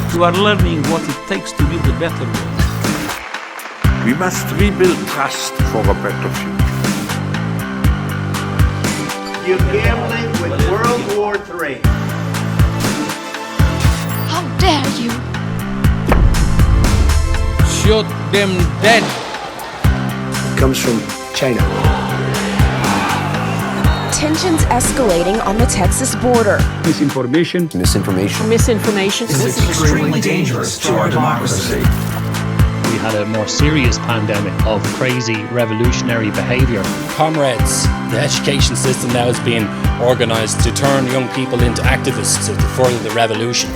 who are learning what it takes to build a better world. We must rebuild trust for a better future. You're gambling with World War III. How dare you! Shoot them dead! It comes from China. Tensions escalating on the Texas border. Misinformation. Misinformation. This is extremely dangerous to our democracy. We had a more serious pandemic of crazy revolutionary behaviour. Comrades, the education system now is being organised to turn young people into activists to further the revolution.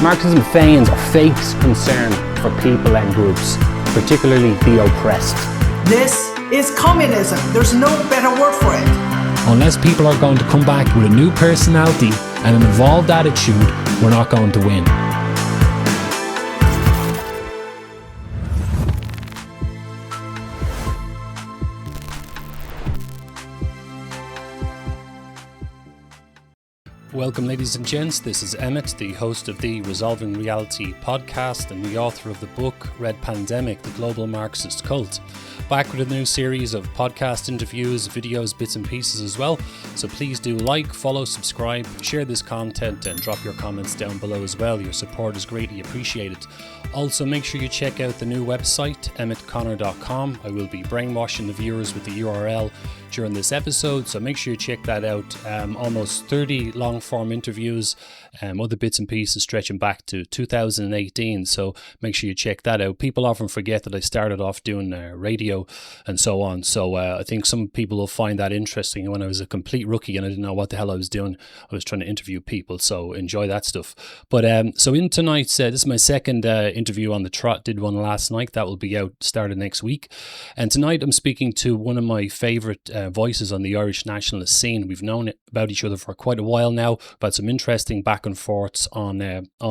Marxism feigns or fakes concern for people and groups, particularly the oppressed. This is communism. There's no better word for it. Unless people are going to come back with a new personality and an evolved attitude, we're not going to win. Welcome, ladies and gents. This is Emmett, the host of the Resolving Reality podcast and the author of the book Red Pandemic, The Global Marxist Cult. Back with a new series of podcast interviews, videos, bits and pieces as well. So please do like, follow, subscribe, share this content and drop your comments down below as well. Your support is greatly appreciated. Also, make sure you check out the new website, emmettconnor.com. I will be brainwashing the viewers with the URL during this episode, so make sure you check that out. Almost 30 long-form interviews, other bits and pieces stretching back to 2018, so make sure you check that out. People often forget that I started off doing radio and so on, so I think some people will find that interesting. When I was a complete rookie and I didn't know what the hell I was doing, I was trying to interview people, so enjoy that stuff. But so in tonight's, this is my second interview on the trot. Did one last night, that will be out started next week, and tonight I'm speaking to one of my favourite voices on the Irish nationalist scene. We've known about each other for quite a while now, about some interesting back and forths on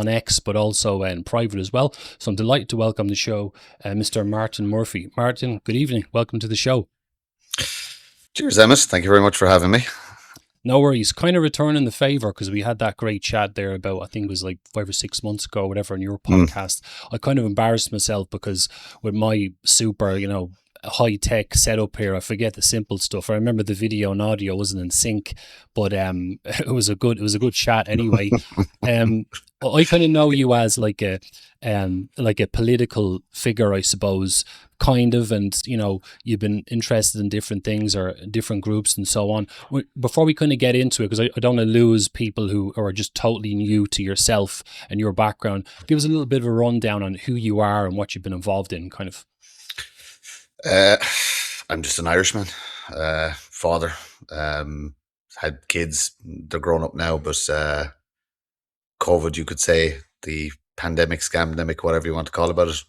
X, but also in private as well. So I'm delighted to welcome the show Mr. Martin Murphy. Martin, good evening. Welcome to the show. Cheers, Emmett. Thank you very much for having me. No worries. Kind of returning the favour because we had that great chat there about, I think it was like 5 or 6 months ago, whatever, on your podcast. I kind of embarrassed myself because with my super, high-tech setup here, I forget the simple stuff. I remember the video and audio wasn't in sync, but it was a good chat anyway. I kind of know you as like a political figure, I suppose, kind of, and you've been interested in different things or different groups and so on. Before we kind of get into it, because I don't want to lose people who are just totally new to yourself and your background, give us a little bit of a rundown on who you are and what you've been involved in, kind of. I'm just an Irishman, father, had kids, they're grown up now, but COVID, you could say, the pandemic, scamdemic, whatever you want to call about it,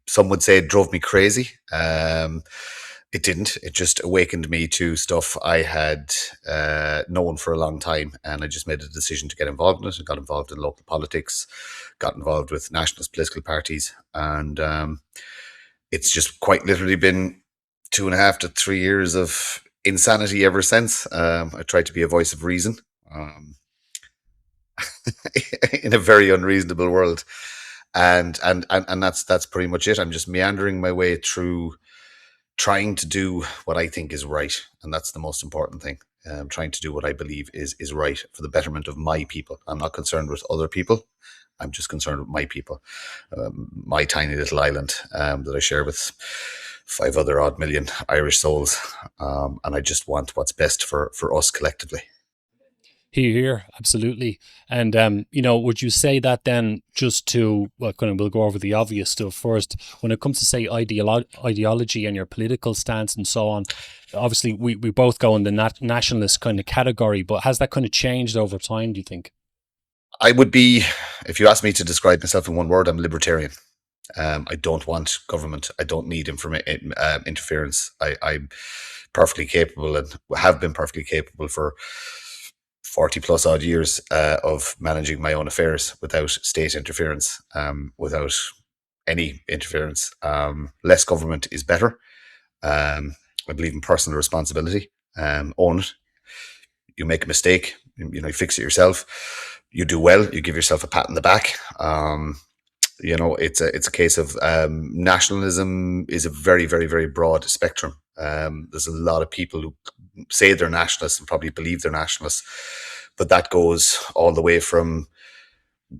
some would say it drove me crazy. It didn't. It just awakened me to stuff I had known for a long time, and I just made a decision to get involved in it. I got involved in local politics, got involved with nationalist political parties, and it's just quite literally been 2.5 to 3 years of insanity ever since. I tried to be a voice of reason in a very unreasonable world, and that's pretty much it. I'm just meandering my way through, trying to do what I think is right, and that's the most important thing. Trying to do what I believe is right for the betterment of my people. I'm not concerned with other people. I'm just concerned with my people, my tiny little island that I share with 5 other odd million Irish souls, and I just want what's best for us collectively. Here, absolutely. And would you say that then, just to we'll go over the obvious stuff first, when it comes to say ideology and your political stance and so on, obviously we both go in the nationalist kind of category, but has that kind of changed over time, do you think? I would be, if you ask me to describe myself in one word, I'm libertarian. I don't want government. I don't need interference. I'm perfectly capable and have been perfectly capable for 40 plus odd years of managing my own affairs without state interference, without any interference. Less government is better. I believe in personal responsibility. Own it. You make a mistake, you fix it yourself. you do well, you give yourself a pat on the back. It's a case of nationalism is a very, very, very broad spectrum. There's a lot of people who say they're nationalists and probably believe they're nationalists, but that goes all the way from,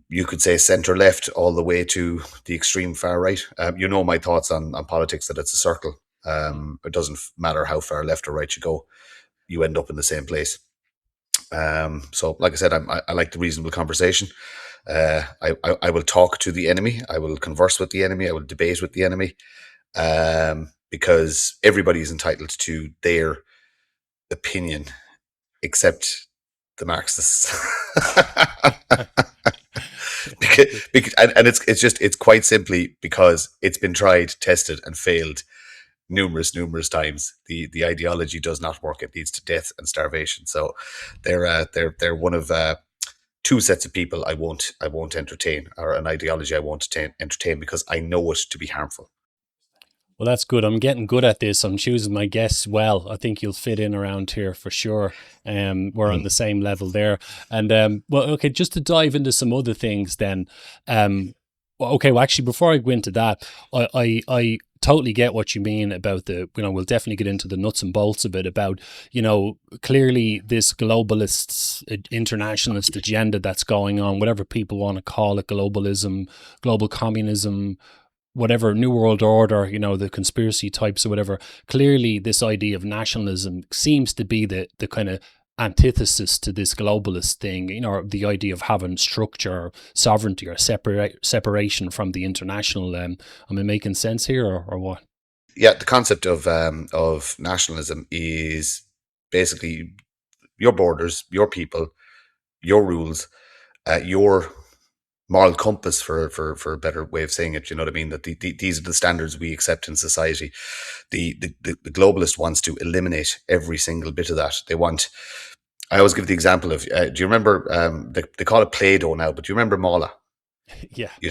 you could say, centre left all the way to the extreme far right. My thoughts on politics, that it's a circle. It doesn't matter how far left or right you go, you end up in the same place. So like I said, I like the reasonable conversation. I will talk to the enemy. I will converse with the enemy. I will debate with the enemy, because everybody is entitled to their opinion, except the Marxists. It's quite simply because it's been tried, tested, and failed numerous times. The ideology does not work. It leads to death and starvation. So they're one of two sets of people I won't entertain, or an ideology I won't entertain, because I know it to be harmful. Well, that's good. I'm getting good at this. I'm choosing my guests well. I think you'll fit in around here for sure. We're on the same level there. And okay, just to dive into some other things then. Actually, before I go into that, I totally get what you mean about we'll definitely get into the nuts and bolts of it, about, clearly this globalist, internationalist agenda that's going on, whatever people want to call it, globalism, global communism, whatever, New World Order, the conspiracy types or whatever. Clearly this idea of nationalism seems to be the kind of antithesis to this globalist thing, or the idea of having structure, or sovereignty, or separation from the international. Am I making sense here, or what? Yeah, the concept of nationalism is basically your borders, your people, your rules, your moral compass, for a better way of saying it. You know what I mean? That these are the standards we accept in society. The globalist wants to eliminate every single bit of that. I always give the example of, do you remember, they call it Play-Doh now, but do you remember Mala? Yeah. You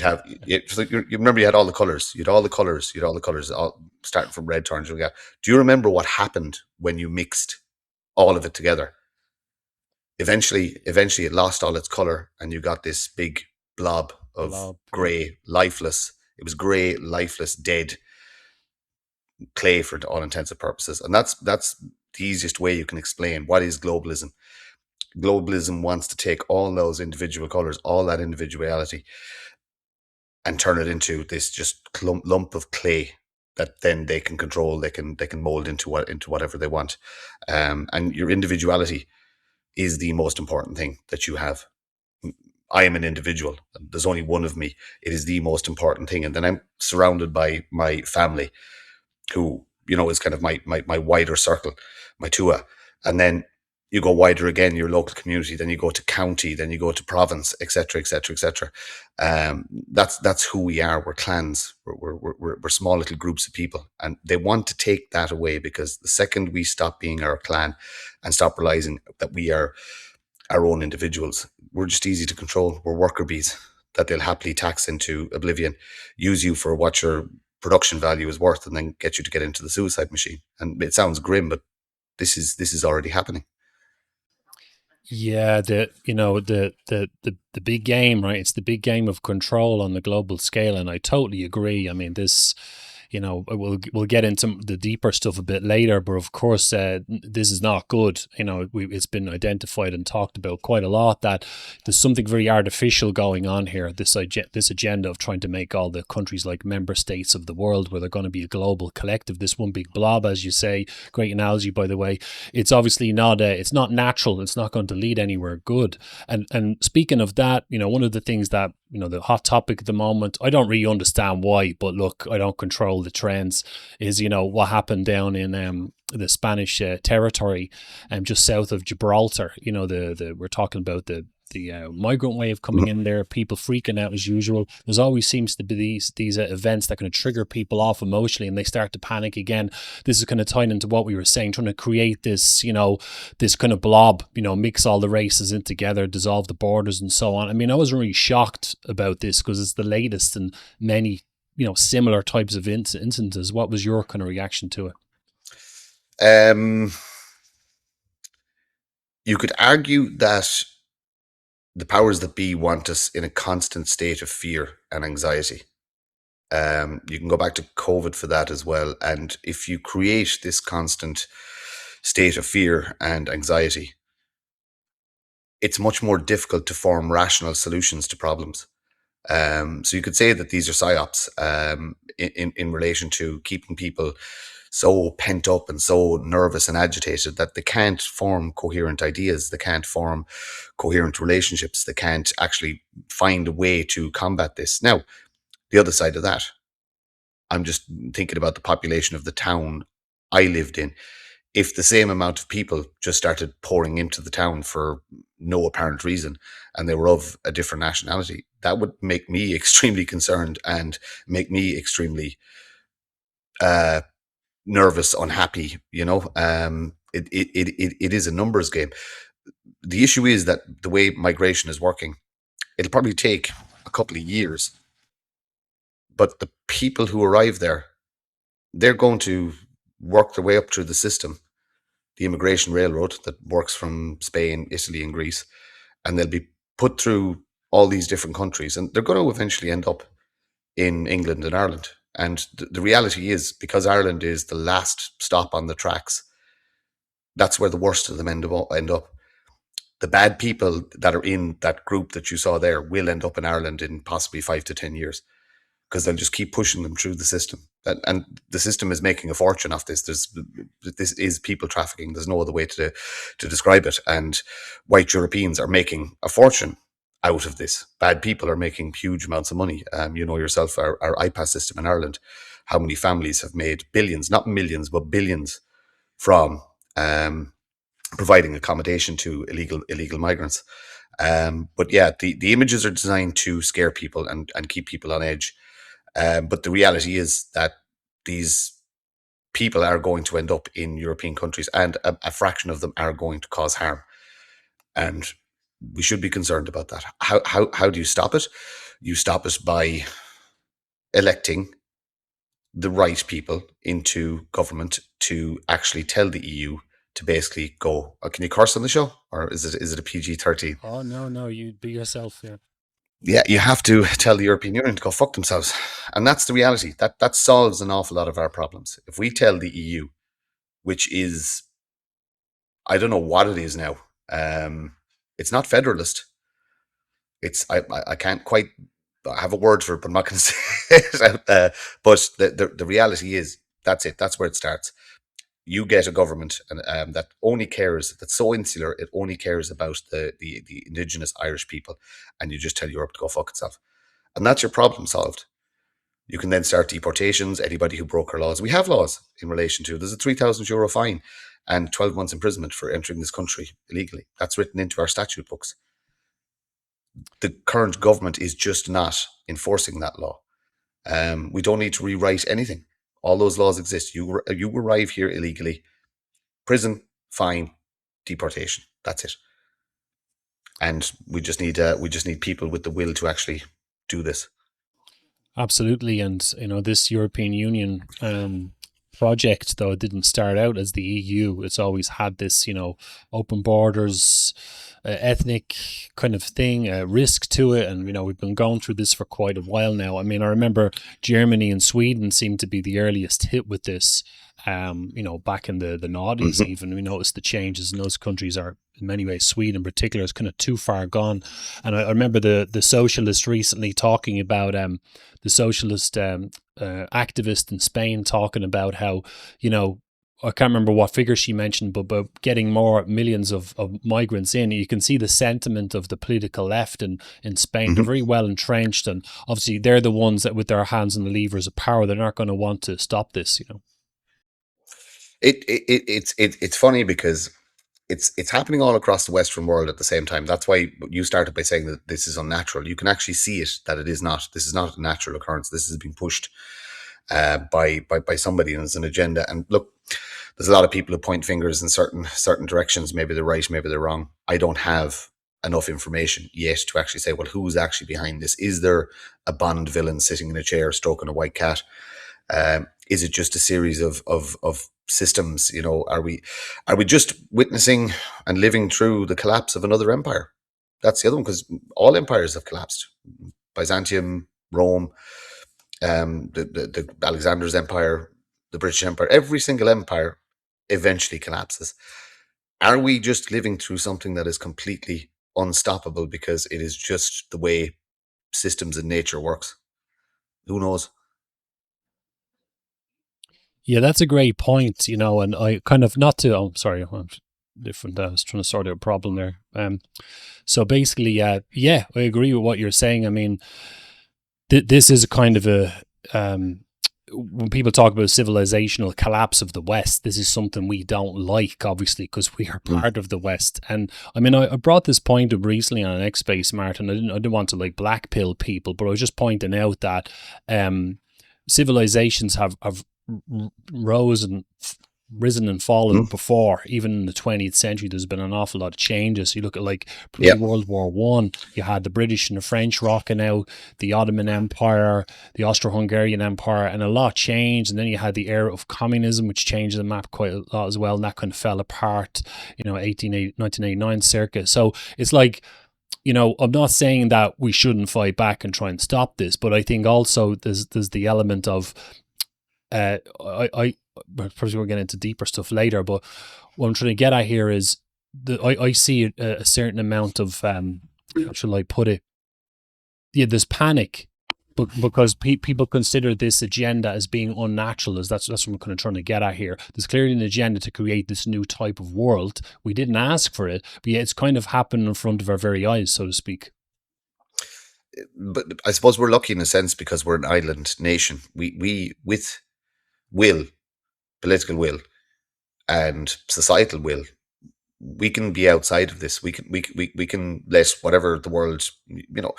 remember you had all the colours. You had all the colours, starting from red, orange. Do you remember what happened when you mixed all of it together? Eventually it lost all its colour, and you got this big blob of grey, lifeless. It was grey, lifeless, dead clay for all intents and purposes. And that's the easiest way you can explain what is globalism. Globalism wants to take all those individual colours, all that individuality, and turn it into this just lump of clay that then they can control. They can mold into whatever they want. And your individuality is the most important thing that you have. I am an individual. There's only one of me. It is the most important thing. And then I'm surrounded by my family, who, is kind of my wider circle, my tua. And then you go wider again, your local community, then you go to county, then you go to province, etc., etc., etc. That's who we are. We're clans. We're small little groups of people. And they want to take that away, because the second we stop being our clan and stop realizing that we are our own individuals, we're just easy to control. We're worker bees that they'll happily tax into oblivion, use you for what your production value is worth, and then get you to get into the suicide machine. And it sounds grim, but this is already happening. Yeah, the big game, right? It's the big game of control on the global scale, and I totally agree. I mean, this, we'll get into the deeper stuff a bit later, but of course, this is not good. It's been identified and talked about quite a lot that there's something very artificial going on here. This agenda of trying to make all the countries like member states of the world, where they're going to be a global collective, this one big blob, as you say. Great analogy, by the way. It's obviously not. It's not natural. It's not going to lead anywhere good. And speaking of that, one of the things that, the hot topic at the moment, I don't really understand why, but look, I don't control the trends, is, what happened down in the Spanish territory, just south of Gibraltar. We're talking about the migrant wave coming in there, people freaking out as usual. There's always seems to be these events that kind of trigger people off emotionally, and they start to panic again. This is kind of tying into what we were saying, trying to create this, this kind of blob, mix all the races in together, dissolve the borders and so on. I mean, I was really shocked about this, because it's the latest in many, similar types of instances. What was your kind of reaction to it? You could argue that the powers that be want us in a constant state of fear and anxiety. You can go back to COVID for that as well. And if you create this constant state of fear and anxiety, it's much more difficult to form rational solutions to problems. So you could say that these are psyops in relation to keeping people so pent up and so nervous and agitated that they can't form coherent ideas. They can't form coherent relationships. They can't actually find a way to combat this. Now, the other side of that, I'm just thinking about the population of the town I lived in. If the same amount of people just started pouring into the town for no apparent reason, and they were of a different nationality, that would make me extremely concerned and make me extremely nervous, unhappy. It is a numbers game. The issue is that the way migration is working, it'll probably take a couple of years, but the people who arrive there, they're going to work their way up through the system, the immigration railroad that works from Spain, Italy, and Greece, and they'll be put through all these different countries, and they're going to eventually end up in England and Ireland. And the reality is, because Ireland is the last stop on the tracks, that's where the worst of them end up. The bad people that are in that group that you saw there will end up in Ireland in possibly 5 to 10 years, because they'll just keep pushing them through the system. And the system is making a fortune off this. This is people trafficking. There's no other way to describe it. And white Europeans are making a fortune out of this. Bad people are making huge amounts of money. You know yourself, our iPass system in Ireland, how many families have made billions, not millions, but billions from providing accommodation to illegal migrants. But yeah, the images are designed to scare people and keep people on edge. But the reality is that these people are going to end up in European countries, and a fraction of them are going to cause harm. And we should be concerned about that. How do you stop it? You stop it by electing the right people into government to actually tell the EU to basically go. Can you curse on the show, or is it a PG-13? Oh no, you be yourself. Yeah. Yeah, you have to tell the European Union to go fuck themselves. And that's the reality. That solves an awful lot of our problems. If we tell the EU, which is, I don't know what it is now. It's not federalist. It's I can't quite have a word for it, but I'm not going to say it out there. But the reality is, that's it. That's where it starts. You get a government that only cares, that's so insular, it only cares about the indigenous Irish people, and you just tell Europe to go fuck itself. And that's your problem solved. You can then start deportations, anybody who broke our laws. We have laws in relation to, there's a €3,000 fine and 12 months imprisonment for entering this country illegally. That's written into our statute books. The current government is just not enforcing that law. We don't need to rewrite anything. All those laws exist. You arrive here illegally, prison, fine, deportation. That's it. And we just need people with the will to actually do this. Absolutely. And this European Union project, though it didn't start out as the EU, it's always had this open borders, ethnic kind of thing, risk to it. And we've been going through this for quite a while now. I mean, I remember Germany and Sweden seemed to be the earliest hit with this. Back in the noughties, even we noticed the changes in those countries. Are in many ways, Sweden in particular is kind of too far gone. And I remember the socialist recently talking about the socialist activist in Spain talking about how I can't remember what figure she mentioned, but getting more millions of migrants in, you can see the sentiment of the political left in Spain. They're very well entrenched, and obviously they're the ones that with their hands on the levers of power, they're not going to want to stop this. It's funny because it's happening all across the Western world at the same time. That's why you started by saying that this is unnatural. You can actually see it, that it is not. This is not a natural occurrence. This is being pushed by somebody, and it's an agenda. And look, there's a lot of people who point fingers in certain directions. Maybe they're right, maybe they're wrong. I don't have enough information yet to actually say, well, who's actually behind this? Is there a Bond villain sitting in a chair stroking a white cat? Is it just a series of systems? Are we just witnessing and living through the collapse of another empire? That's the other one, because all empires have collapsed. Byzantium, Rome, the Alexander's Empire, the British Empire, every single empire eventually collapses. Are we just living through something that is completely unstoppable because it is just the way systems in nature works? Who knows? Yeah, that's a great point, you know, and I kind of I'm sorry, I'm different. I was trying to sort out a problem there. So basically, yeah, I agree with what you're saying. I mean, this is a kind of a, when people talk about civilizational collapse of the West, this is something we don't like, obviously, because we are part of the West. And I mean, I brought this point up recently on an X Space, Martin. I didn't want to like blackpill people, but I was just pointing out that civilizations have risen and fallen before. Even in the 20th century, there's been an awful lot of changes. You look at like pre-World War One, you had the British and the French rocking out, the Ottoman Empire, the Austro-Hungarian Empire, and a lot changed. And then you had the era of communism, which changed the map quite a lot as well, and that kind of fell apart, you know, 1989 circa. So it's like, you know, I'm not saying that we shouldn't fight back and try and stop this, but I think also there's the element of probably we'll get into deeper stuff later, but what I'm trying to get at here is I see a certain amount of how shall I put it? Yeah, there's panic, because people consider this agenda as being unnatural. That's what I'm kind of trying to get at here. There's clearly an agenda to create this new type of world. We didn't ask for it, but yeah, it's kind of happened in front of our very eyes, so to speak. But I suppose we're lucky in a sense because we're an island nation. We with will, political will, and societal will, we can be outside of this. We can let whatever the world, you know.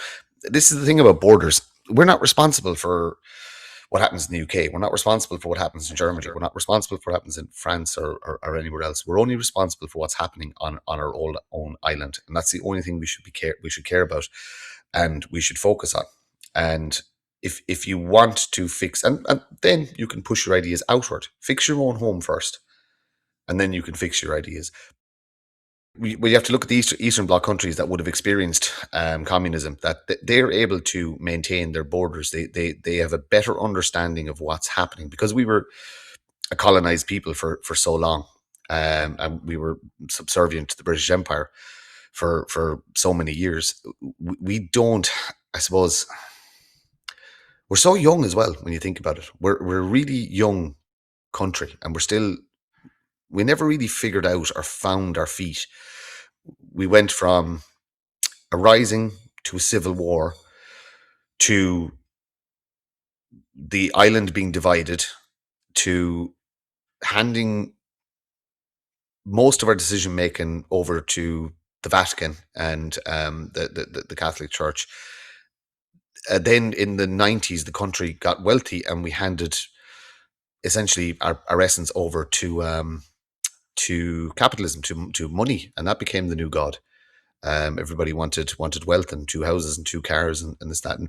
This is the thing about borders. We're not responsible for what happens in the UK. We're not responsible for what happens in Germany. We're not responsible for what happens in France or anywhere else. We're only responsible for what's happening on our own island, and that's the only thing we should care about, and we should focus on. And if you want to fix, and then you can push your ideas outward. Fix your own home first, and then you can fix your ideas. We have to look at the Eastern Bloc countries that would have experienced communism, that they're able to maintain their borders. They have a better understanding of what's happening because we were a colonized people for so long, and we were subservient to the British Empire for so many years. We don't, I suppose, we're so young as well when you think about it. We're a really young country, and we never really figured out or found our feet. We went from a rising to a civil war to the island being divided to handing most of our decision making over to the Vatican and the Catholic Church. Then in the 90s, the country got wealthy, and we handed essentially our essence over to capitalism, to money, and that became the new god. Everybody wanted wealth and 2 houses and 2 cars and this, that, and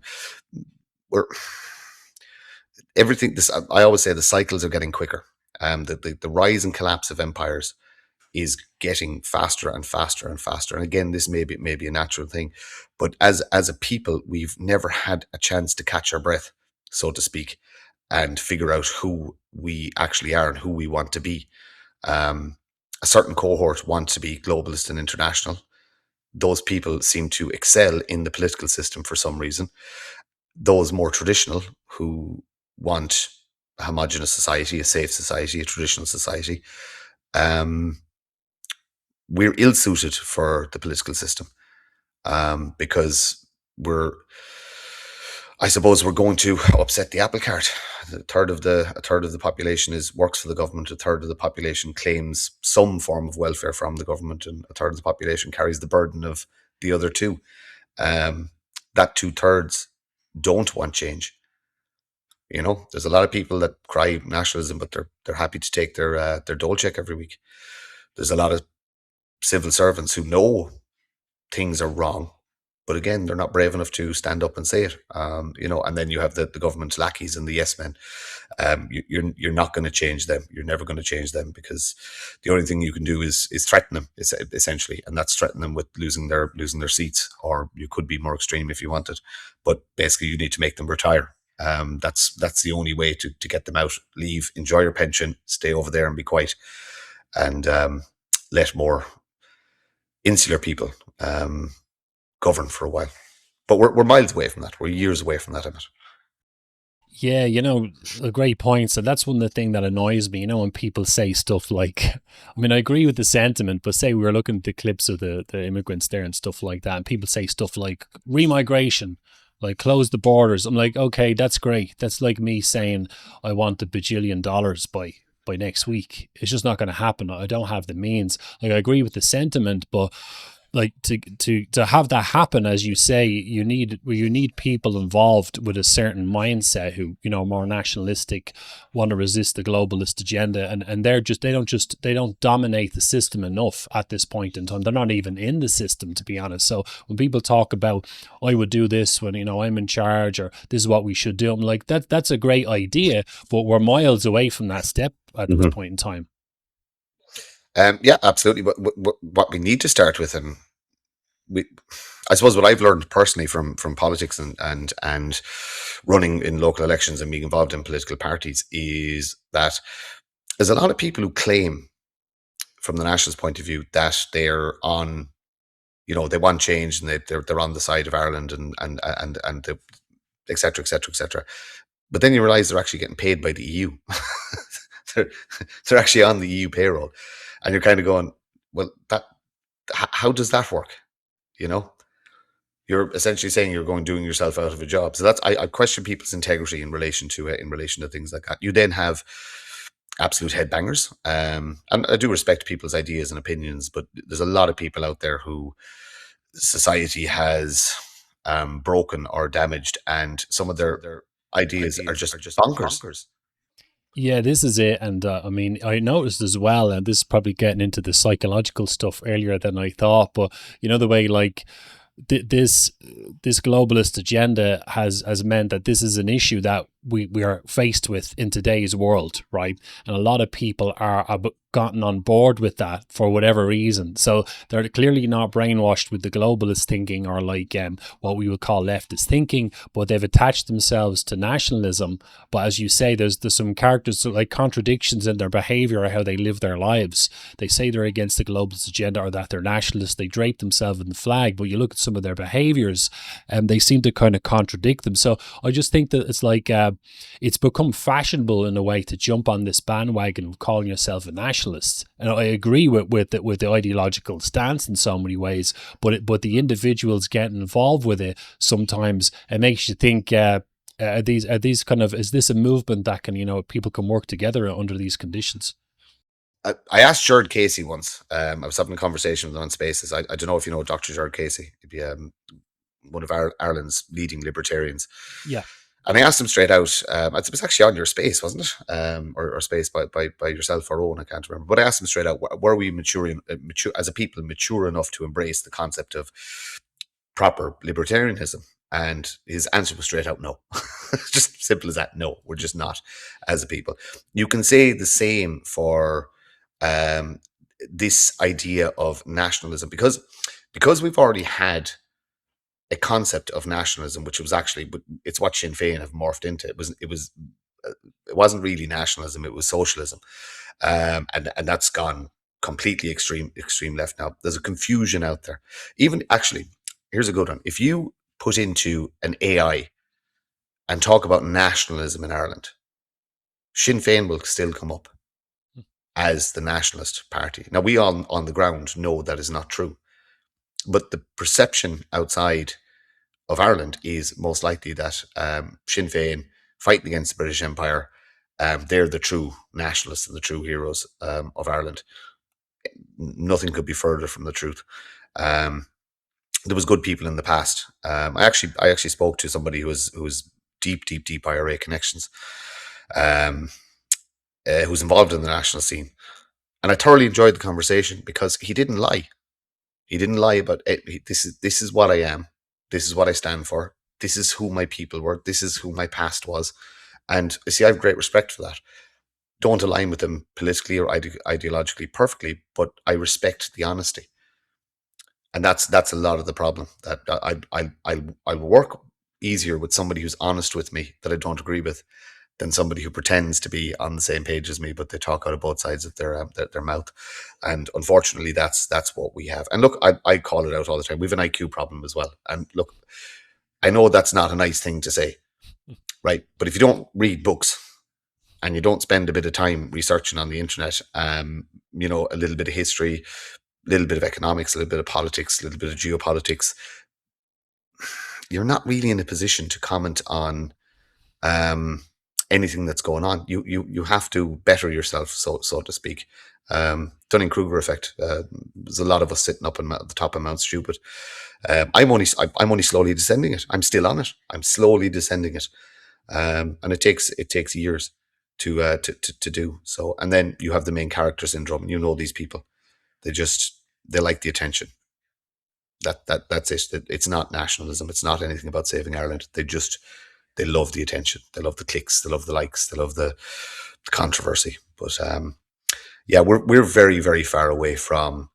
everything. I always say the cycles are getting quicker. The rise and collapse of empires is getting faster and faster and faster. And again, this may be a natural thing, but as a people, we've never had a chance to catch our breath, so to speak, and figure out who we actually are and who we want to be. A certain cohort want to be globalist and international. Those people seem to excel in the political system for some reason. Those more traditional, who want a homogenous society, a safe society, a traditional society, we're ill-suited for the political system, because I suppose we're going to upset the apple cart. A third of the population works for the government. A third of the population claims some form of welfare from the government, and a third of the population carries the burden of the other two. That 2/3 don't want change. You know, there's a lot of people that cry nationalism, but they're happy to take their dole check every week. There's a lot of civil servants who know things are wrong, But again, they're not brave enough to stand up and say it. And then you have the government lackeys and the yes men. You're not going to change them. You're never going to change them, because the only thing you can do is threaten them, essentially, and that's threaten them with losing their seats. Or you could be more extreme if you wanted, but basically you need to make them retire. That's the only way to get them out. Leave, enjoy your pension, stay over there and be quiet, and let more insular people govern for a while. But we're miles away from that. We're years away from that, Emmett. Yeah, a great point. So that's one of the things that annoys me, when people say stuff like, I agree with the sentiment, but say we were looking at the clips of the immigrants there and stuff like that, and people say stuff like remigration, like close the borders. I'm like, okay, that's great. That's like me saying I want $1 bajillion by next week. It's just not going to happen. I don't have the means. Like, I agree with the sentiment, but like to have that happen, as you say, you need people involved with a certain mindset who, more nationalistic, want to resist the globalist agenda, and they don't dominate the system enough at this point in time. They're not even in the system, to be honest. So when people talk about, I would do this when I'm in charge, or this is what we should do, I'm like, that's a great idea, but we're miles away from that step at this point in time. Yeah, absolutely. But what we need to start with, and I suppose what I've learned personally from politics and running in local elections and being involved in political parties, is that there's a lot of people who claim, from the nationalist point of view, that they're on, they want change, and they're on the side of Ireland and et cetera, et cetera, et cetera. But then you realize they're actually getting paid by the EU. They're actually on the EU payroll. And you're kind of going, well, how does that work? You're essentially saying you're doing yourself out of a job. So I question people's integrity in relation to things like that. You then have absolute headbangers, and I do respect people's ideas and opinions, but there's a lot of people out there who society has broken or damaged, and some of their ideas are just bonkers. Yeah, this is it. And I noticed as well, and this is probably getting into the psychological stuff earlier than I thought, but the way, like, this globalist agenda has meant that this is an issue that we are faced with in today's world, right? And a lot of people are gotten on board with that for whatever reason. So they're clearly not brainwashed with the globalist thinking, or like what we would call leftist thinking, but they've attached themselves to nationalism. But as you say, there's some characters, like contradictions in their behavior or how they live their lives. They say they're against the globalist agenda, or that they're nationalists. They drape themselves in the flag, but you look at some of their behaviors and they seem to kind of contradict them. So I just think that it's like it's become fashionable in a way to jump on this bandwagon of calling yourself a nationalist. And I agree with the ideological stance in so many ways, but the individuals getting involved with it, sometimes it makes you think, is this a movement that can, people can work together under these conditions? I asked Jared Casey once. I was having a conversation with him on Spaces. I don't know if you know Dr. Jared Casey. He'd be one of Ireland's leading libertarians. Yeah. And I asked him straight out, it was actually on your Space, wasn't it? Or Space by yourself or Owen, I can't remember. But I asked him straight out, were we mature as a people, mature enough to embrace the concept of proper libertarianism? And his answer was straight out, no. Just simple as that. No, we're just not as a people. You can say the same for this idea of nationalism, because we've already had a concept of nationalism, which was actually, it's what Sinn Féin have morphed into. It wasn't really nationalism; it was socialism, and that's gone completely extreme left now. There's a confusion out there. Even actually, here's a good one: if you put into an AI and talk about nationalism in Ireland, Sinn Féin will still come up as the nationalist party. Now, we all on the ground know that is not true, but the perception outside of Ireland is most likely that Sinn Féin, fighting against the British Empire, they're the true nationalists and the true heroes of Ireland. Nothing could be further from the truth. There was good people in the past. I actually spoke to somebody who was deep IRA connections, who's involved in the national scene, and I thoroughly enjoyed the conversation because he didn't lie. He didn't lie about it. This is what I am. This is what I stand for. This is who my people were. This is who my past was. And you see, I have great respect for that. Don't align with them politically or ideologically perfectly, but I respect the honesty. And that's a lot of the problem. That I'll work easier with somebody who's honest with me that I don't agree with than somebody who pretends to be on the same page as me, but they talk out of both sides of their mouth. And unfortunately, that's what we have. And look, I call it out all the time. We have an IQ problem as well. And look, I know that's not a nice thing to say, right? But if you don't read books and you don't spend a bit of time researching on the internet, a little bit of history, a little bit of economics, a little bit of politics, a little bit of geopolitics, you're not really in a position to comment on anything that's going on. You have to better yourself, so to speak. Dunning-Kruger effect. There's a lot of us sitting up at the top of Mount Stupid. I'm only slowly descending it. I'm still on it. I'm slowly descending it, and it takes years to do so. And then you have the main character syndrome. You know these people. They like the attention. That's it. It's not nationalism. It's not anything about saving Ireland. They love the attention. They love the clicks. They love the likes. They love the controversy. But we're very, very far away from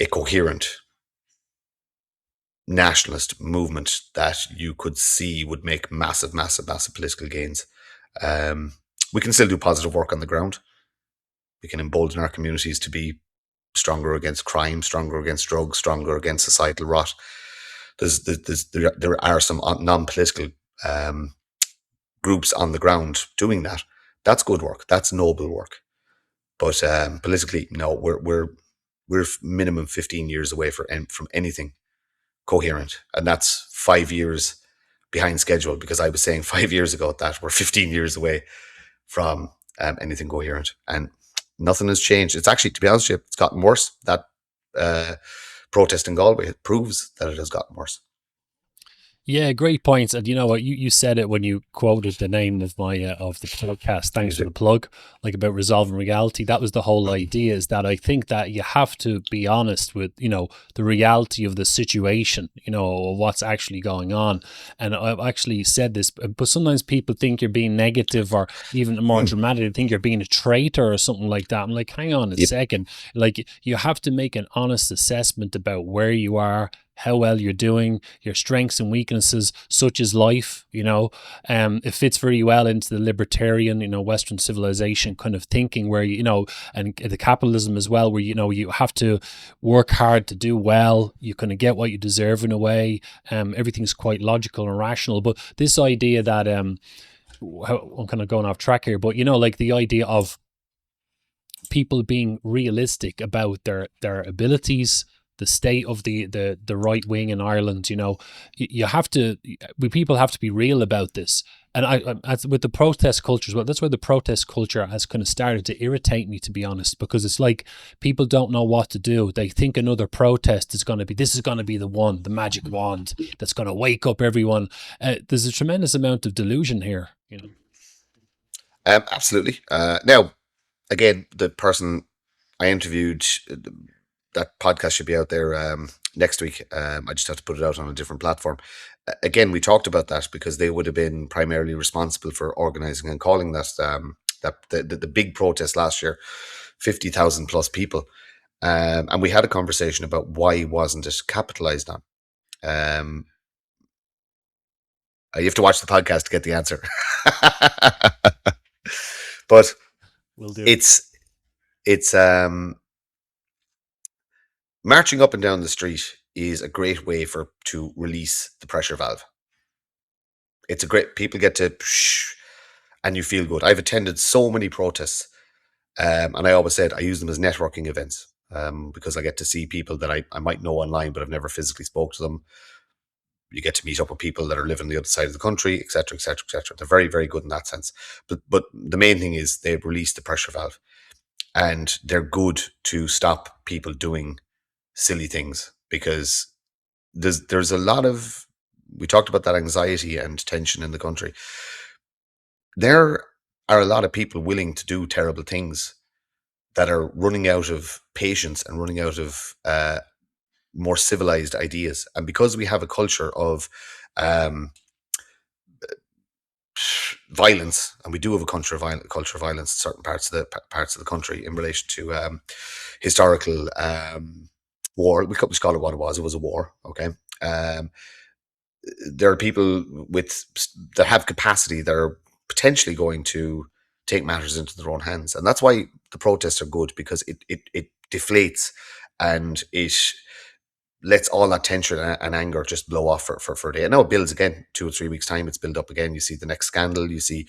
a coherent nationalist movement that you could see would make massive political gains. We can still do positive work on the ground. We can embolden our communities to be stronger against crime, stronger against drugs, stronger against societal rot. There are some non-political groups on the ground doing that. That's good work. That's noble work. But politically, no, we're minimum 15 years away from anything coherent, and that's 5 years behind schedule, because I was saying 5 years ago that we're 15 years away from anything coherent, and nothing has changed. It's actually, to be honest with you, it's gotten worse. That protest in Galway proves that it has gotten worse. Yeah, great points. And you know what, you said it when you quoted the name of of the podcast. Thanks for the plug. Like, about resolving reality. That was the whole idea, is that I think that you have to be honest with, the reality of the situation, of what's actually going on. And I've actually said this, but sometimes people think you're being negative, or even more dramatic, they think you're being a traitor or something like that. I'm like, hang on a second. Like, you have to make an honest assessment about where you are, how well you're doing, your strengths and weaknesses, such as life. It fits very well into the libertarian, Western civilization kind of thinking, where and the capitalism as well, where you have to work hard to do well. You kind of get what you deserve in a way. Everything's quite logical and rational. But this idea that I'm kind of going off track here, but like the idea of people being realistic about their abilities, the state of the right wing in Ireland, you have to, people have to be real about this. And with the protest culture as well, that's where the protest culture has kind of started to irritate me, to be honest, because it's like people don't know what to do. They think another protest is going to be the one, the magic wand that's going to wake up everyone. There's a tremendous amount of delusion here, Absolutely. Now, again, the person I interviewed, that podcast should be out there next week. I just have to put it out on a different platform. Again, we talked about that because they would have been primarily responsible for organising and calling that the big protest last year, 50,000 plus people. And we had a conversation about why wasn't it capitalised on. You have to watch the podcast to get the answer. But it's marching up and down the street is a great way to release the pressure valve. It's a great, people get to and you feel good. I've attended so many protests, and I always said I use them as networking events, because I get to see people that I might know online, but I've never physically spoke to them. You get to meet up with people that are living on the other side of the country, etc., etc., etc. They're very, very good in that sense. But the main thing is they've released the pressure valve, and they're good to stop people doing silly things, because there's a lot of, we talked about that anxiety and tension in the country. There are a lot of people willing to do terrible things that are running out of patience and running out of more civilized ideas. And because we have a culture of violence, and we do have a culture of violence in certain parts of the country in relation to historical war. We just call it what it was. It was a war. Okay. There are people that have capacity that are potentially going to take matters into their own hands, and that's why the protests are good, because it deflates and it lets all that tension and anger just blow off for a day. And now it builds again. 2 or 3 weeks time, it's built up again. You see the next scandal, you see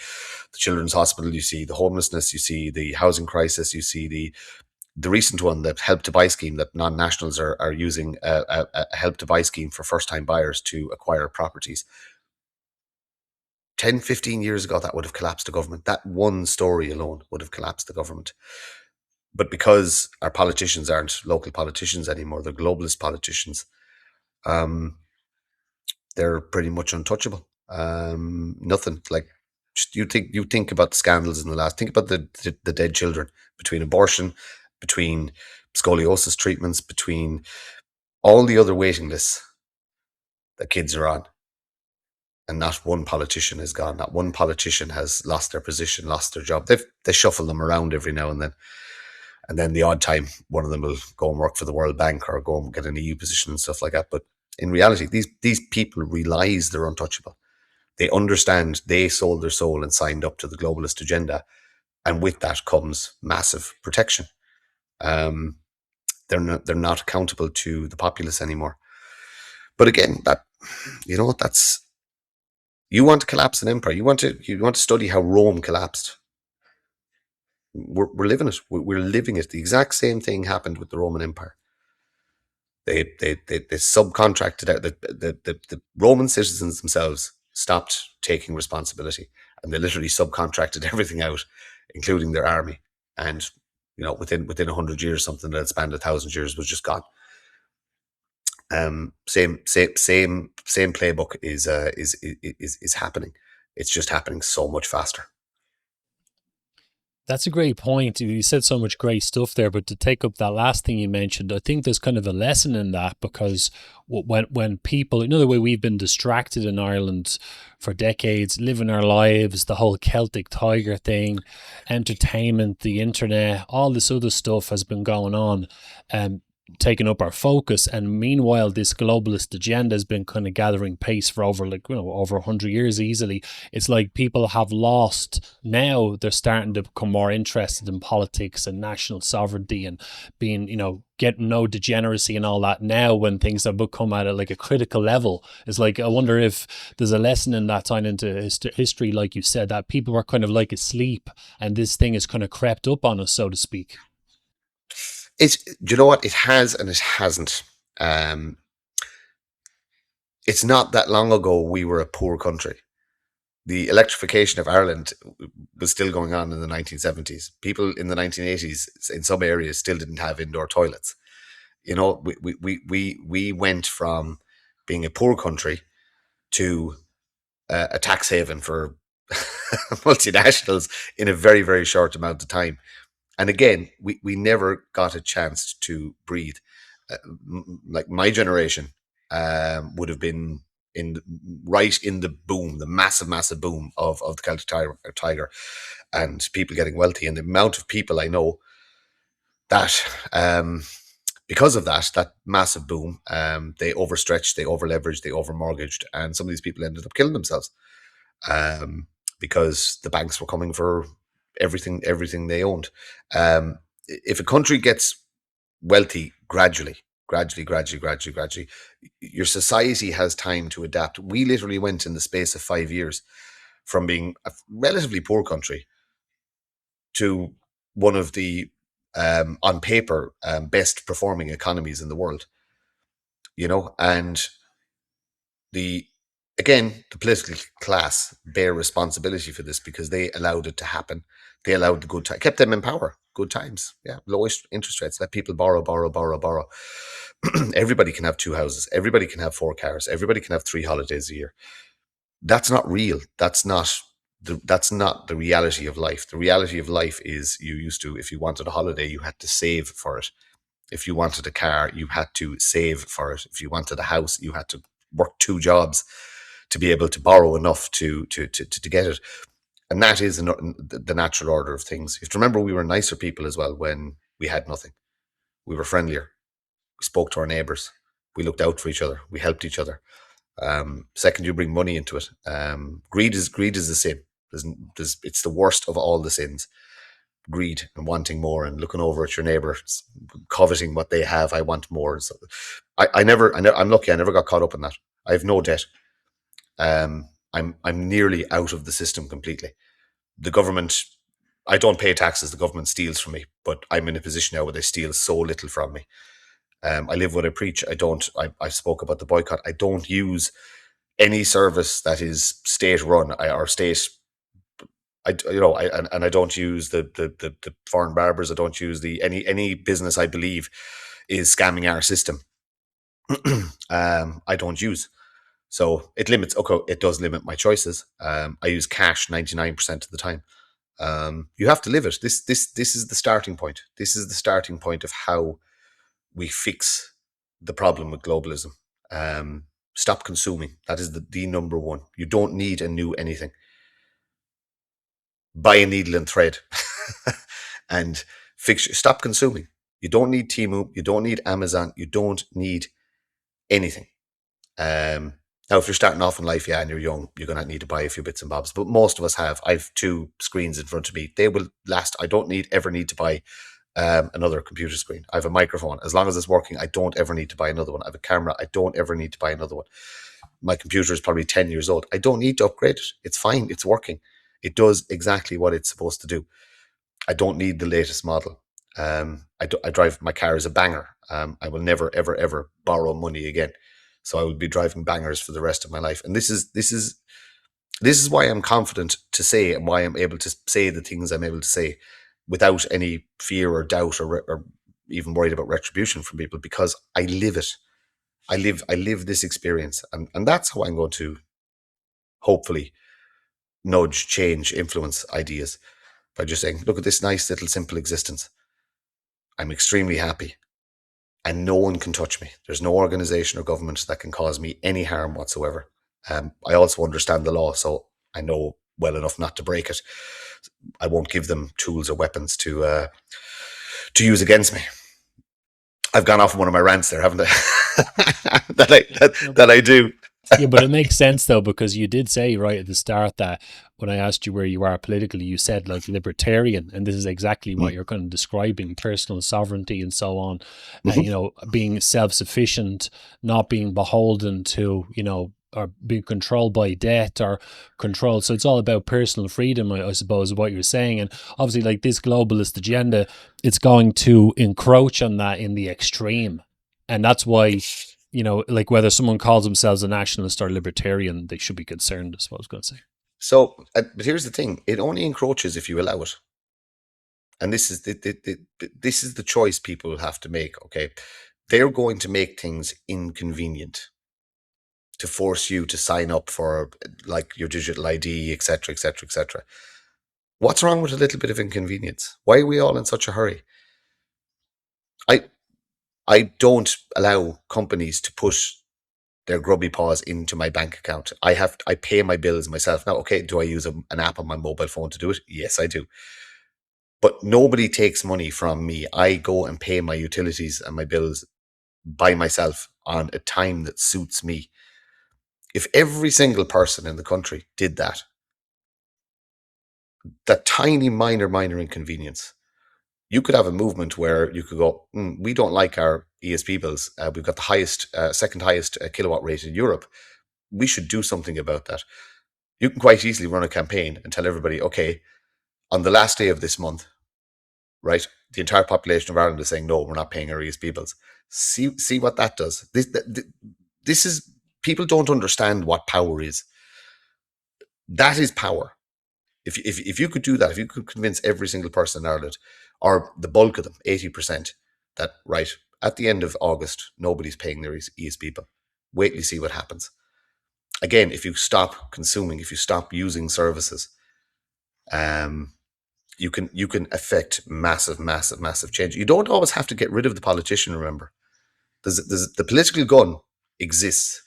the children's hospital, you see the homelessness, you see the housing crisis, you see the recent one, the Help to Buy scheme, that non-nationals are using a Help to Buy scheme for first-time buyers to acquire properties. 10, 15 years ago, that would have collapsed the government. That one story alone would have collapsed the government. But because our politicians aren't local politicians anymore, they're globalist politicians, they're pretty much untouchable. Nothing. Like, you think about the scandals in the last, think about the dead children, between abortion, between scoliosis treatments, between all the other waiting lists that kids are on. And not one politician is gone. Not one politician has lost their position, lost their job. They shuffle them around every now and then. And then the odd time, one of them will go and work for the World Bank or go and get an EU position and stuff like that. But in reality, these people realize they're untouchable. They understand they sold their soul and signed up to the globalist agenda. And with that comes massive protection. They're not accountable to the populace anymore. But again, that's, you want to collapse an empire. You want to study how Rome collapsed. We're living it. We're living it. The exact same thing happened with the Roman Empire. They subcontracted out. The Roman citizens themselves stopped taking responsibility, and they literally subcontracted everything out, including their army. And within 100 years, something that had spanned 1,000 years was just gone. Same playbook is happening. It's just happening so much faster. That's a great point. You said so much great stuff there, but to take up that last thing you mentioned, I think there's kind of a lesson in that, because when people, another way we've been distracted in Ireland for decades, living our lives, the whole Celtic Tiger thing, entertainment, the internet, all this other stuff has been going on, taking up our focus. And meanwhile, this globalist agenda has been kind of gathering pace for over 100 years easily. It's like people have lost. Now they're starting to become more interested in politics and national sovereignty and being, getting no degeneracy and all that. Now when things have become at a critical level, it's like, I wonder if there's a lesson in that time into history, like you said, that people were kind of like asleep and this thing has kind of crept up on us, so to speak. Do you know what? It has and it hasn't. It's not that long ago we were a poor country. The electrification of Ireland was still going on in the 1970s. People in the 1980s, in some areas, still didn't have indoor toilets. We went from being a poor country to a tax haven for multinationals in a very, very short amount of time. And again, we never got a chance to breathe. Like my generation would have been right in the boom, the massive boom of the Celtic Tiger and people getting wealthy. And the amount of people I know that, because of that massive boom, they overstretched, they overleveraged, they overmortgaged. And some of these people ended up killing themselves because the banks were coming for everything they owned. If a country gets wealthy gradually, your society has time to adapt. We literally went in the space of 5 years from being a relatively poor country to one of the, on paper, best performing economies in the world. And the political class bear responsibility for this because they allowed it to happen. They allowed the good time, kept them in power. Good times, yeah. Lowest interest rates, let people borrow. Everybody can have 2 houses. Everybody can have 4 cars. Everybody can have 3 holidays a year. That's not real. That's not the reality of life. The reality of life is you used to, if you wanted a holiday, you had to save for it. If you wanted a car, you had to save for it. If you wanted a house, you had to work 2 jobs to be able to borrow enough to get it. And that is the natural order of things. You have to remember, we were nicer people as well when we had nothing. We were friendlier. We spoke to our neighbours. We looked out for each other. We helped each other. Second, you bring money into it. Greed is the sin. It's the worst of all the sins. Greed and wanting more and looking over at your neighbour, coveting what they have. I want more. So I'm lucky. I never got caught up in that. I have no debt. I'm nearly out of the system completely. The government, I don't pay taxes. The government steals from me, but I'm in a position now where they steal so little from me. I live what I preach. I spoke about the boycott. I don't use any service that is state run or state. I don't use the foreign barbers. I don't use any business I believe is scamming our system. I don't use. So it does limit my choices. I use cash 99% of the time. You have to live it. This is the starting point. This is the starting point of how we fix the problem with globalism. Stop consuming. That is the number one. You don't need a new anything. Buy a needle and thread and stop consuming. You don't need Temu. You don't need Amazon. You don't need anything. Now, if you're starting off in life, and you're young, you're going to need to buy a few bits and bobs. But most of us have. I have 2 screens in front of me. They will last. I don't ever need to buy another computer screen. I have a microphone. As long as it's working, I don't ever need to buy another one. I have a camera. I don't ever need to buy another one. My computer is probably 10 years old. I don't need to upgrade it. It's fine. It's working. It does exactly what it's supposed to do. I don't need the latest model. I drive, my car is a banger. I will never, ever, ever borrow money again. So I will be driving bangers for the rest of my life. And this is why I'm confident to say, and why I'm able to say the things I'm able to say without any fear or doubt or even worried about retribution from people, because I live it. I live this experience. And that's how I'm going to hopefully nudge, change, influence ideas, by just saying, look at this nice little simple existence. I'm extremely happy. And no one can touch me. There's no organization or government that can cause me any harm whatsoever. I also understand the law, so I know well enough not to break it. I won't give them tools or weapons to use against me. I've gone off on one of my rants there, haven't I? that I do. Yeah, but it makes sense though, because you did say right at the start that when I asked you where you are politically, you said like libertarian, and this is exactly what you're kind of describing: personal sovereignty and so on. Being self-sufficient, not being beholden to, or being controlled by debt or controlled. So it's all about personal freedom, I suppose, what you're saying. And obviously, like this globalist agenda, it's going to encroach on that in the extreme, and that's why. Like whether someone calls themselves a nationalist or libertarian, they should be concerned, I suppose I was going to say. So, but here's the thing. It only encroaches if you allow it. And this is the choice people have to make, okay? They're going to make things inconvenient to force you to sign up for like your digital ID, etc., etc., etc. What's wrong with a little bit of inconvenience? Why are we all in such a hurry? I don't allow companies to push their grubby paws into my bank account. I pay my bills myself. Now, okay, do I use an app on my mobile phone to do it? Yes, I do. But nobody takes money from me. I go and pay my utilities and my bills by myself on a time that suits me. If every single person in the country did that tiny minor inconvenience, you could have a movement where you could go, we don't like our ESP bills. We've got the second highest kilowatt rate in Europe. We should do something about that. You can quite easily run a campaign and tell everybody, okay, on the last day of this month, right, the entire population of Ireland is saying, no, we're not paying our ESP bills. See what that does. This is, people don't understand what power is. That is power. If you could do that, if you could convince every single person in Ireland, or the bulk of them, 80%, that right at the end of August, nobody's paying their ESP bill. Wait till you see what happens. Again, if you stop consuming, if you stop using services, you can affect massive change. You don't always have to get rid of the politician. Remember, the political gun exists,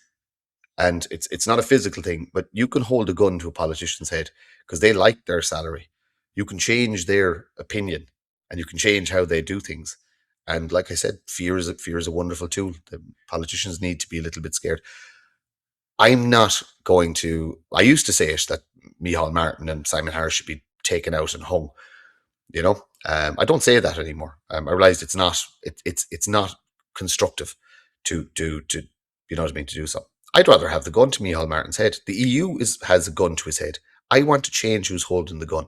and it's not a physical thing, but you can hold a gun to a politician's head because they like their salary. You can change their opinion, and you can change how they do things. And like I said, fear is a wonderful tool. The politicians need to be a little bit scared. I'm not going to. I used to say it that Micheál Martin and Simon Harris should be taken out and hung. You know, I don't say that anymore. I realized it's not. It's not constructive to you know what I mean, to do so. I'd rather have the gun to Micheál Martin's head. The EU has a gun to his head. I want to change who's holding the gun.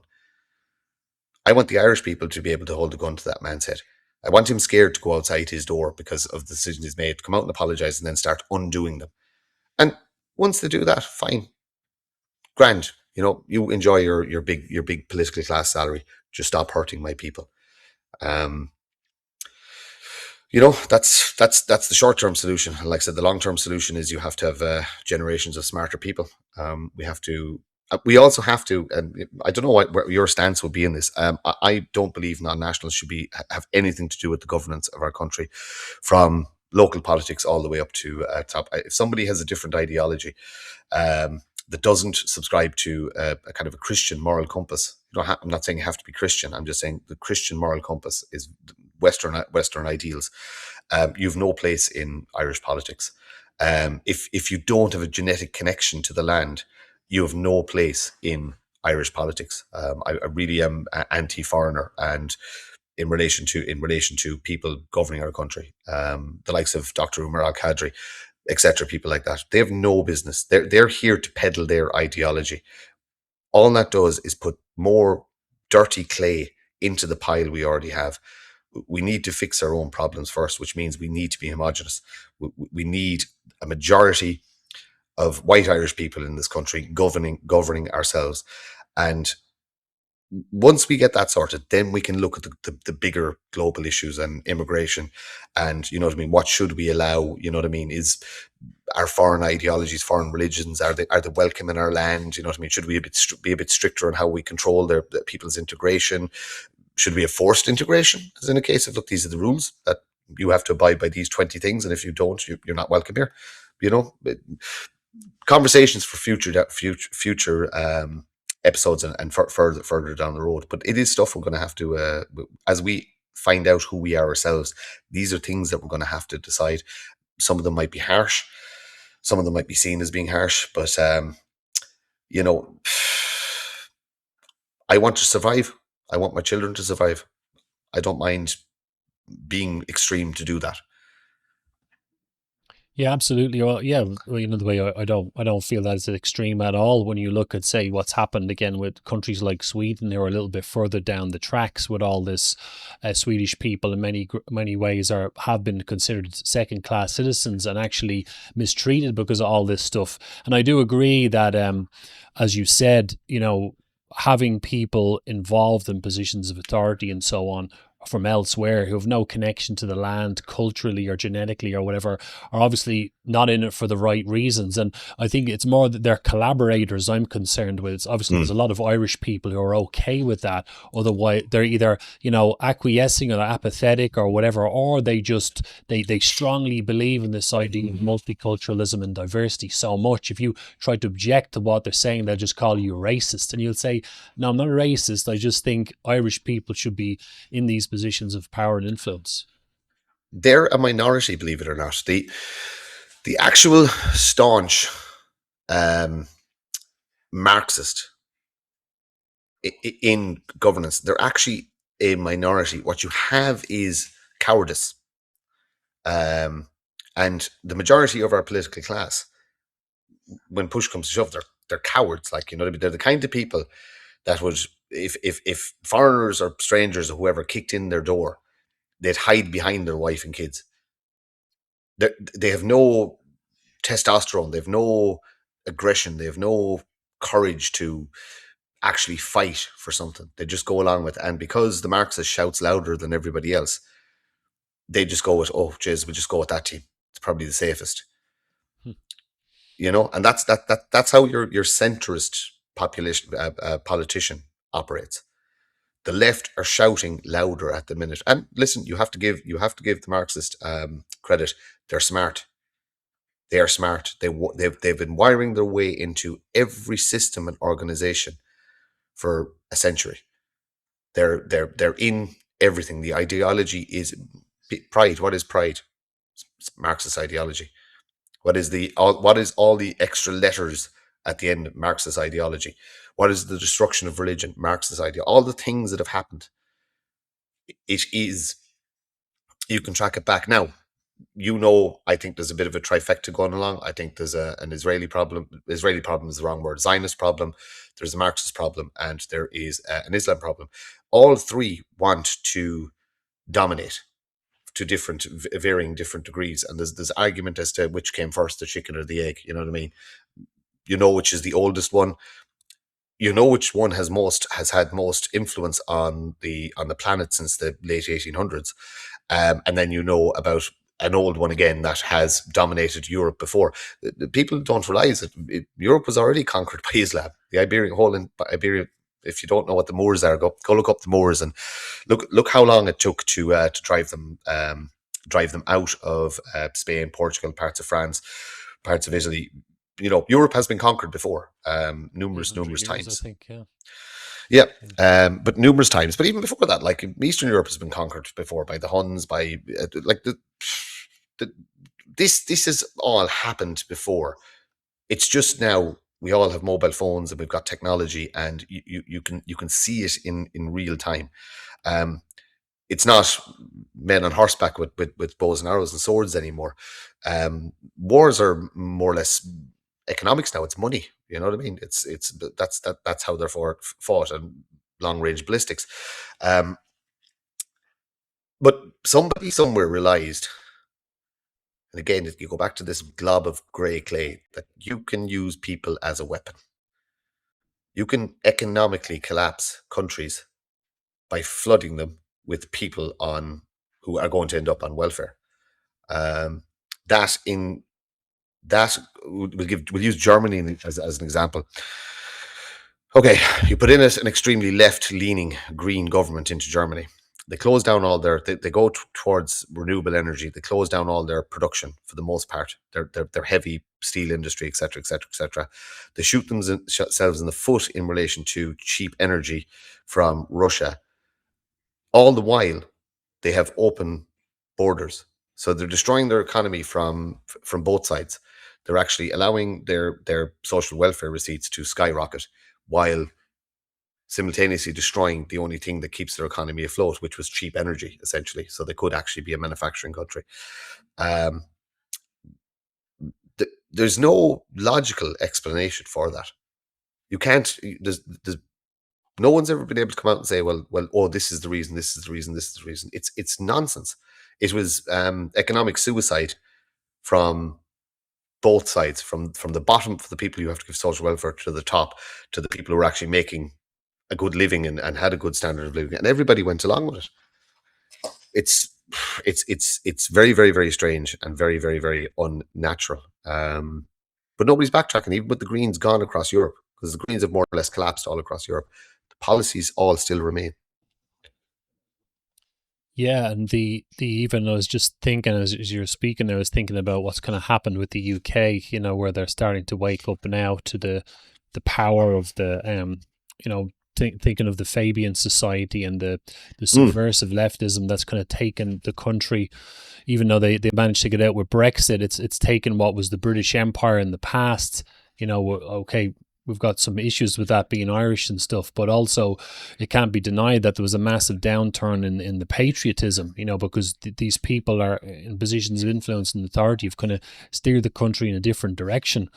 I want the Irish people to be able to hold the gun to that man's head. I want him scared to go outside his door because of the decisions he's made, come out and apologise and then start undoing them. And once they do that, fine. Grand. You know, you enjoy your big political class salary. Just stop hurting my people. You know, that's the short-term solution. And like I said, the long-term solution is you have to have generations of smarter people. We also have to, and I don't know what your stance would be in this. I don't believe non-nationals should have anything to do with the governance of our country, from local politics all the way up to top. If somebody has a different ideology that doesn't subscribe to a kind of a Christian moral compass, I'm not saying you have to be Christian. I'm just saying the Christian moral compass is Western ideals. You've no place in Irish politics. If you don't have a genetic connection to the land, you have no place in Irish politics. I really am anti-foreigner, and in relation to people governing our country, the likes of Dr. Umar al-Qadri, etc., people like that, they have no business. They're here to peddle their ideology. All that does is put more dirty clay into the pile we already have. We need to fix our own problems first, which means we need to be homogenous. We need a majority of white Irish people in this country governing ourselves. And once we get that sorted, then we can look at the bigger global issues and immigration, and you know what I mean, what should we allow? You know what I mean, is our foreign ideologies, foreign religions, are they welcome in our land? You know what I mean, should we be a bit stricter on how we control the people's integration? Should we have forced integration, as in a case of, look, these are the rules that you have to abide by, these 20 things, and if you don't, you're not welcome here? You know, conversations for future episodes and further down the road. But it is stuff we're going to have to, as we find out who we are ourselves, these are things that we're going to have to decide. Some of them might be harsh, some of them might be seen as being harsh, but you know, I want to survive. I want my children to survive. I don't mind being extreme to do that. Yeah, absolutely. Well, yeah, you know, the way I don't feel that it's extreme at all when you look at, say, what's happened again with countries like Sweden, who are a little bit further down the tracks with all this. Swedish people in many ways have been considered second-class citizens and actually mistreated because of all this stuff. And I do agree that, as you said, you know, having people involved in positions of authority and so on from elsewhere who have no connection to the land culturally or genetically or whatever are obviously not in it for the right reasons. And I think it's more that they're collaborators I'm concerned with. It's obviously there's a lot of Irish people who are okay with that. Otherwise they're either, you know, acquiescing or apathetic or whatever, or they just they strongly believe in this idea of multiculturalism and diversity so much. If you try to object to what they're saying, they'll just call you racist, and you'll say, no, I'm not a racist. I just think Irish people should be in these positions of power and influence. They're a minority, believe it or not. The actual staunch Marxist in governance, they're actually a minority. What you have is cowardice. And the majority of our political class, when push comes to shove, they're cowards. Like, you know, they're the kind of people that would, if foreigners or strangers or whoever kicked in their door, they'd hide behind their wife and kids. They have no testosterone, they have no aggression, they have no courage to actually fight for something. They just go along with it. And because the Marxist shouts louder than everybody else, they just go with, oh, geez, we'll just go with that team. It's probably the safest. You know, and that's how your centrist population politician operates. The left are shouting louder at the minute. And listen, you have to give the Marxist credit. They're smart. They are smart. They've been wiring their way into every system and organization for a century. They're in everything. The ideology is pride. What is pride? It's Marxist ideology. What is all the extra letters at the end of Marxist ideology? What is the destruction of religion? Marxist ideology. All the things that have happened. It is, you can track it back. Now, I think there's a bit of a trifecta going along. I think there's an Israeli problem. Israeli problem is the wrong word. Zionist problem. There's a Marxist problem, and there is an Islam problem. All three want to dominate to varying different degrees, and there's argument as to which came first, the chicken or the egg. You know what I mean? You know which is the oldest one. You know which one has had most influence on the planet since the late 1800s, and then you know about an old one again that has dominated Europe before. The people don't realize it. Europe was already conquered by Islam. The Iberian whole in Iberia. If you don't know what the Moors are, go look up the Moors and look how long it took to drive them out of Spain, Portugal, parts of France, parts of Italy. You know, Europe has been conquered before, numerous times. I think, yeah. But numerous times. But even before that, like Eastern Europe has been conquered before by the Huns, by this has all happened before. It's just now we all have mobile phones and we've got technology, and you can see it in real time. It's not men on horseback with bows and arrows and swords anymore. Wars are more or less economics now. It's money. You know what I mean? That's how they're fought, and long range ballistics. But somebody somewhere realized, and again, you go back to this glob of grey clay, that you can use people as a weapon. You can economically collapse countries by flooding them with people who are going to end up on welfare. We'll use Germany as an example. Okay, you put in an extremely left-leaning green government into Germany. They close down all they go towards renewable energy. They close down all their production for the most part. Their heavy steel industry, etc., etc., etc. They shoot themselves in the foot in relation to cheap energy from Russia. All the while, they have open borders. So they're destroying their economy from both sides. They're actually allowing their social welfare receipts to skyrocket while simultaneously destroying the only thing that keeps their economy afloat, which was cheap energy, essentially. So they could actually be a manufacturing country. There's no logical explanation for that. You can't. There's no one's ever been able to come out and say, well, this is the reason, this is the reason, this is the reason. It's nonsense. It was economic suicide from both sides, from the bottom for the people who have to give social welfare to the top, to the people who are actually making a good living and had a good standard of living, and everybody went along with it. It's very, very, very strange and very, very, very unnatural. But nobody's backtracking, even with the Greens gone across Europe, because the Greens have more or less collapsed all across Europe. The policies all still remain. Yeah, and the even I was just thinking as you were speaking, I was thinking about what's going to happen with the UK. You know, where they're starting to wake up now to the power of the thinking of the Fabian society and the subversive leftism that's kind of taken the country. Even though they managed to get out with Brexit, it's taken what was the British Empire in the past. You know, okay, we've got some issues with that being Irish and stuff, but also it can't be denied that there was a massive downturn in the patriotism, you know, because these people are in positions of influence and authority have kind of steered the country in a different direction.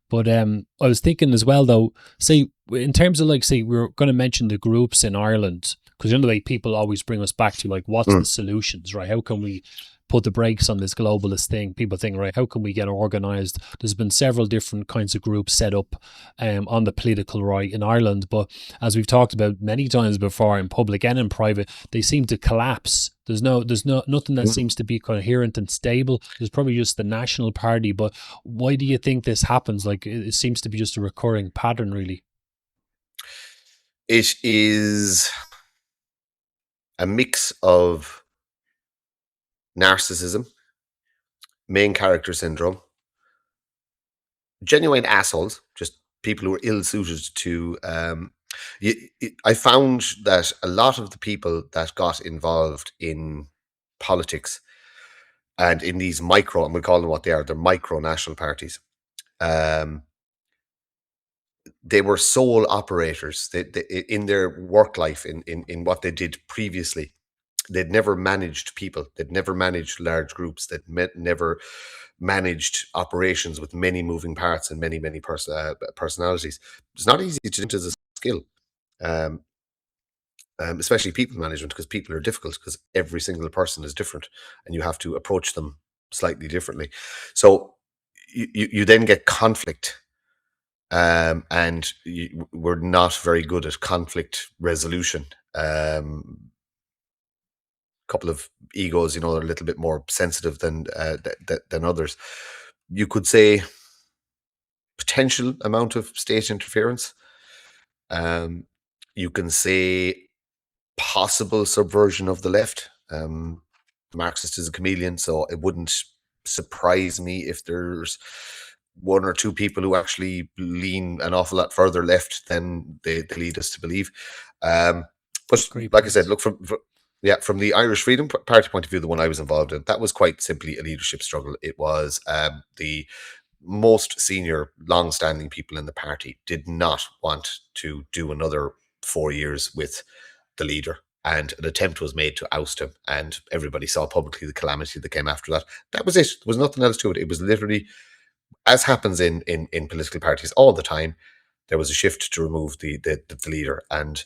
But I was thinking as well, though, say, in terms of, like, say, we're going to mention the groups in Ireland, because you know the way people always bring us back to, like, what's the solutions, right? How can we put the brakes on this globalist thing? People think, right, how can we get organised? There's been several different kinds of groups set up on the political right in Ireland, but as we've talked about many times before in public and in private, they seem to collapse. There's nothing that seems to be coherent and stable. There's probably just the National Party, but why do you think this happens? Like, it seems to be just a recurring pattern, really. It is a mix of narcissism, main character syndrome, genuine assholes, just people who are ill-suited to... I found that a lot of the people that got involved in politics and in these micro, and we call them what they are, they're micro-national parties, they were sole operators. They, in their work life, in what they did previously, they'd never managed people. They'd never managed large groups. They'd never managed operations with many moving parts and many personalities. It's not easy to do as a skill, especially people management, because people are difficult, because every single person is different and you have to approach them slightly differently. So you then get conflict. And we're not very good at conflict resolution. Couple of egos, you know, are a little bit more sensitive than others. You could say potential amount of state interference. You can say possible subversion of the left. Marxist is a chameleon, so it wouldn't surprise me if there's one or two people who actually lean an awful lot further left than they lead us to believe. But like I said, look, from the Irish Freedom Party point of view, the one I was involved in, that was quite simply a leadership struggle. It was the most senior, long-standing people in the party did not want to do another 4 years with the leader, and an attempt was made to oust him, and everybody saw publicly the calamity that came after that. That was it. There was nothing else to it. It was literally, as happens in political parties all the time, there was a shift to remove the leader, and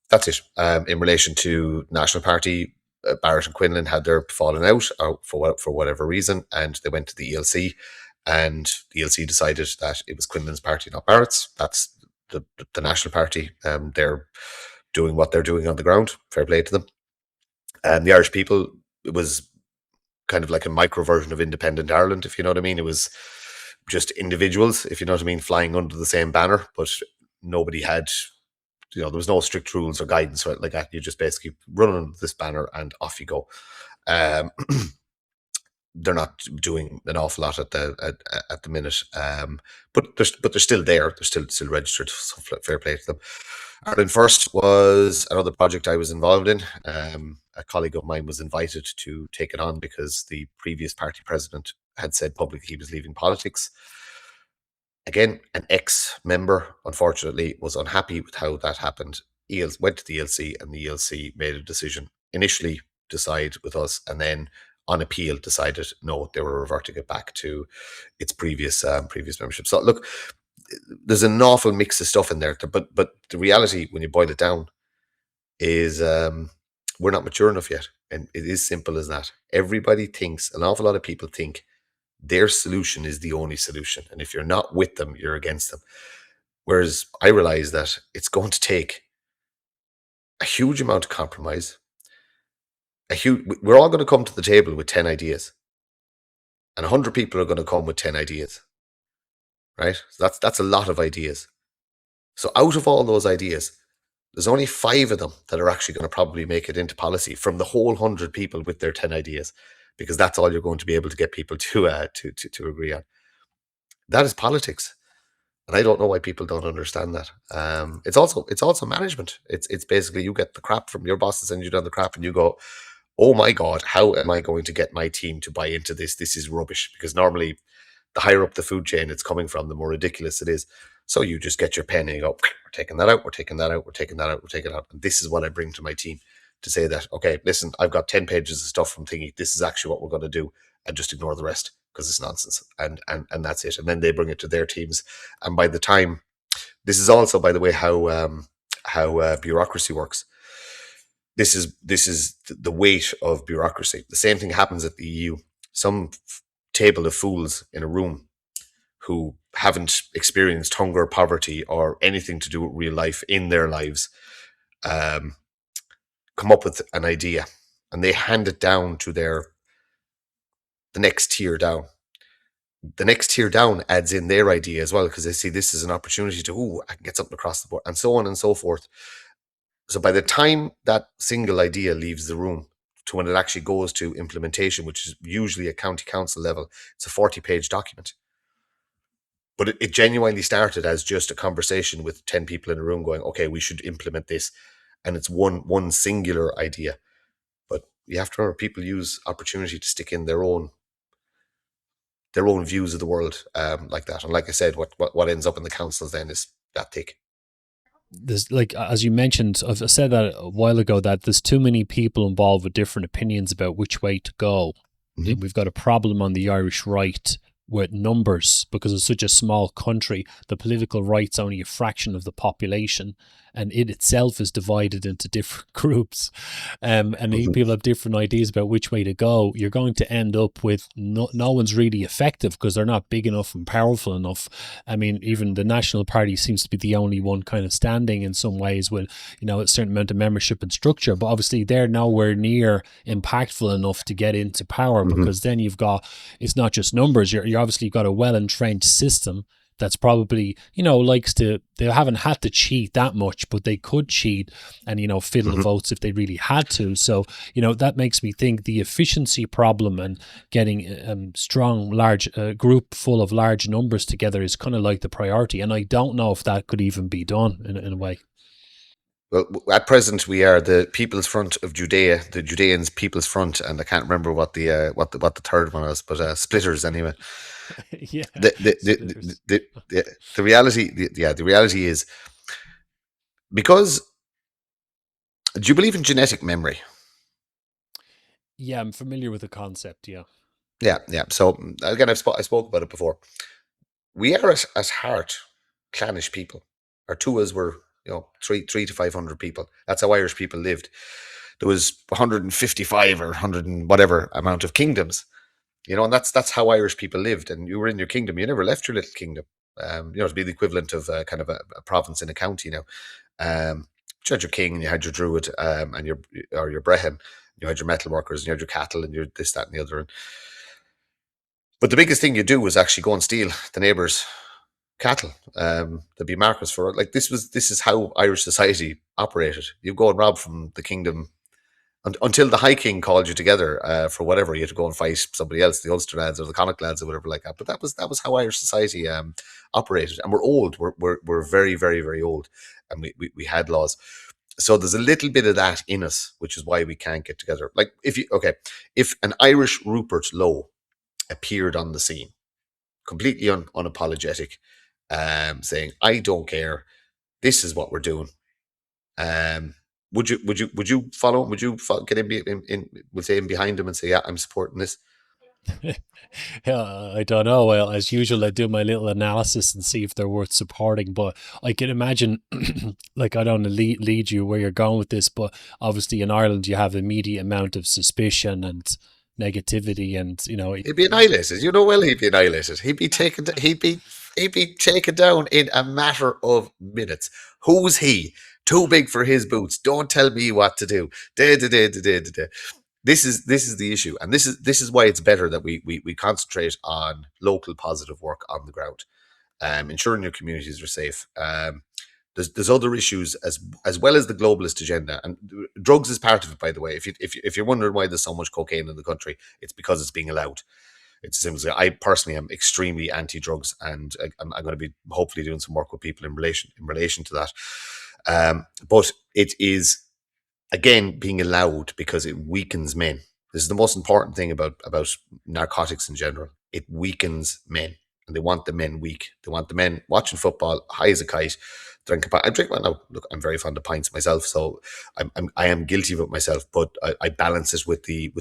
that's it. In relation to National Party, Barrett and Quinlan had their fallen out for whatever reason, and they went to the ELC, and the ELC decided that it was Quinlan's party, not Barrett's. That's the National Party. They're doing what they're doing on the ground. Fair play to them. And the Irish people, it was kind of like a micro version of independent Ireland, if you know what I mean. It was just individuals, if you know what I mean, flying under the same banner, but nobody had, you know, there was no strict rules or guidance or like that. You just basically run under this banner and off you go. They're not doing an awful lot at the minute, but they're still there. They're still registered. So fair play to them. Ireland First was another project I was involved in. A colleague of mine was invited to take it on because the previous party president had said publicly he was leaving politics. Again, an ex-member, unfortunately, was unhappy with how that happened. Went to the ELC, and the ELC made a decision. Initially, decide with us, and then on appeal decided no, they were reverting it back to its previous membership. So look, there's an awful mix of stuff in there, but the reality, when you boil it down, is we're not mature enough yet, and it is simple as that. Everybody thinks, an awful lot of people think, their solution is the only solution, and if you're not with them, you're against them. Whereas I realize that it's going to take a huge amount of compromise. We're all going to come to the table with 10 ideas, and 100 people are going to come with 10 ideas, right? So that's a lot of ideas. So out of all those ideas, there's only 5 of them that are actually going to probably make it into policy from the whole 100 people with their 10 ideas, because that's all you're going to be able to get people to agree on. That is politics, and I don't know why people don't understand that. It's also management. It's basically, you get the crap from your bosses, and you done the crap, and you go, oh my God, how am I going to get my team to buy into this? This is rubbish. Because normally, the higher up the food chain it's coming from, the more ridiculous it is. So you just get your pen and you go, we're taking that out, we're taking that out, we're taking that out, we're taking it out. And this is what I bring to my team, to say that, okay, listen, I've got 10 pages of stuff from thingy. This is actually what we're going to do, and just ignore the rest because it's nonsense. And that's it. And then they bring it to their teams. And by the time, this is also, by the way, how bureaucracy works. This is the weight of bureaucracy. The same thing happens at the EU. Some table of fools in a room who haven't experienced hunger, poverty, or anything to do with real life in their lives, come up with an idea, and they hand it down to the next tier down. The next tier down adds in their idea as well, because they see this is an opportunity to, I can get something across the board, and so on and so forth. So by the time that single idea leaves the room to when it actually goes to implementation, which is usually at county council level, it's a 40-page document. But it genuinely started as just a conversation with 10 people in a room going, okay, we should implement this. And it's one singular idea. But you have to remember, people use opportunity to stick in their own views of the world like that. And like I said, what ends up in the councils then is that thick. There's, like, as you mentioned, I've said that a while ago, that there's too many people involved with different opinions about which way to go. Mm-hmm. We've got a problem on the Irish right with numbers, because it's such a small country. The political right's only a fraction of the population, and it itself is divided into different groups. And people have different ideas about which way to go. You're going to end up with no one's really effective because they're not big enough and powerful enough. I mean, even the National Party seems to be the only one kind of standing in some ways with, a certain amount of membership and structure, but obviously they're nowhere near impactful enough to get into power, because then it's not just numbers. You're obviously got a well-entrenched system that's probably, they haven't had to cheat that much, but they could cheat and, fiddle votes if they really had to. So, that makes me think the efficiency problem and getting strong, large group full of large numbers together is kind of like the priority. And I don't know if that could even be done in a way. Well, at present, we are the People's Front of Judea, the Judeans' People's Front, and I can't remember what the third one was, but splitters anyway. Yeah. The reality is, because, do you believe in genetic memory? Yeah, I'm familiar with the concept. Yeah. So again, I spoke about it before. We are at heart clannish people. Our tuas were 3 to 500 people. That's how Irish people lived. There was 155 or 100 and whatever amount of kingdoms. And that's how Irish people lived. And you were in your kingdom. You never left your little kingdom. To be the equivalent of kind of a province in a county now. You had your king, and you had your druid, and your brehon. You had your metal workers, and you had your cattle, and your this, that, and the other. But the biggest thing you do was actually go and steal the neighbours' cattle. There'd be markets for it. Like this is how Irish society operated. You go and rob from the kingdom. Until the High King called you together for whatever, you had to go and fight somebody else, the Ulster lads or the Connacht lads or whatever like that. But that was how Irish society operated, and we're old. We're very, very, very old, and we had laws. So there's a little bit of that in us, which is why we can't get together. Like if an Irish Rupert Lowe appeared on the scene, completely unapologetic, saying, "I don't care. This is what we're doing." Would you follow him? Would you get in behind him and say, "Yeah, I'm supporting this"? Yeah, I don't know. Well, as usual, I do my little analysis and see if they're worth supporting. But I can imagine, like, I don't want to lead you where you're going with this, but obviously in Ireland you have immediate amount of suspicion and negativity, and he'd be annihilated. He'd be annihilated. He'd be taken down in a matter of minutes. Who's he? Too big for his boots. Don't tell me what to do. This is the issue, and this is why it's better that we concentrate on local positive work on the ground, ensuring your communities are safe. There's other issues as well as the globalist agenda, and drugs is part of it. By the way, if you're wondering why there's so much cocaine in the country, it's because it's being allowed. It's simply, I personally am extremely anti-drugs, and I'm going to be hopefully doing some work with people in relation to that. But it is, again, being allowed because it weakens men. This is the most important thing about narcotics in general. It weakens men, and they want the men weak. They want the men watching football, high as a kite, drinking. I drink well now. Look, I'm very fond of pints myself, so I am guilty of it myself. But I balance it with the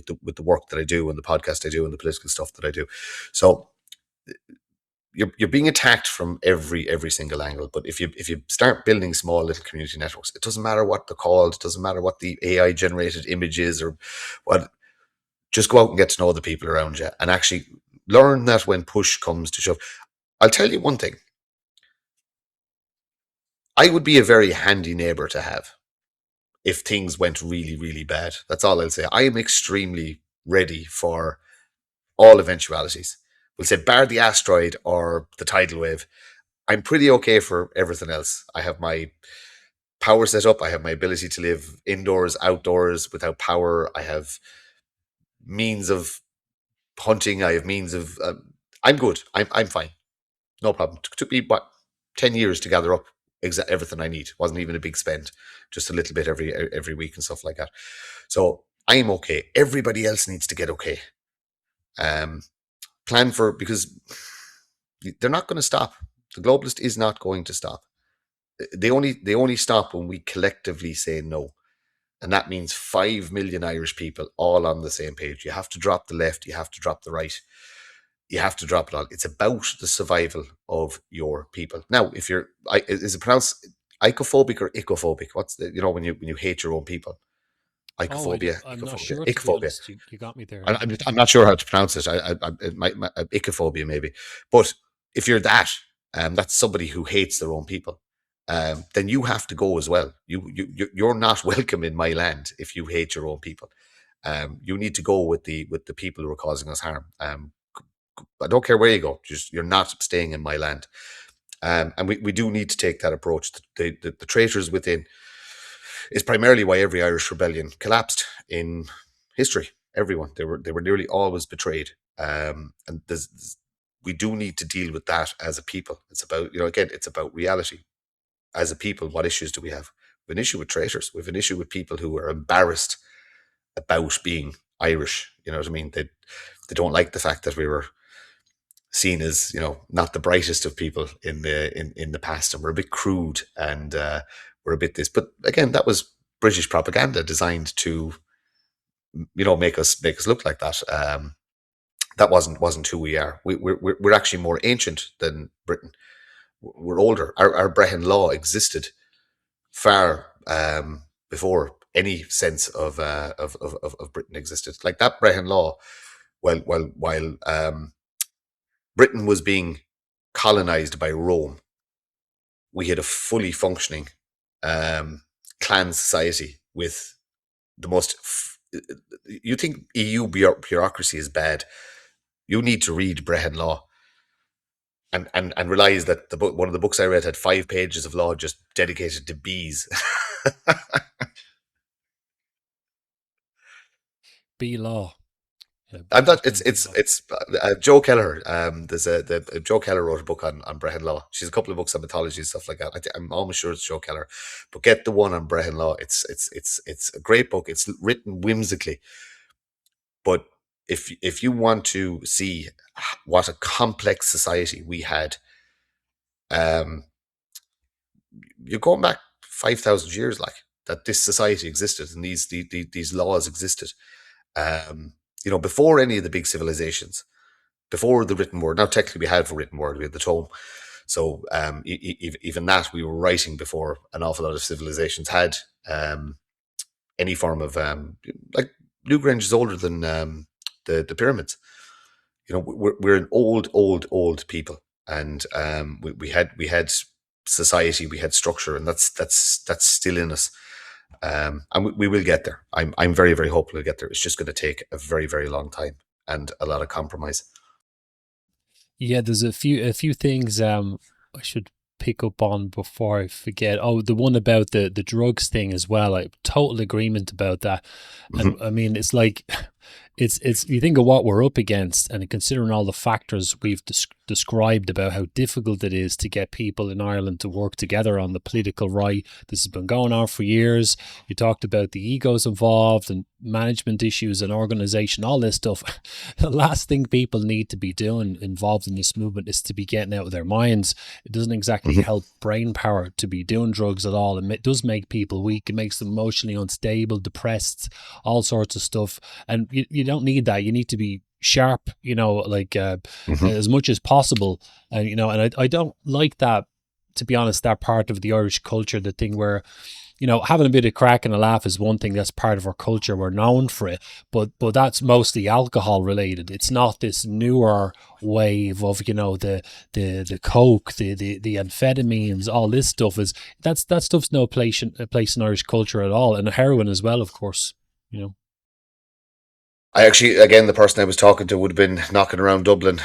work that I do and the podcast I do and the political stuff that I do. So you're being attacked from every single angle. But if you start building small little community networks, it doesn't matter what they're called, it doesn't matter what the AI generated image is or what. Just go out and get to know the people around you, and actually learn that when push comes to shove. I'll tell you one thing. I would be a very handy neighbour to have if things went really, really bad. That's all I'll say. I am extremely ready for all eventualities. We'll say bar the asteroid or the tidal wave. I'm pretty okay for everything else. I have my power set up. I have my ability to live indoors, outdoors, without power. I have means of hunting. I have means of. I'm good. I'm fine. No problem. Took me 10 years to gather up everything I need. Wasn't even a big spend, just a little bit every week and stuff like that. So I'm okay. Everybody else needs to get okay. Plan for, because they're not going to stop. The globalist is not going to stop. They only stop when we collectively say no. And that means 5 million Irish people all on the same page. You have to drop the left. You have to drop the right. You have to drop it all. It's about the survival of your people. Now, if you're, is it pronounced icophobic or icophobic? What's the, when you hate your own people? Icophobia. I'm icophobia. not sure. Icophobia. You got me there. I'm not sure how to pronounce it. Icophobia maybe. But if you're that, that's somebody who hates their own people. Then you have to go as well. You're not welcome in my land if you hate your own people. You need to go with the people who are causing us harm. I don't care where you go. You're not staying in my land. And we do need to take that approach. The traitors within is primarily why every Irish rebellion collapsed in history. Everyone, they were nearly always betrayed. And we do need to deal with that as a people. It's about, again, it's about reality. As a people, what issues do we have? We have an issue with traitors. We have an issue with people who are embarrassed about being Irish. You know what I mean? They don't like the fact that we were seen as, not the brightest of people in the past, and we're a bit crude, and we're a bit this. But again, that was British propaganda designed to, make us look like that. That wasn't who we are. We're actually more ancient than Britain. We're older. Our Brehon law existed far before any sense of Britain existed. Like that Brehon law, while Britain was being colonized by Rome, we had a fully functioning clan society with the most. You think EU bureaucracy is bad? You need to read Brehon law. And realize that one of the books I read had 5 pages of law just dedicated to bees. Bee law. Yeah, I'm not. It's Joe Keller. There's Joe Keller wrote a book on Brehon law. She's a couple of books on mythology and stuff like that. I'm almost sure it's Joe Keller, but get the one on Brehon law. It's a great book. It's written whimsically, but if you want to see what a complex society we had, you're going back 5,000 years, like that this society existed and these laws existed. Before any of the big civilizations, before the written word. Now, technically, we had the written word, we had the tome. So even that, we were writing before an awful lot of civilizations had any form of like Newgrange is older than the pyramids. We're an old people, and we had society, we had structure, and that's still in us. And we will get there. I'm very, very hopeful we'll get there. It's just going to take a very, very long time and a lot of compromise. Yeah, there's a few things I should pick up on before I forget. Oh, the one about the drugs thing as well. I total agreement about that. And I mean, it's like it's you think of what we're up against, and considering all the factors we've described about how difficult it is to get people in Ireland to work together on the political right. This has been going on for years. You talked about the egos involved and management issues and organization, all this stuff. The last thing people need to be doing involved in this movement is to be getting out of their minds. It doesn't exactly help brain power to be doing drugs at all. It does make people weak. It makes them emotionally unstable, depressed, all sorts of stuff. And you don't need that. You need to be sharp, as much as possible. And, and I don't like that, to be honest, that part of the Irish culture, the thing where, having a bit of crack and a laugh is one thing. That's part of our culture. We're known for it, but that's mostly alcohol related. It's not this newer wave of, the coke, the amphetamines, all this stuff that stuff's no place in Irish culture at all. And heroin as well, of course, I actually, again, the person I was talking to would have been knocking around Dublin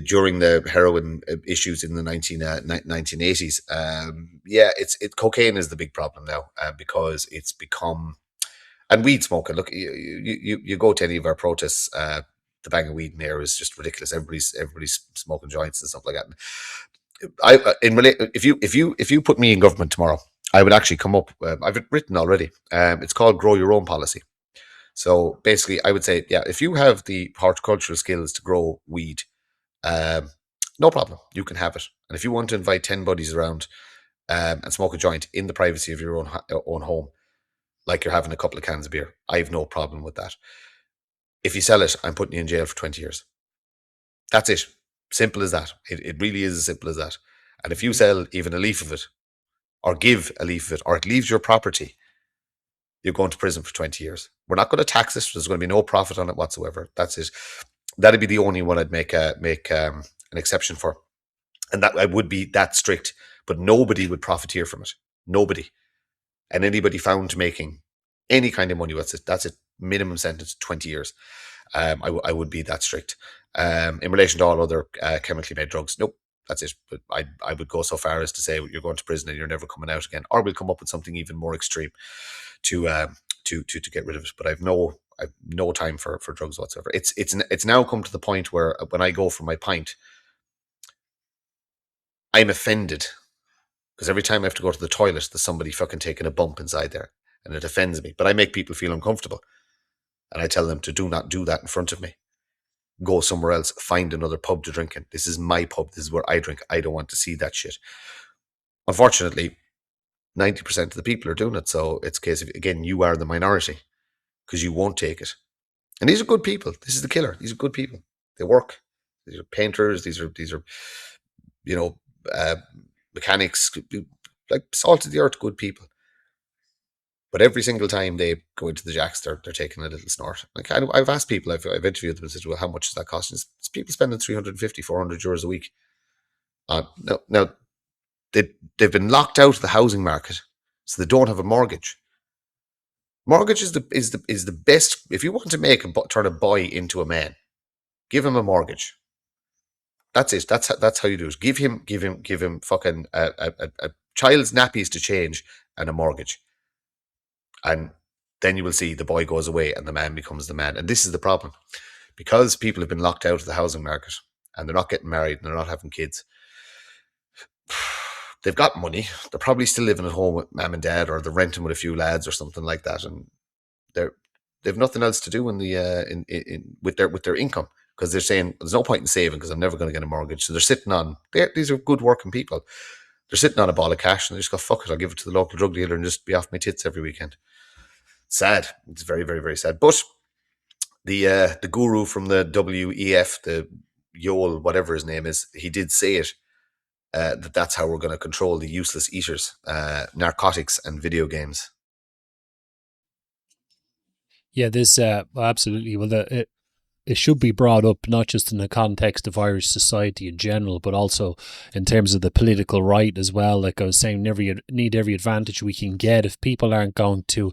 during the heroin issues in the 1980s. Cocaine is the big problem now because it's become, and weed smoking. Look, you go to any of our protests, the bang of weed in there is just ridiculous. Everybody's smoking joints and stuff like that. If you put me in government tomorrow, I would actually come up. I've written already. It's called Grow Your Own Policy. So basically, I would say, if you have the horticultural skills to grow weed, no problem, you can have it. And if you want to invite 10 buddies around and smoke a joint in the privacy of your own home, like you're having a couple of cans of beer, I have no problem with that. If you sell it, I'm putting you in jail for 20 years. That's it. Simple as that. It really is as simple as that. And if you sell even a leaf of it, or give a leaf of it, or it leaves your property, you're going to prison for 20 years. We're not going to tax it. There's going to be no profit on it whatsoever. That's it. That'd be the only one I'd make an exception for. And that I would be that strict, but nobody would profiteer from it. Nobody. And anybody found making any kind of money, that's it. Minimum sentence, 20 years. I would be that strict. In relation to all other chemically made drugs, nope, that's it. But I would go so far as to say you're going to prison and you're never coming out again, or we'll come up with something even more extreme to get rid of it. But I've no time for drugs whatsoever. It's now come to the point where when I go for my pint, I'm offended because every time I have to go to the toilet, there's somebody fucking taking a bump inside there, and it offends me. But I make people feel uncomfortable, and I tell them to do not do that in front of me. Go somewhere else, find another pub to drink in. This is my pub. This is where I drink. I don't want to see that shit. Unfortunately, 90% of the people are doing it. So it's a case of, again, you are the minority because you won't take it. And these are good people. This is the killer. These are good people. They work. These are painters. These are mechanics, like salt of the earth, good people. But every single time they go into the jacks, they're taking a little snort. Like I've asked people, I've interviewed them and said, well, how much is that costing? It's people spending 350, 400 euros a week. Now they've been locked out of the housing market, so they don't have a mortgage. Mortgage is the best. If you want to turn a boy into a man, give him a mortgage. That's it. That's how you do it. Give him fucking a child's nappies to change and a mortgage. And then you will see the boy goes away and the man becomes the man. And this is the problem. Because people have been locked out of the housing market and they're not getting married and they're not having kids, they've got money. They're probably still living at home with mum and dad, or they're renting with a few lads or something like that. And they've nothing else to do with their income, because they're saying there's no point in saving because I'm never going to get a mortgage. So they're sitting on, these are good working people. They're sitting on a ball of cash and they just go, fuck it, I'll give it to the local drug dealer and just be off my tits every weekend. Sad. It's very, very, very sad. But the guru from the WEF, the Yoel, whatever his name is, he did say it, that's how we're going to control the useless eaters, narcotics and video games. Yeah, this absolutely. Well, it should be brought up not just in the context of Irish society in general, but also in terms of the political right as well. Like I was saying, need every advantage we can get. If people aren't going to,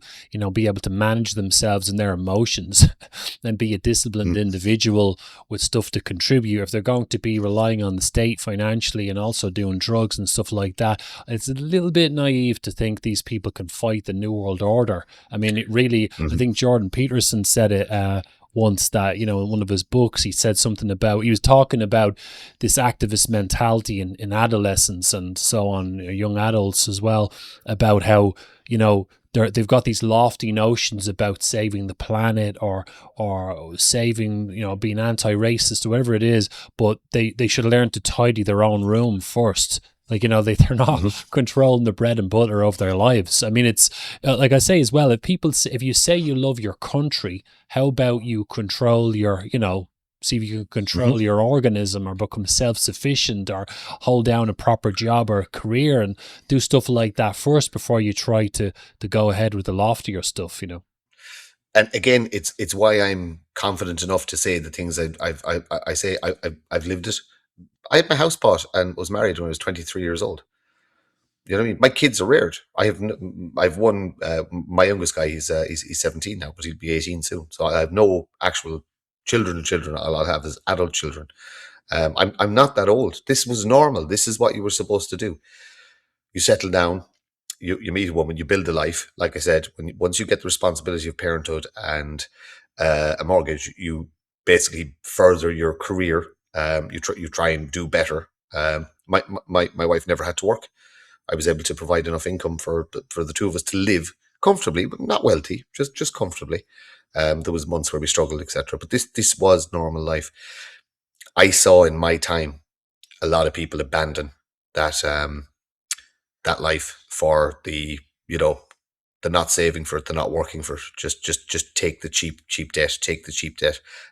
be able to manage themselves and their emotions and be a disciplined individual with stuff to contribute, if they're going to be relying on the state financially and also doing drugs and stuff like that, it's a little bit naive to think these people can fight the New World Order. I mean, it really, I think Jordan Peterson said it once, that in one of his books he said something about, he was talking about this activist mentality in adolescents and so on, young adults as well, about how they've got these lofty notions about saving the planet or saving, being anti-racist or whatever it is, but they should learn to tidy their own room first. Like, they're not controlling the bread and butter of their lives. I mean, it's like I say as well, if you say you love your country, how about you control your, see if you can control your organism or become self-sufficient or hold down a proper job or a career and do stuff like that first before you try to go ahead with the loftier stuff, And again, it's why I'm confident enough to say the things I've lived it. I had my house bought and was married when I was 23 years old. You know what I mean? My kids are reared. I've one. My youngest guy, he's 17 now, but he'll be 18 soon. So I have no actual children. All I'll have is adult children. I'm not that old. This was normal. This is what you were supposed to do. You settle down, you meet a woman, you build a life. Like I said, once you get the responsibility of parenthood and a mortgage, you basically further your career. You try and do better. My wife never had to work. I was able to provide enough income for the two of us to live comfortably, but not wealthy, just comfortably. There was months where we struggled, etc. But this was normal life. I saw in my time a lot of people abandon that that life for the not saving for it, the not working for it. Just take the cheap debt,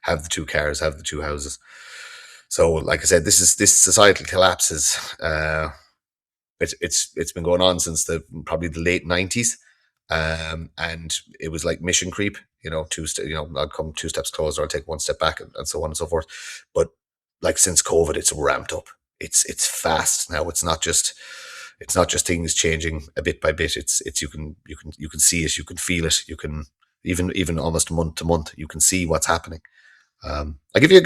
have the 2 cars, have the 2 houses. So, like I said, this societal collapse is it's been going on since probably the late 90s, and it was like mission creep. I'll come 2 steps closer, I'll take 1 step back, and so on and so forth. But like since COVID, it's ramped up. It's fast now. It's not just things changing a bit by bit. It's you can see it, you can feel it, you can even almost month to month, you can see what's happening. I'll give you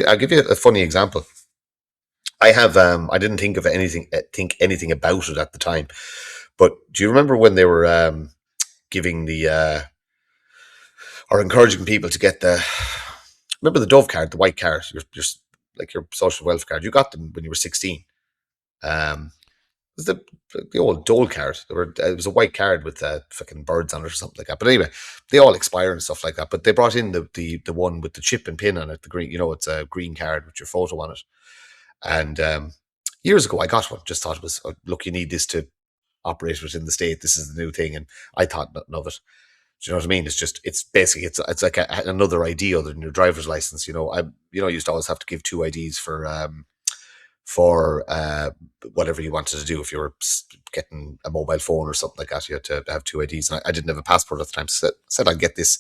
a funny example. I didn't think anything about it at the time, but do you remember when they were giving or encouraging people to get remember the Dove card, the white card, your social welfare card? You got them when you were 16. It was the old Dole card. It was a white card with fucking birds on it or something like that. But anyway, they all expire and stuff like that. But they brought in the one with the chip and pin on it, the green. It's a green card with your photo on it. And years ago, I got one. Just thought it was, look, you need this to operate within the state. This is the new thing, and I thought nothing of it. Do you know what I mean? It's basically it's like another ID other than your driver's license. I used to always have to give 2 IDs for whatever you wanted to do. If you were getting a mobile phone or something like that, you had to have 2 IDs. And I didn't have a passport at the time, so I said I'd get this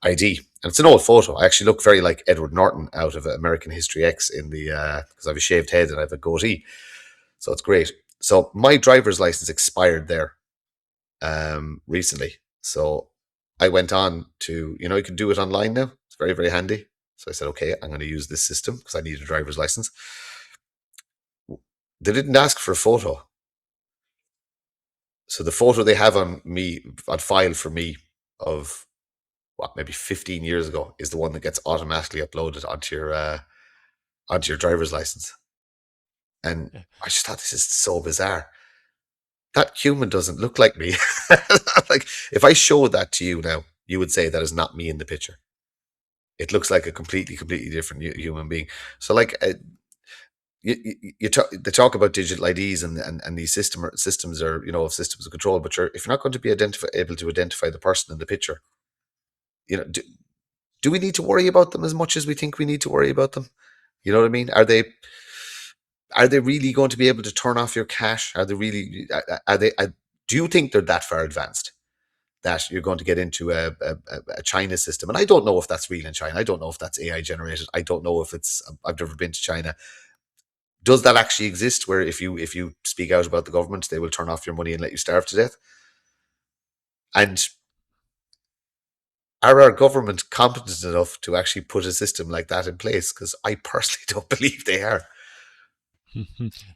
ID. And it's an old photo. I actually look very like Edward Norton out of American History X because I have a shaved head and I have a goatee. So it's great. So my driver's license expired there recently. So I went on to, you can do it online now. It's very, very handy. So I said, okay, I'm going to use this system because I need a driver's license. They didn't ask for a photo. So the photo they have on file for me of maybe 15 years ago is the one that gets automatically uploaded onto your driver's license. And I just thought, this is so bizarre. That human doesn't look like me. Like, if I showed that to you now, you would say that is not me in the picture. It looks like a completely different human being. So, like, they talk about digital IDs and these systems are, systems of control. But if you're not going to be able to identify the person in the picture, do we need to worry about them as much as we think we need to worry about them? You know what I mean? Are they really going to be able to turn off your cash? Do you think they're that far advanced that you're going to get into a China system? And I don't know if that's real in China. I don't know if that's AI generated. I don't know if I've never been to China. Does that actually exist, where if you speak out about the government, they will turn off your money and let you starve to death? And are our government competent enough to actually put a system like that in place? Because I personally don't believe they are.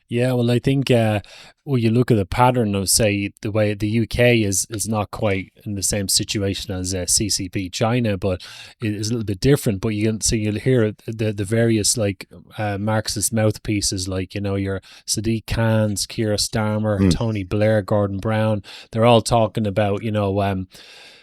Yeah, well, I think when you look at the pattern of, say, the way the UK is not quite in the same situation as CCP China, but it is a little bit different. But you'll hear the various Marxist mouthpieces, like your Sadiq Khans, Keir Starmer, Tony Blair, Gordon Brown. They're all talking about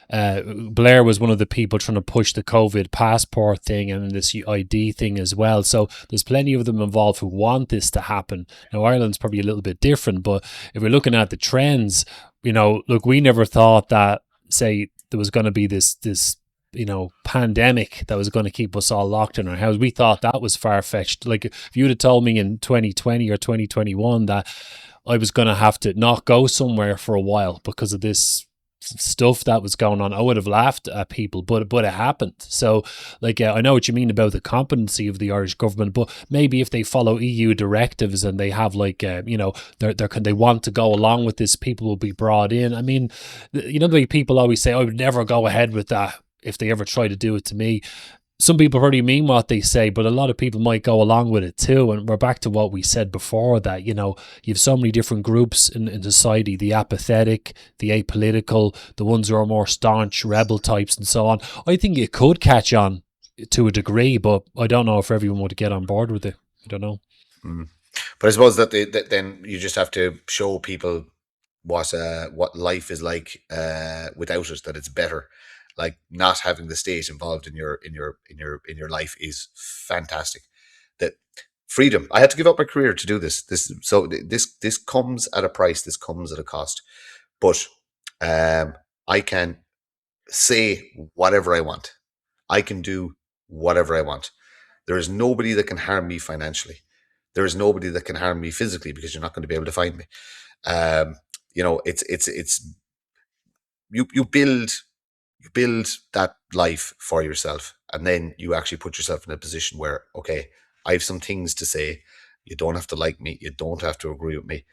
Blair was one of the people trying to push the COVID passport thing and this ID thing as well. So there's plenty of them involved who want this to happen. Now, Ireland's probably a little bit different, but if we're looking at the trends, look, we never thought that, say, there was going to be this pandemic that was going to keep us all locked in our house. We thought that was far-fetched. Like, if you'd have told me in 2020 or 2021 that I was going to have to not go somewhere for a while because of this stuff that was going on, I would have laughed at people, but it happened. So, I know what you mean about the competency of the Irish government, but maybe if they follow EU directives and they have they want to go along with this, people will be brought in. I mean, the way people always say, I would never go ahead with that if they ever try to do it to me. some people probably mean what they say, but a lot of people might go along with it too. And we're back to what we said before, that, you know, you have so many different groups in society, the apathetic, the apolitical, the ones who are more staunch rebel types and so on. I think it could catch on to a degree, but I don't know if everyone would get on board with it. I don't know. But I suppose that then you just have to show people what life is like without it, that it's better. Like, not having the state involved in your life is fantastic. That freedom. I had to give up my career to do this. This comes at a price. This comes at a cost. But I can say whatever I want. I can do whatever I want. There is nobody that can harm me financially. There is nobody that can harm me physically, because you're not going to be able to find me. You know, you build that life for yourself, and then you actually put yourself in a position where, okay, I have some things to say. You don't have to like me. You don't have to agree with me,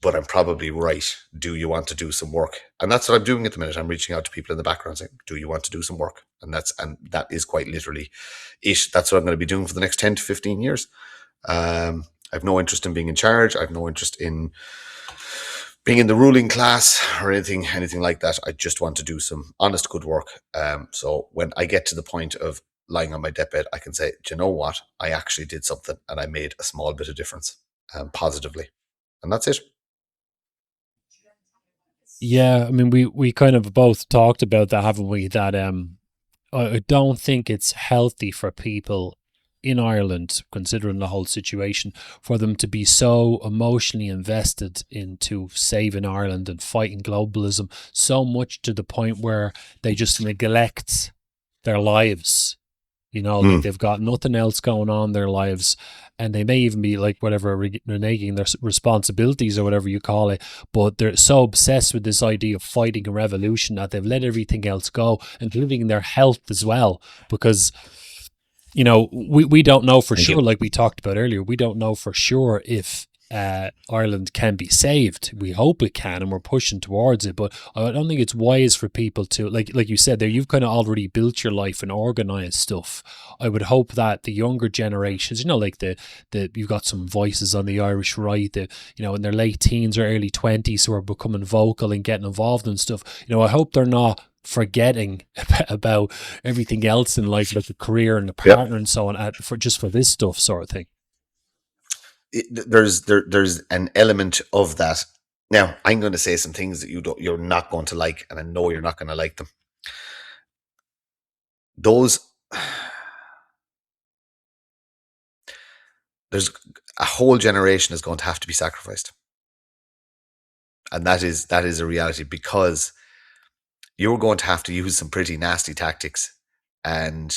but I'm probably right. Do you want to do some work? And that's what I'm doing at the minute. I'm reaching out to people in the background saying, do you want to do some work? And that is quite literally it. That's what I'm going to be doing for the next 10 to 15 years. I have no interest in being in charge. I have no interest in being in the ruling class or anything like that. I just want to do some honest, good work. So when I get to the point of lying on my deathbed, I can say, do you know what? I actually did something, and I made a small bit of difference, positively. And that's it. Yeah, I mean, we kind of both talked about that, haven't we? That I don't think it's healthy for people in Ireland, considering the whole situation, for them to be so emotionally invested into saving Ireland and fighting globalism, so much to the point where they just neglect their lives. You know, like they've got nothing else going on in their lives, and they may even be like whatever, reneging their responsibilities or whatever you call it, but they're so obsessed with this idea of fighting a revolution that they've let everything else go, including their health as well, because, you know, we don't know for sure, like we talked about earlier, we don't know for sure if Ireland can be saved. We hope it can, and we're pushing towards it, but I don't think it's wise for people to, like you said there, you've kind of already built your life and organized stuff. I would hope that the younger generations, you know, like the you've got some voices on the Irish right, you know, in their late teens or early 20s, who are becoming vocal and getting involved in stuff. You know, I hope they're not forgetting about everything else in life, like the career and the partner and so on, for this stuff sort of thing. There's an element of that. Now, I'm going to say some things that you're not going to like, and I know you're not going to like them. There's a whole generation is going to have to be sacrificed, and that is a reality, because you're going to have to use some pretty nasty tactics and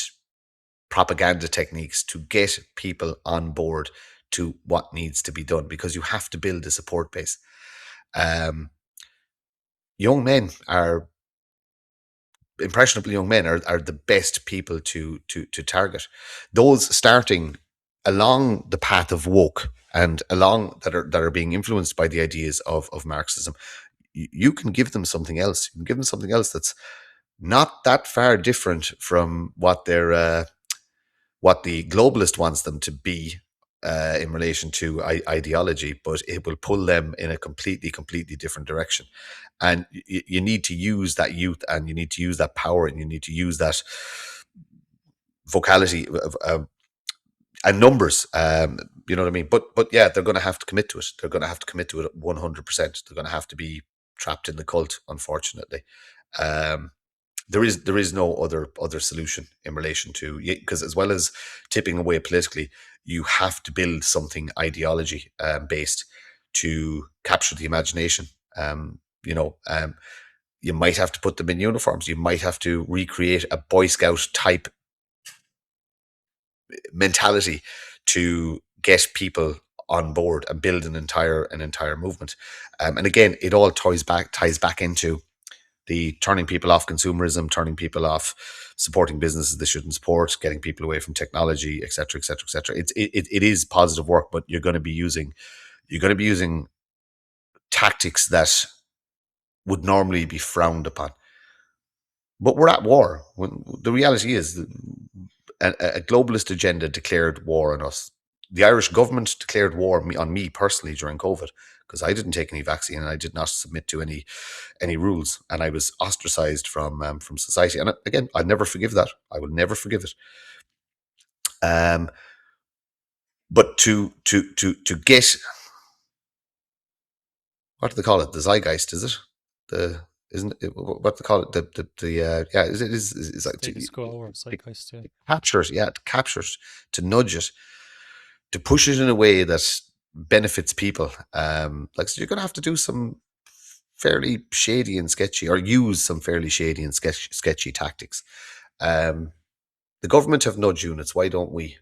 propaganda techniques to get people on board to what needs to be done, because you have to build a support base. Impressionable young men are the best people to target. Those starting along the path of woke and along that are being influenced by the ideas of Marxism. You can give them something else. You can give them something else that's not that far different from what what the globalist wants them to be in relation to ideology, but it will pull them in a completely different direction. And you need to use that youth, and you need to use that power, and you need to use that vocality and numbers. You know what I mean? But yeah, they're going to have to commit to it. They're going to have to commit to it 100%. They're going to have to be trapped in the cult, unfortunately. There is no other solution in relation to, because as well as tipping away politically, you have to build something ideology based to capture the imagination. You might have to put them in uniforms. You might have to recreate a Boy Scout type mentality to get people on board and build an entire movement. And again, it all ties back into the turning people off consumerism, turning people off supporting businesses they shouldn't support, getting people away from technology, etc., etc., etc. It is positive work, but you're going to be using tactics that would normally be frowned upon. But we're at war. When the reality is a globalist agenda declared war on us. The Irish government declared war on me personally during COVID because I didn't take any vaccine and I did not submit to any rules, and I was ostracized from society. And again, I'll never forgive that. I will never forgive it. But to get, what do they call it? The zeitgeist, is it? Isn't it, what they call it? Yeah, is like status quo or zeitgeist, yeah. Captures, to nudge it, to push it in a way that benefits people. Like, so you're going to have to do some fairly shady and sketchy, or use some fairly shady and sketchy tactics. The government have nudge units. Why don't we?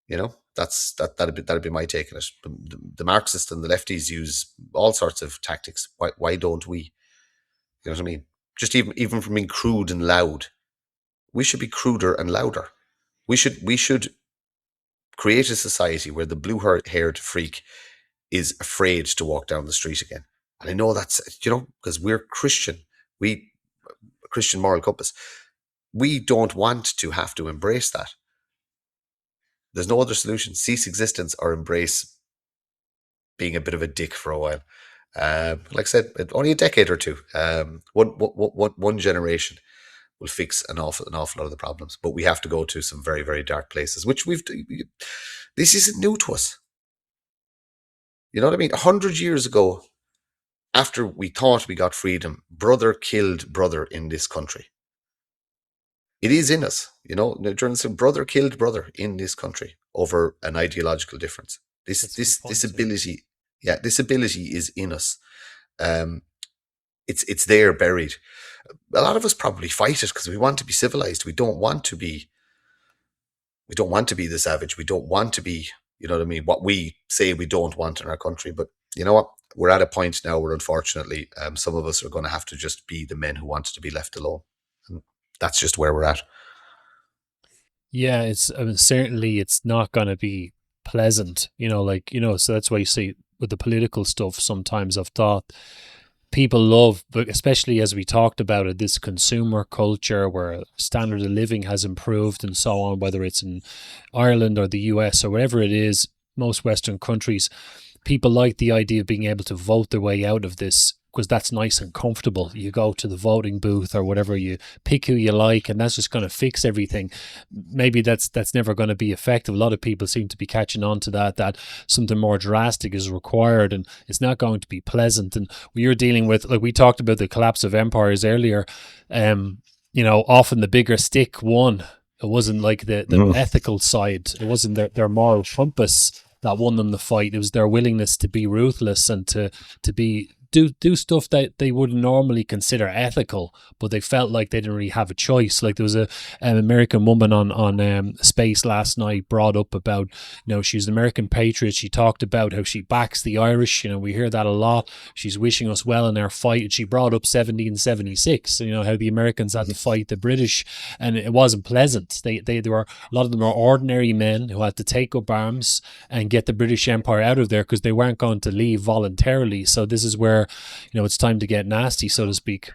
You know, that'd be my take on it. The Marxists and the lefties use all sorts of tactics. Why don't we? You know what I mean? Just even from being crude and loud, we should be cruder and louder. We should create a society where the blue-haired freak is afraid to walk down the street again. And I know that's, because we're Christian, Christian moral compass. We don't want to have to embrace that. There's no other solution. Cease existence or embrace being a bit of a dick for a while. Like I said, only a decade or two. One generation will fix an awful lot of the problems. But we have to go to some very, very dark places, which this isn't new to us. You know what I mean? 100 years ago, after we thought we got freedom, brother killed brother in this country. It is in us, brother killed brother in this country over an ideological difference. This ability is in us. It's there buried. A lot of us probably fight it because we want to be civilized. We don't want to be the savage. We don't want to be, what we say we don't want in our country. But you know what? We're at a point now where, unfortunately, some of us are going to have to just be the men who want to be left alone. And that's just where we're at. Yeah, certainly it's not going to be pleasant, so that's why you see with the political stuff, sometimes I've thought people love, but especially as we talked about it, this consumer culture where standard of living has improved and so on, whether it's in Ireland or the US or wherever it is, most Western countries, people like the idea of being able to vote their way out of this because that's nice and comfortable. You go to the voting booth or whatever, you pick who you like, and that's just going to fix everything. Maybe that's never going to be effective. A lot of people seem to be catching on to that something more drastic is required, and it's not going to be pleasant. And you're dealing with, like we talked about the collapse of empires earlier, often the bigger stick won. It wasn't like the ethical side. It wasn't their moral compass that won them the fight. It was their willingness to be ruthless and to do stuff that they wouldn't normally consider ethical, but they felt like they didn't really have a choice. Like there was an American woman on Space last night brought up about, she's an American patriot. She talked about how she backs the Irish. We hear that a lot. She's wishing us well in our fight. And she brought up 1776, how the Americans had to fight the British, and it wasn't pleasant. There were a lot of them are ordinary men who had to take up arms and get the British Empire out of there because they weren't going to leave voluntarily. So this is where it's time to get nasty, so to speak.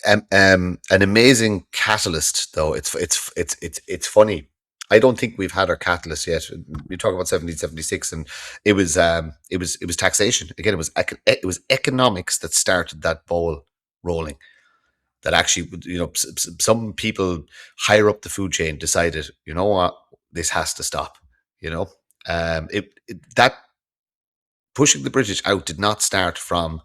An amazing catalyst, though. It's funny. I don't think we've had our catalyst yet. You talk about 1776, and it was taxation. Again, it was economics that started that ball rolling. That actually, some people higher up the food chain decided, you know what, this has to stop. That pushing the British out did not start from,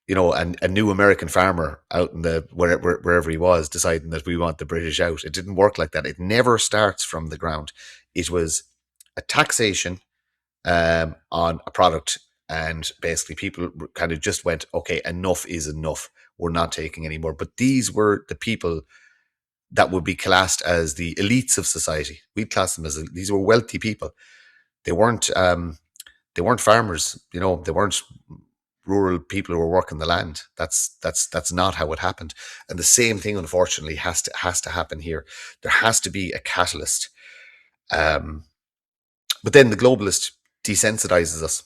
a new American farmer out in wherever he was deciding that we want the British out. It didn't work like that. It never starts from the ground. It was a taxation on a product, and basically people kind of just went, okay, enough is enough. We're not taking any more. But these were the people that would be classed as the elites of society. We'd class them as these were wealthy people. They weren't farmers, they weren't rural people who were working the land. That's not how it happened. And the same thing, unfortunately, has to happen here. There has to be a catalyst. But then the globalist desensitizes us.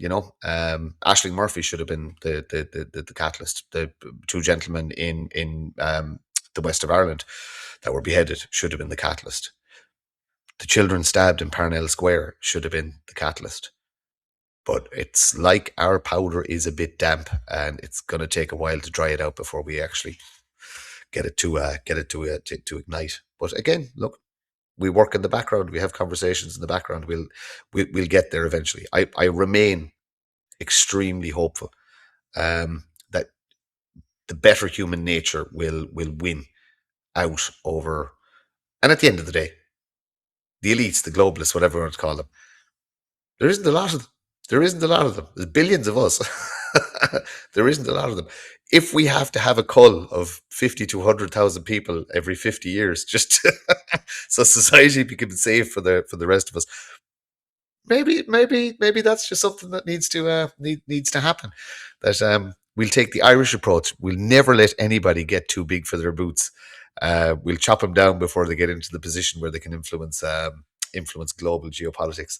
Aisling Murphy should have been the catalyst. The two gentlemen in the west of Ireland that were beheaded should have been the catalyst. The children stabbed in Parnell Square should have been the catalyst. But it's like our powder is a bit damp, and it's going to take a while to dry it out before we actually get it to ignite. But again, look, we work in the background. We have conversations in the background. We'll get there eventually. I remain extremely hopeful that the better human nature will win out over. And at the end of the day, the elites, the globalists, whatever you want to call them, there isn't a lot of them. There's billions of us. There isn't a lot of them. If we have to have a cull of 50 to 100,000 people every 50 years, just so society becomes safe for the rest of us, maybe that's just something that needs to happen. That we'll take the Irish approach. We'll never let anybody get too big for their boots. We'll chop them down before they get into the position where they can influence global geopolitics.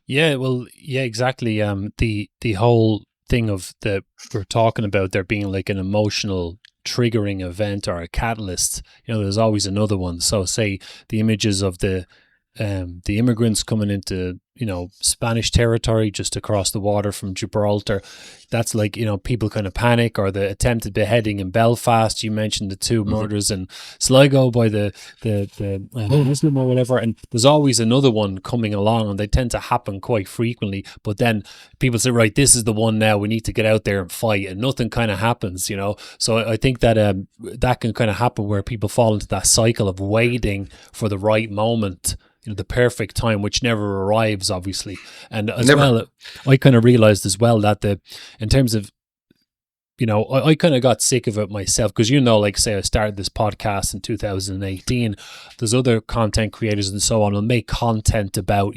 Yeah, well, yeah, exactly. The whole thing of we're talking about there being like an emotional triggering event or a catalyst. There's always another one. So, say the images of the immigrants coming into Spanish territory just across the water from Gibraltar. That's like, people kind of panic, or the attempted beheading in Belfast. You mentioned the two murders in Sligo by the Muslim or whatever. And there's always another one coming along, and they tend to happen quite frequently. But then people say, right, this is the one now. We need to get out there and fight, and nothing kind of happens, So I think that that can kind of happen where people fall into that cycle of waiting for the right moment, the perfect time, which never arrives, obviously. And as well, I kind of realized as well that in terms of, I kind of got sick of it myself, because, like say I started this podcast in 2018, there's other content creators and so on will make content about,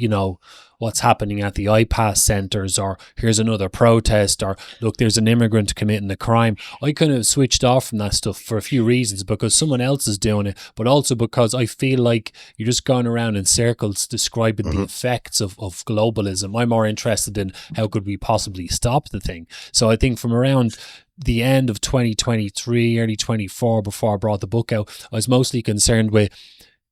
what's happening at the IPAS centres, or here's another protest, or look, there's an immigrant committing a crime. I kind of switched off from that stuff for a few reasons, because someone else is doing it, but also because I feel like you're just going around in circles describing the effects of globalism. I'm more interested in how could we possibly stop the thing. So I think from around the end of 2023, early 24, before I brought the book out, I was mostly concerned with,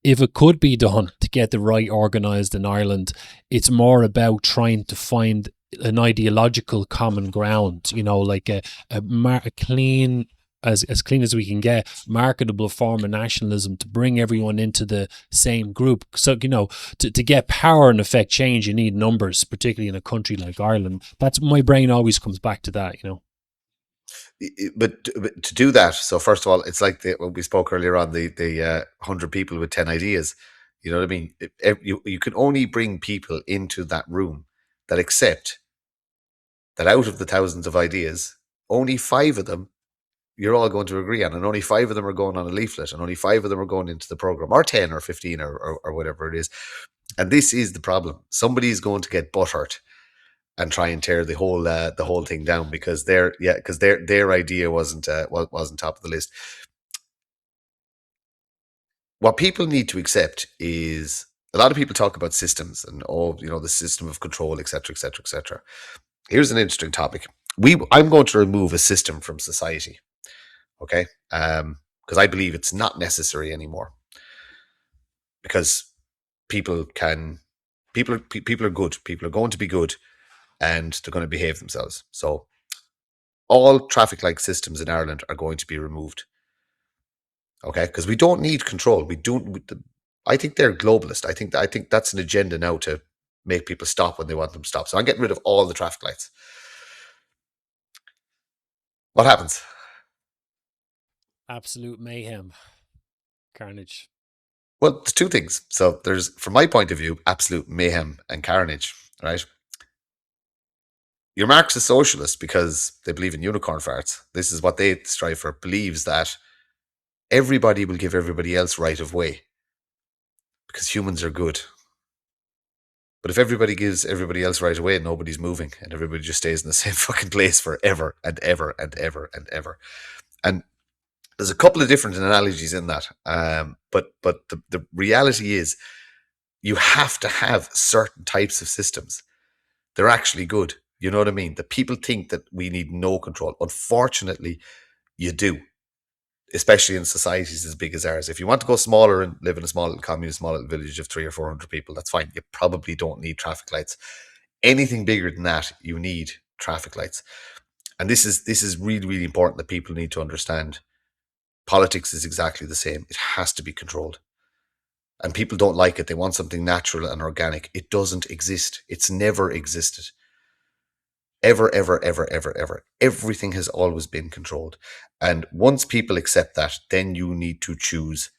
if it could be done to get the right organised in Ireland, it's more about trying to find an ideological common ground, like a clean, as clean as we can get, marketable form of nationalism to bring everyone into the same group. So, to get power and affect change, you need numbers, particularly in a country like Ireland. That's, my brain always comes back to that, But to do that, so first of all, it's like what we spoke earlier on, the 100 people with 10 ideas. You know what I mean? You can only bring people into that room that accept that out of the thousands of ideas, only 5 of them you're all going to agree on, and only 5 of them are going on a leaflet, and only 5 of them are going into the program, or 10 or 15 or whatever it is. And this is the problem. Somebody's going to get butthurt and try and tear the whole thing down because their idea wasn't top of the list. What people need to accept is, a lot of people talk about systems and the system of control, etc., etc., etc. Here's an interesting topic. I'm going to remove a system from society, okay? Because I believe it's not necessary anymore. Because people are good. People are going to be good, and they're going to behave themselves. So all traffic light systems in Ireland are going to be removed. Okay, because we don't need control. I think they're globalist. I think that's an agenda now to make people stop when they want them to stop. So I'm getting rid of all the traffic lights. What happens? Absolute mayhem, carnage. Well, there's 2 things. So there's, from my point of view, absolute mayhem and carnage, right? You're Marxist socialists because they believe in unicorn farts. This is what they strive for, believes that everybody will give everybody else right of way because humans are good. But if everybody gives everybody else right of way, nobody's moving, and everybody just stays in the same fucking place forever and ever and ever and ever. And there's a couple of different analogies in that. But the reality is, you have to have certain types of systems They're actually good. You know what I mean? The people think that we need no control. Unfortunately, you do, especially in societies as big as ours. If you want to go smaller and live in a small little commune, small little village of 300 or 400 people, that's fine. You probably don't need traffic lights. Anything bigger than that, you need traffic lights. And this is really, really important that people need to understand. Politics is exactly the same. It has to be controlled. And people don't like it. They want something natural and organic. It doesn't exist. It's never existed. Ever, ever, ever, ever, ever. Everything has always been controlled. And once people accept that, then you need to choose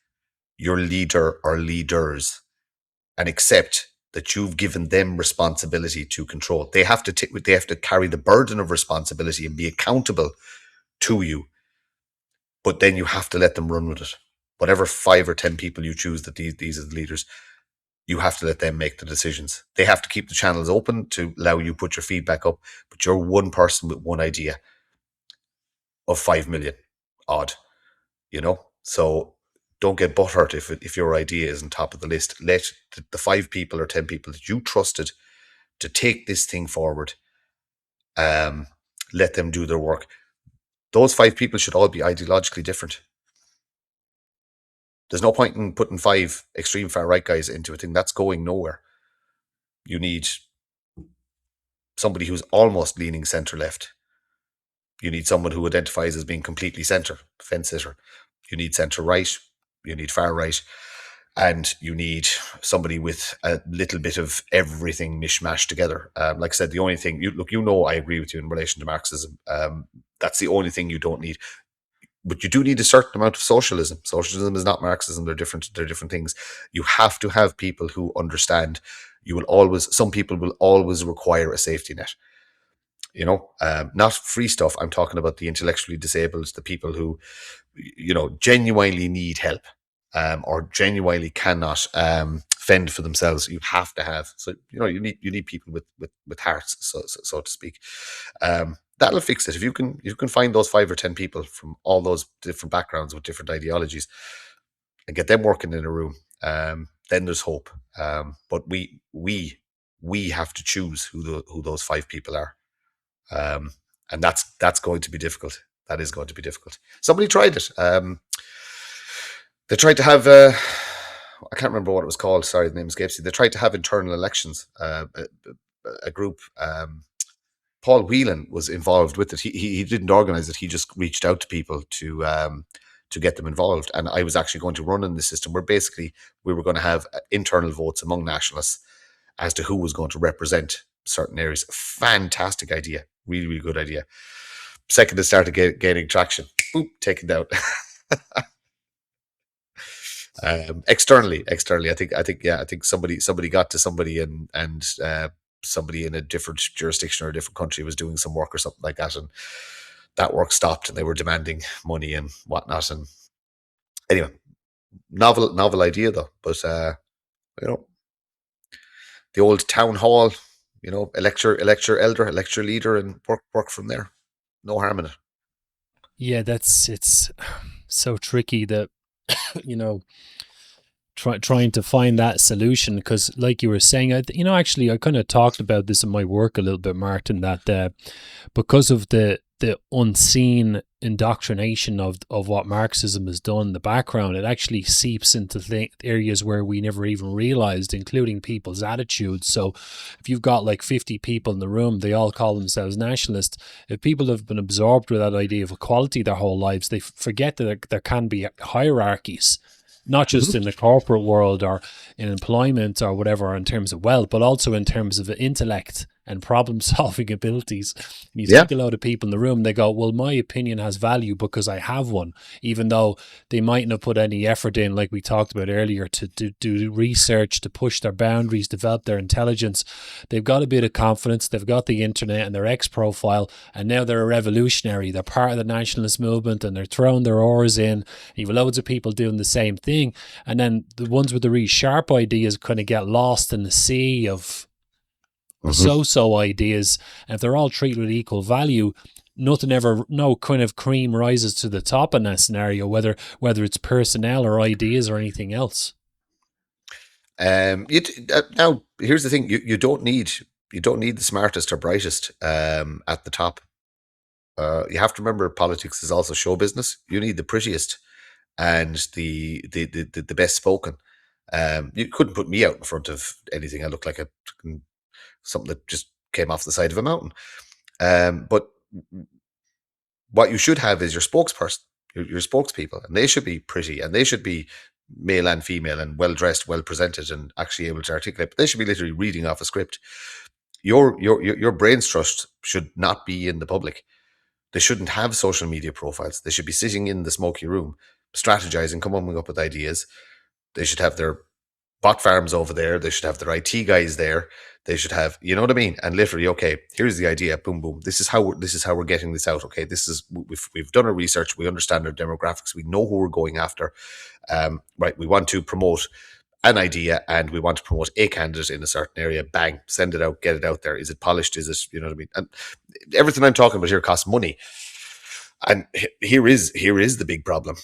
your leader or leaders and accept that you've given them responsibility to control. They have to carry the burden of responsibility and be accountable to you. But then you have to let them run with it. Whatever 5 or 10 people you choose that these are the leaders, you have to let them make the decisions. They have to keep the channels open to allow you put your feedback up, but you're one person with one idea of 5 million odd, you know? So don't get butthurt if your idea isn't top of the list. Let the 5 people or 10 people that you trusted to take this thing forward, let them do their work. Those 5 people should all be ideologically different. There's no point in putting 5 extreme far right guys into a thing. That's going nowhere. You need somebody who's almost leaning centre left. You need someone who identifies as being completely centre, fence sitter. You need centre right. You need far right. And you need somebody with a little bit of everything mishmashed together. Like I said, the only thing, I agree with you in relation to Marxism. That's the only thing you don't need. But you do need a certain amount of socialism. Socialism is not Marxism. They're different things. You have to have people who understand. Some people will always require a safety net. You know, not free stuff. I'm talking about the intellectually disabled, the people who, genuinely need help, or genuinely cannot fend for themselves. You have to have. So, you need people with hearts, so to speak. That'll fix it. If you can find those 5 or 10 people from all those different backgrounds with different ideologies and get them working in a room, then there's hope. But we have to choose who those 5 people are, and that's going to be difficult. That is going to be difficult. Somebody tried it. They tried to have I can't remember what it was called. Sorry, the name escapes me. They tried to have internal elections. A group. Paul Whelan was involved with it. He didn't organize it. He just reached out to people to get them involved. And I was actually going to run in the system where basically we were going to have internal votes among nationalists as to who was going to represent certain areas. Fantastic idea. Really, really good idea. Second it started gaining traction, boop, taken down. Externally, I think somebody got to somebody and somebody in a different jurisdiction or a different country was doing some work or something like that, and that work stopped, and they were demanding money and whatnot. And anyway, novel idea though. But the old town hall, lecture elder, lecture leader, and work from there. No harm in it. Yeah, it's so tricky that trying to find that solution, because like you were saying, actually I kind of talked about this in my work a little bit, Martin, that because of the unseen indoctrination of what Marxism has done in the background, it actually seeps into areas where we never even realized, including people's attitudes. So if you've got like 50 people in the room, they all call themselves nationalists. If people have been absorbed with that idea of equality their whole lives, they forget that there can be hierarchies, not just in the corporate world or in employment or whatever in terms of wealth, but also in terms of intellect and problem-solving abilities. And you take a lot of people in the room, they go, well, my opinion has value because I have one, even though they mightn't have put any effort in, like we talked about earlier, to do research, to push their boundaries, develop their intelligence. They've got a bit of confidence, they've got the internet and their X-profile, and now they're a revolutionary. They're part of the nationalist movement and they're throwing their oars in. You've loads of people doing the same thing. And then the ones with the really sharp ideas kind of get lost in the sea of so-so ideas, and if they're all treated with equal value, no kind of cream rises to the top in that scenario, whether it's personnel or ideas or anything else. Now here's the thing: you don't need you don't need the smartest or brightest at the top. You have to remember, politics is also show business. You need the prettiest and the best spoken. You couldn't put me out in front of anything. I look like something that just came off the side of a mountain. But what you should have is your spokesperson, your spokespeople, and they should be pretty, and they should be male and female and well dressed, well presented, and actually able to articulate. But they should be literally reading off a script. Your brain's trust should not be in the public. They shouldn't have social media profiles. They should be sitting in the smoky room, strategizing, coming up with ideas. They should have their bot farms over there. They should have their IT guys there. They should have, you know what I mean? And literally, okay, here's the idea. Boom, boom. This is how we're getting this out. Okay, we've done our research. We understand our demographics. We know who we're going after. Right, we want to promote an idea and we want to promote a candidate in a certain area. Bang, send it out, get it out there. Is it polished? Is it, you know what I mean? And everything I'm talking about here costs money. And here is the big problem.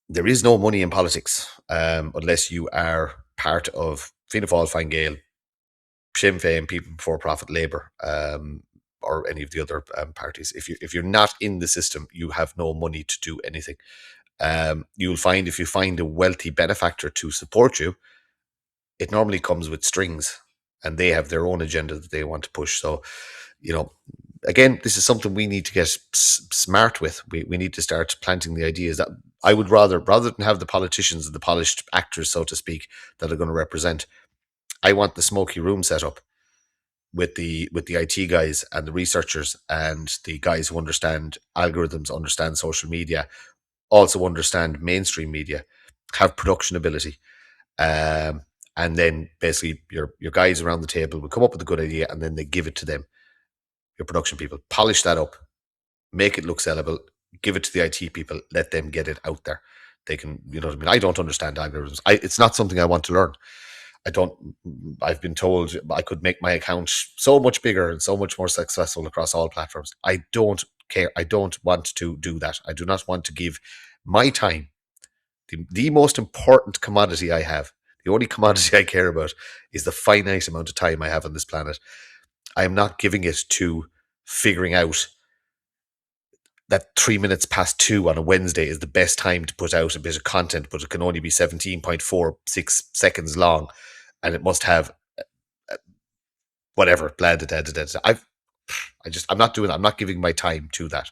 There is no money in politics unless you are part of Fianna Fáil, Fine Gael, Sinn Féin, People Before Profit, Labour, or any of the other parties. If you're not in the system, you have no money to do anything. You'll find if you find a wealthy benefactor to support you, it normally comes with strings, and they have their own agenda that they want to push. So, you know, again, this is something we need to get smart with. We need to start planting the ideas that I would rather than have the politicians and the polished actors, so to speak, that are going to represent. I want the smoky room set up with the IT guys and the researchers and the guys who understand algorithms, understand social media, also understand mainstream media, have production ability. And then basically your guys around the table will come up with a good idea and then they give it to them. Your production people, polish that up, make it look sellable, give it to the IT people, let them get it out there. They can, you know what I mean? I don't understand algorithms. It's not something I want to learn. I've been told I could make my account so much bigger and so much more successful across all platforms. I don't care. I don't want to do that. I do not want to give my time, the most important commodity I have. The only commodity I care about is the finite amount of time I have on this planet. I am not giving it to figuring out that 2:03 on a Wednesday is the best time to put out a bit of content, but it can only be 17.46 seconds long, and it must have whatever. Blah, da, da, da, da. I'm not doing that. I'm not giving my time to that.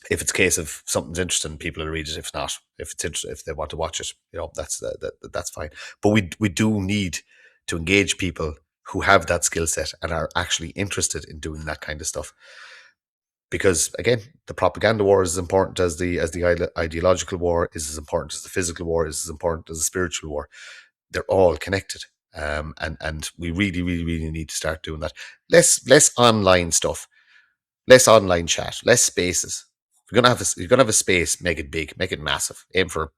If it's a case of something's interesting, people will read it. If not, if it's interesting, if they want to watch it, you know, that's fine. But we do need to engage people who have that skill set and are actually interested in doing that kind of stuff. Because again, the propaganda war is as important as the ideological war, is as important as the physical war, is as important as the spiritual war. They're all connected, and we really, really, really need to start doing that. Less online stuff, less online chat, less spaces. If you're gonna have a space, make it big, make it massive. Aim for,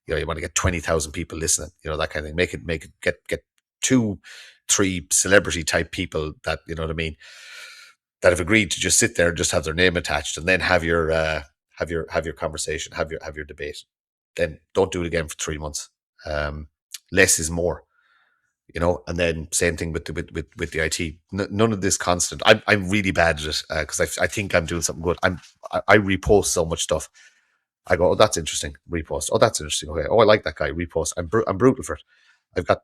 you know, you want to get 20,000 people listening, you know, that kind of thing. Make it get 2-3 celebrity type people that, you know what I mean, that have agreed to just sit there and just have their name attached, and then have your conversation, have your debate. Then don't do it again for 3 months. Less is more, you know. And then same thing with the IT. None of this constant. I'm really bad at it because I think I'm doing something good. I repost so much stuff. I go, oh, that's interesting. Repost. Oh, that's interesting. Okay. Oh, I like that guy. Repost. I'm brutal for it. I've got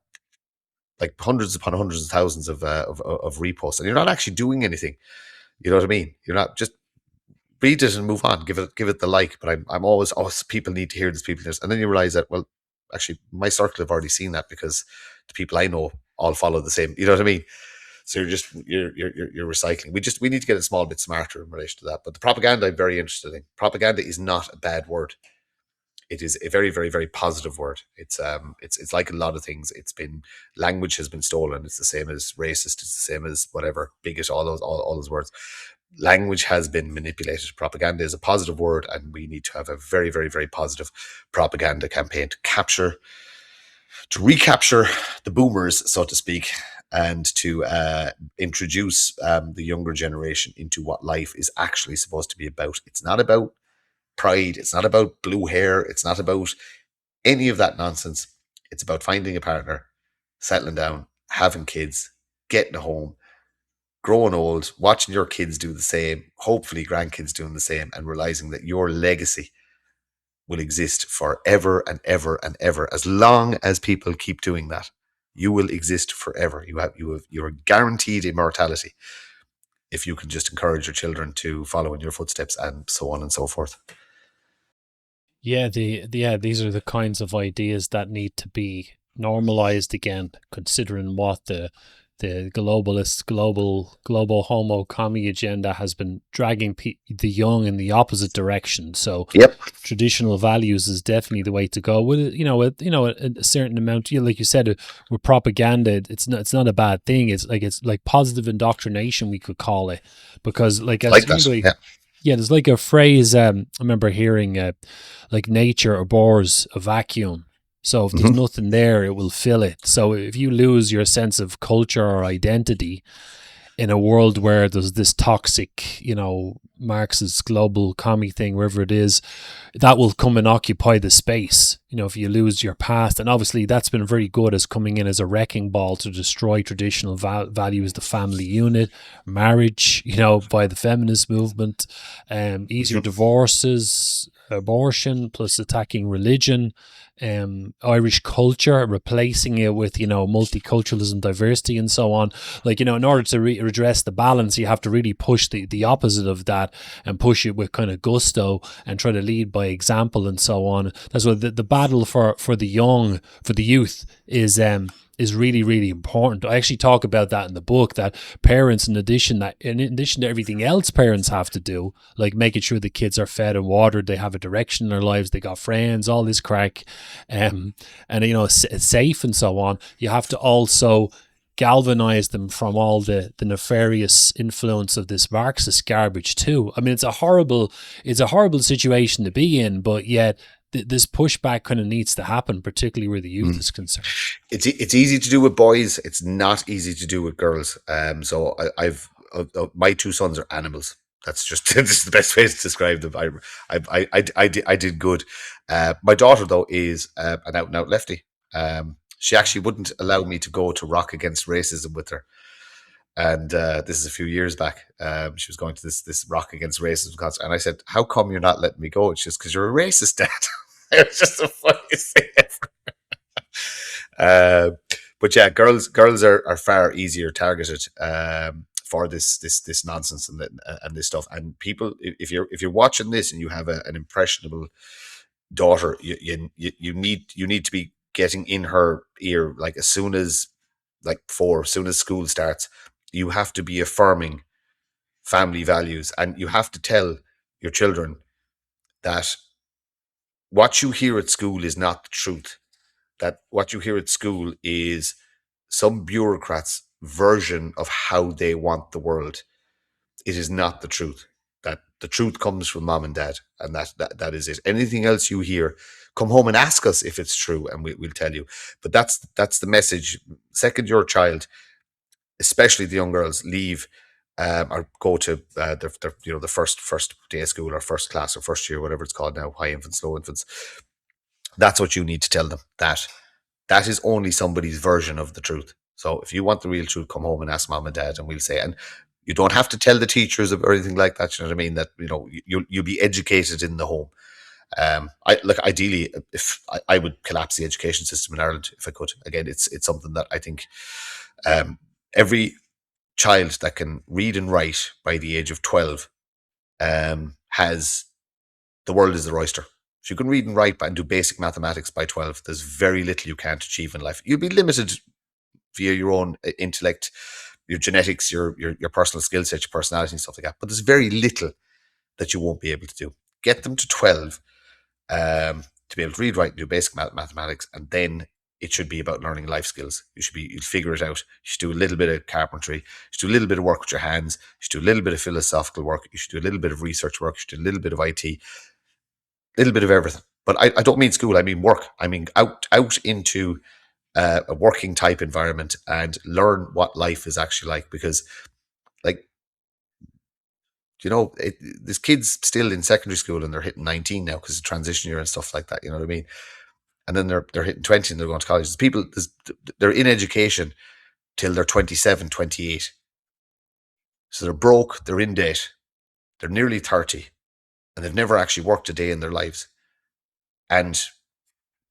like hundreds upon hundreds of thousands of reposts, and you're not actually doing anything. You know what I mean? You're not, just read it and move on. Give it the like. But I'm always, people need to hear this. People, and then you realize that, well, actually, my circle have already seen that because the people I know all follow the same. You know what I mean? So you're recycling. We need to get a small bit smarter in relation to that. But the propaganda, I'm very interested in. Propaganda is not a bad word. It is a very, very, very positive word. It's like a lot of things. Language has been stolen. It's the same as racist. It's the same as whatever, bigot. All those words. Language has been manipulated. Propaganda is a positive word, and we need to have a very, very, very positive propaganda campaign to recapture the boomers, so to speak, and to introduce the younger generation into what life is actually supposed to be about. It's not about pride. It's not about blue hair. It's not about any of that nonsense. It's about finding a partner, settling down, having kids, getting a home, growing old, watching your kids do the same, hopefully grandkids doing the same, and realizing that your legacy will exist forever and ever and ever. As long as people keep doing that, you will exist forever. You're guaranteed immortality if you can just encourage your children to follow in your footsteps, and so on and so forth. Yeah, these are the kinds of ideas that need to be normalized again, considering what the globalist global homo commie agenda has been dragging the young in the opposite direction. So traditional values is definitely the way to go. With a certain amount, like you said, with propaganda, it's not a bad thing. It's like positive indoctrination, we could call it, because there's like a phrase I remember hearing, like nature abhors a vacuum. So if there's nothing there, it will fill it. So if you lose your sense of culture or identity in a world where there's this toxic, Marxist global commie thing, wherever it is, that will come and occupy the space. If you lose your past, and obviously that's been very good as coming in as a wrecking ball to destroy traditional values, the family unit, marriage, by the feminist movement, easier divorces, abortion, plus attacking religion, Irish culture, replacing it with, multiculturalism, diversity, and so on. Like, in order to redress the balance, you have to really push the opposite of that, and push it with kind of gusto, and try to lead by example, and so on. That's what the battle for the young, for the youth, is really, really important. I actually talk about that in the book, that parents, in addition to everything else parents have to do, like making sure the kids are fed and watered, they have a direction in their lives, they got friends, all this crack, and it's safe and so on, you have to also galvanize them from all the nefarious influence of this Marxist garbage too. I mean, it's a horrible situation to be in, but yet this pushback kind of needs to happen, particularly where the youth is concerned. It's easy to do with boys. It's not easy to do with girls. So I've my two sons are animals. That's just this is the best way to describe them. I did good. My daughter though is an out and out lefty. She actually wouldn't allow me to go to Rock Against Racism with her. And this is a few years back. She was going to this Rock Against Racism concert, and I said, "How come you're not letting me go?" It's just because you're a racist, Dad. It was just the funniest thing ever. But yeah, girls are far easier targeted for this nonsense and this stuff. And people, if you're watching this and you have an impressionable daughter, you need to be getting in her ear like as soon as school starts. You have to be affirming family values, and you have to tell your children that what you hear at school is not the truth. That what you hear at school is some bureaucrat's version of how they want the world. It is not the truth. That the truth comes from mom and dad, and that is it. Anything else you hear, come home and ask us if it's true, and we'll tell you. But that's the message. Second, your child, especially the young girls, leave or go to the first day of school, or first class, or first year, whatever it's called now, high infants, low infants. That's what you need to tell them. That is only somebody's version of the truth. So if you want the real truth, come home and ask mom and dad, and we'll say. And you don't have to tell the teachers or anything like that. You know what I mean? That you'll be educated in the home. Ideally, if I would collapse the education system in Ireland if I could. Again, it's something that I think every child that can read and write by the age of 12 has the world is their oyster. If you can read and write and do basic mathematics by 12, there's very little you can't achieve in life. You'll be limited via your own intellect, your genetics, your personal skill set, your personality, and stuff like that. But there's very little that you won't be able to do. Get them to 12 to be able to read, write, and do basic mathematics, and then it should be about learning life skills. You'll figure it out. You should do a little bit of carpentry. You should do a little bit of work with your hands. You should do a little bit of philosophical work. You should do a little bit of research work. You should do a little bit of IT, a little bit of everything. But I don't mean school. I mean work. I mean out into a working type environment and learn what life is actually like. Because, there's kids still in secondary school and they're hitting 19 now because of transition year and stuff like that. You know what I mean? And then they're hitting 20 and they're going to college. They're in education till they're 27, 28. So they're broke, they're in debt, they're nearly 30, and they've never actually worked a day in their lives. And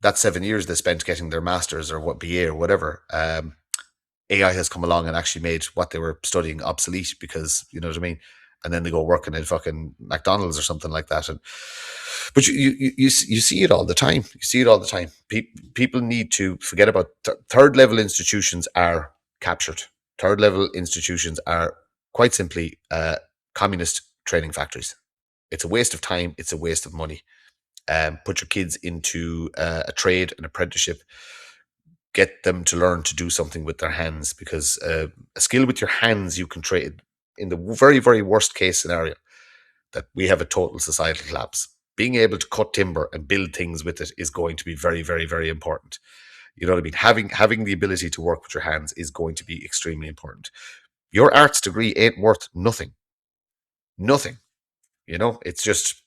that's 7 years they spent getting their masters or what BA or whatever. AI has come along and actually made what they were studying obsolete because, you know what I mean? And then they go working at fucking McDonald's or something like that. But you see it all the time. You see it all the time. People need to forget about third level institutions are captured. Third level institutions are quite simply communist training factories. It's a waste of time. It's a waste of money. Put your kids into a trade, an apprenticeship. Get them to learn to do something with their hands, because a skill with your hands you can trade. In the very, very worst case scenario that we have a total societal collapse, being able to cut timber and build things with it is going to be very, very, very important. You know what I mean? Having the ability to work with your hands is going to be extremely important. Your arts degree ain't worth nothing. Nothing. You know, it's just...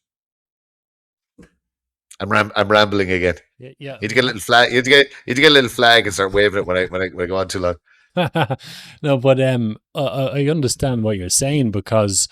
I'm rambling again. Yeah. You need to get a little flag. You need to get a little flag and start waving it when I go on too long. No, but I understand what you're saying, because,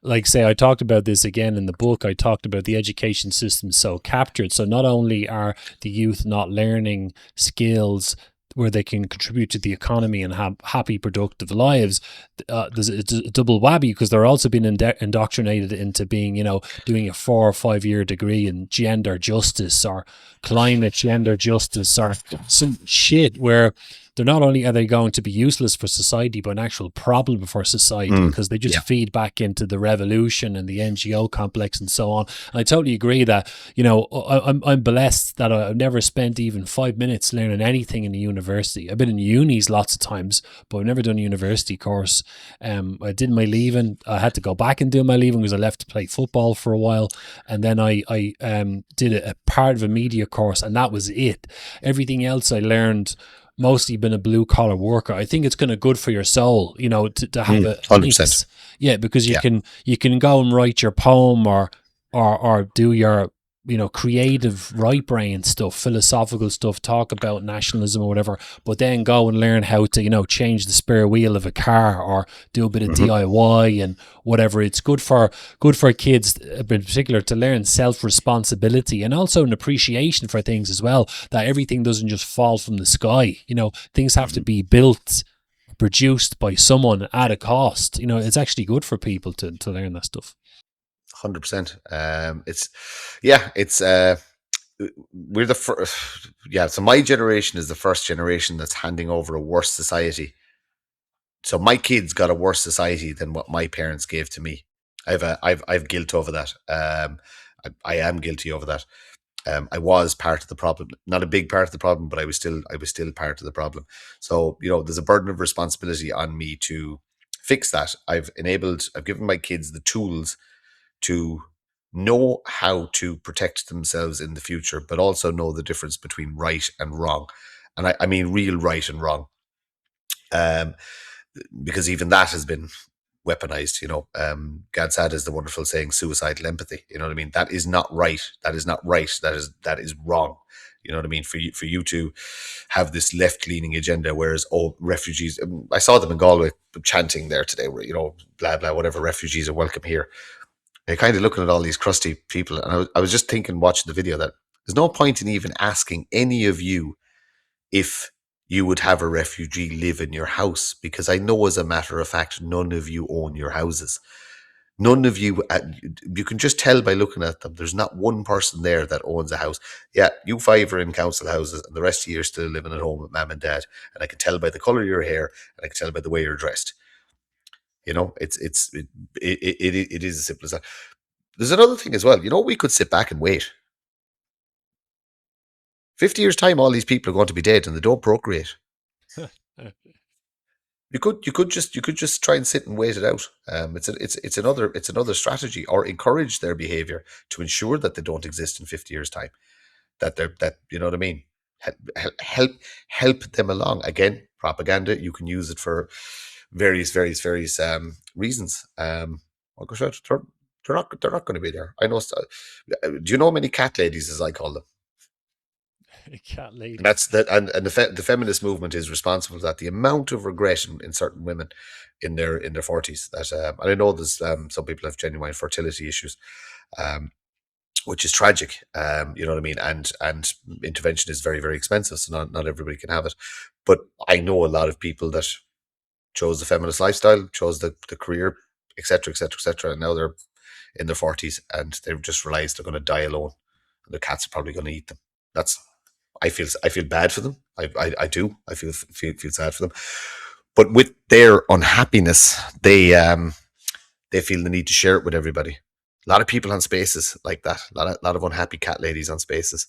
like, say, I talked about this again in the book. I talked about the education system so captured. So not only are the youth not learning skills where they can contribute to the economy and have happy, productive lives, there's a double whammy, because they're also being indoctrinated into being, you know, doing a 4 or 5 year degree in gender justice or climate gender justice or some shit where they're not only are they going to be useless for society, but an actual problem for society, because they just feed back into the revolution and the NGO complex and so on. And I totally agree that, you know, I'm blessed that I've never spent even 5 minutes learning anything in a university. I've been in unis lots of times, but I've never done a university course. I did my leaving. I had to go back and do my leaving because I left to play football for a while. And then I did a part of a media course, and that was it. Everything else I learned mostly been a blue collar worker. I think it's kind of good for your soul, you know, to have a 100%. mix. Yeah, because you can go and write your poem or do your, you know, creative right brain stuff, philosophical stuff, talk about nationalism or whatever, but then go and learn how to, you know, change the spare wheel of a car or do a bit of DIY and whatever. It's good for kids in particular to learn self-responsibility and also an appreciation for things as well, that everything doesn't just fall from the sky. You know, things have to be built, produced by someone at a cost. You know, it's actually good for people to learn that stuff. 100%. We're the first. Yeah, so my generation is the first generation that's handing over a worse society. So my kids got a worse society than what my parents gave to me. I've guilt over that. I am guilty over that. I was part of the problem, not a big part of the problem, but I was still part of the problem. So, you know, there's a burden of responsibility on me to fix that. I've given my kids the tools to know how to protect themselves in the future, but also know the difference between right and wrong. And I mean real right and wrong. Because even that has been weaponized, you know. Gadsad is the wonderful saying, suicidal empathy. You know what I mean? That is not right. That is not right. That is wrong. You know what I mean? For you to have this left-leaning agenda, whereas refugees, I saw them in Galway chanting there today, where, you know, blah blah, whatever, refugees are welcome here. You're kind of looking at all these crusty people, and I was just thinking, watching the video, that there's no point in even asking any of you if you would have a refugee live in your house, because I know, as a matter of fact, none of you own your houses. None of you, you can just tell by looking at them, there's not one person there that owns a house. Yeah, you 5 are in council houses, and the rest of you are still living at home with mum and dad, and I can tell by the colour of your hair, and I can tell by the way you're dressed. You know, it is as simple as that. There's another thing as well. You know, we could sit back and wait. 50 years' time, all these people are going to be dead, and they don't procreate. You could just try and sit and wait it out. It's another strategy, or encourage their behavior to ensure that they don't exist in 50 years' time. That you know what I mean. Help them along. Again, propaganda. You can use it for various reasons. Oh gosh, they're not going to be there. I know. Do you know how many cat ladies, as I call them? Cat lady. And that's that, and the feminist movement is responsible for that. The amount of regret in certain women in their 40s that, and I know there's some people have genuine fertility issues, which is tragic. You know what I mean? And intervention is very, very expensive, so not everybody can have it. But I know a lot of people that chose the feminist lifestyle, chose the career, etc., etc., etc., and now they're in their 40s and they've just realized they're going to die alone, and their cats are probably going to eat them. I feel bad for them. I do. I feel sad for them. But with their unhappiness, they feel the need to share it with everybody. A lot of people on Spaces like that. A lot of unhappy cat ladies on Spaces.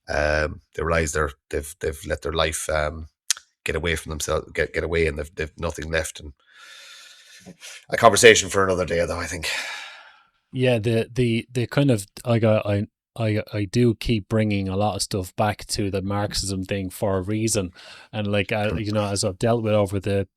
They realize they've let their life get away from themselves, get away, and they've nothing left. And a conversation for another day, though, I think. Yeah, the kind of I do keep bringing a lot of stuff back to the Marxism thing for a reason, and like you know, as I've dealt with over the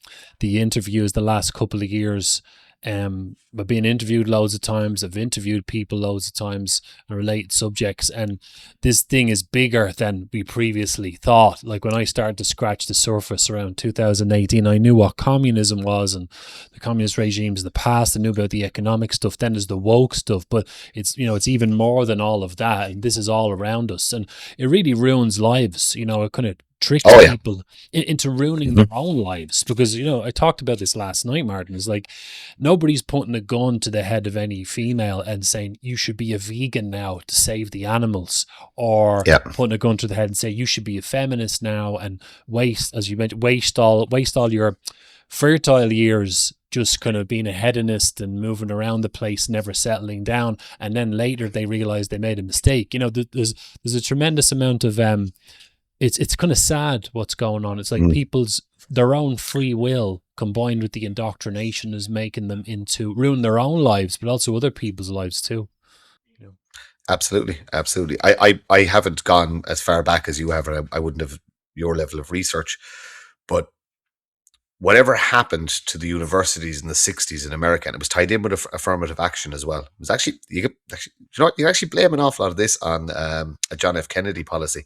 interviews the last couple of years, I've been interviewed loads of times. I've interviewed people loads of times on related subjects, and this thing is bigger than we previously thought. Like when I started to scratch the surface around 2018, I knew what communism was and the communist regimes of the past. I knew about the economic stuff. Then there's the woke stuff, but it's, you know, it's even more than all of that. And this is all around us, and it really ruins lives. You know, it kind of tricks people into ruining their own lives, because, you know, I talked about this last night, Martin. It's like nobody's putting a gun to the head of any female and saying you should be a vegan now to save the animals, or putting a gun to the head and say you should be a feminist now and waste, as you mentioned, waste all your fertile years just kind of being a hedonist and moving around the place, never settling down, and then later they realize they made a mistake. You know, there's a tremendous amount of it's kind of sad what's going on. It's like their own free will combined with the indoctrination is making them ruin their own lives, but also other people's lives too. You know? Absolutely. I haven't gone as far back as you have, and I wouldn't have your level of research, but whatever happened to the universities in the 60s in America, and it was tied in with affirmative action as well. It was actually, you can actually blame an awful lot of this on a John F. Kennedy policy.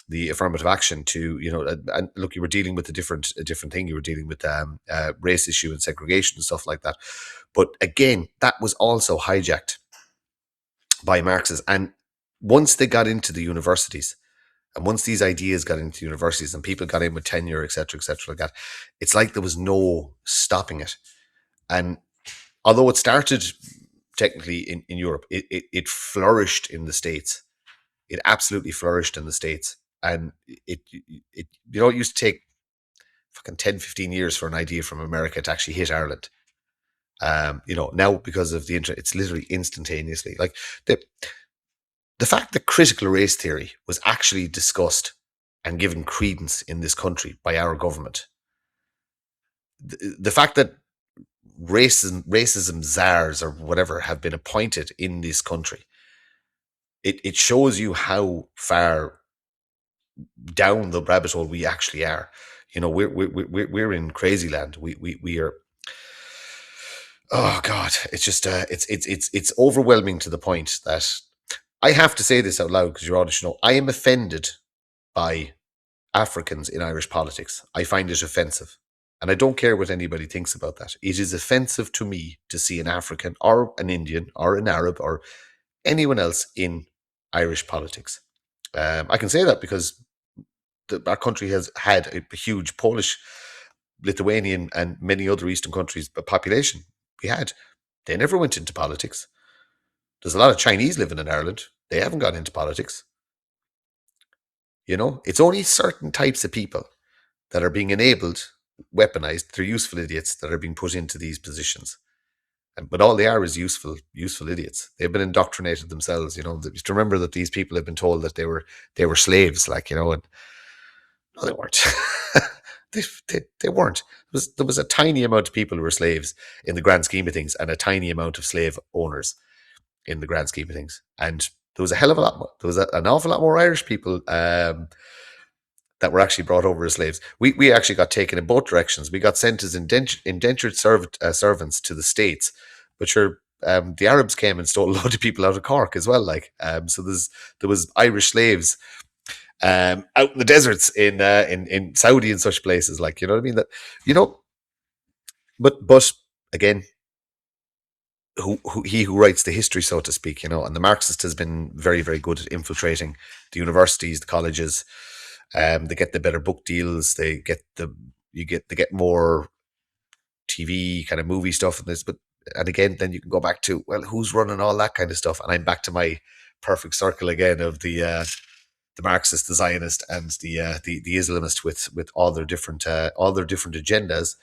The affirmative action to, you know, and look, you were dealing with a different thing. You were dealing with race issue and segregation and stuff like that. But again, that was also hijacked by Marxists. And once they got into the universities, and once these ideas got into universities and people got in with tenure, etc., like that, it's like there was no stopping it. And although it started technically in Europe, it flourished in the States. It absolutely flourished in the States. And it used to take fucking 10, 15 years for an idea from America to actually hit Ireland. You know, now because of the internet, it's literally instantaneously. Like the fact that critical race theory was actually discussed and given credence in this country by our government. The fact that racism czars or whatever have been appointed in this country, it shows you how far down the rabbit hole we actually are. You know, we're in crazy land. We are. Oh God, it's just it's overwhelming to the point that I have to say this out loud, because your audience know I am offended by Africans in Irish politics. I find it offensive, and I don't care what anybody thinks about that. It is offensive to me to see an African or an Indian or an Arab or anyone else in Irish politics. I can say that because our country has had a huge Polish, Lithuanian, and many other Eastern countries population. They never went into politics. There's a lot of Chinese living in Ireland. They haven't gone into politics. You know, it's only certain types of people that are being enabled, weaponized. They're useful idiots that are being put into these positions. But all they are is useful idiots. They've been indoctrinated themselves. You know, you have to remember that these people have been told that they were slaves, like, you know, and no, they weren't. They weren't. There was a tiny amount of people who were slaves in the grand scheme of things, and a tiny amount of slave owners in the grand scheme of things. And there was a hell of a lot more. There was an awful lot more Irish people that were actually brought over as slaves. We actually got taken in both directions. We got sent as indentured servants to the States, but sure, the Arabs came and stole a load of people out of Cork as well. Like, so there was Irish slaves out in the deserts in Saudi and such places, like, you know what I mean? That, you know, but again, he who writes the history, so to speak, you know, and the Marxist has been very, very good at infiltrating the universities, the colleges. They get the better book deals. They get more TV kind of movie stuff and this. But and again, then you can go back to, well, who's running all that kind of stuff? And I'm back to my perfect circle again of the Marxist, the Zionist, and the Islamist with all their different agendas.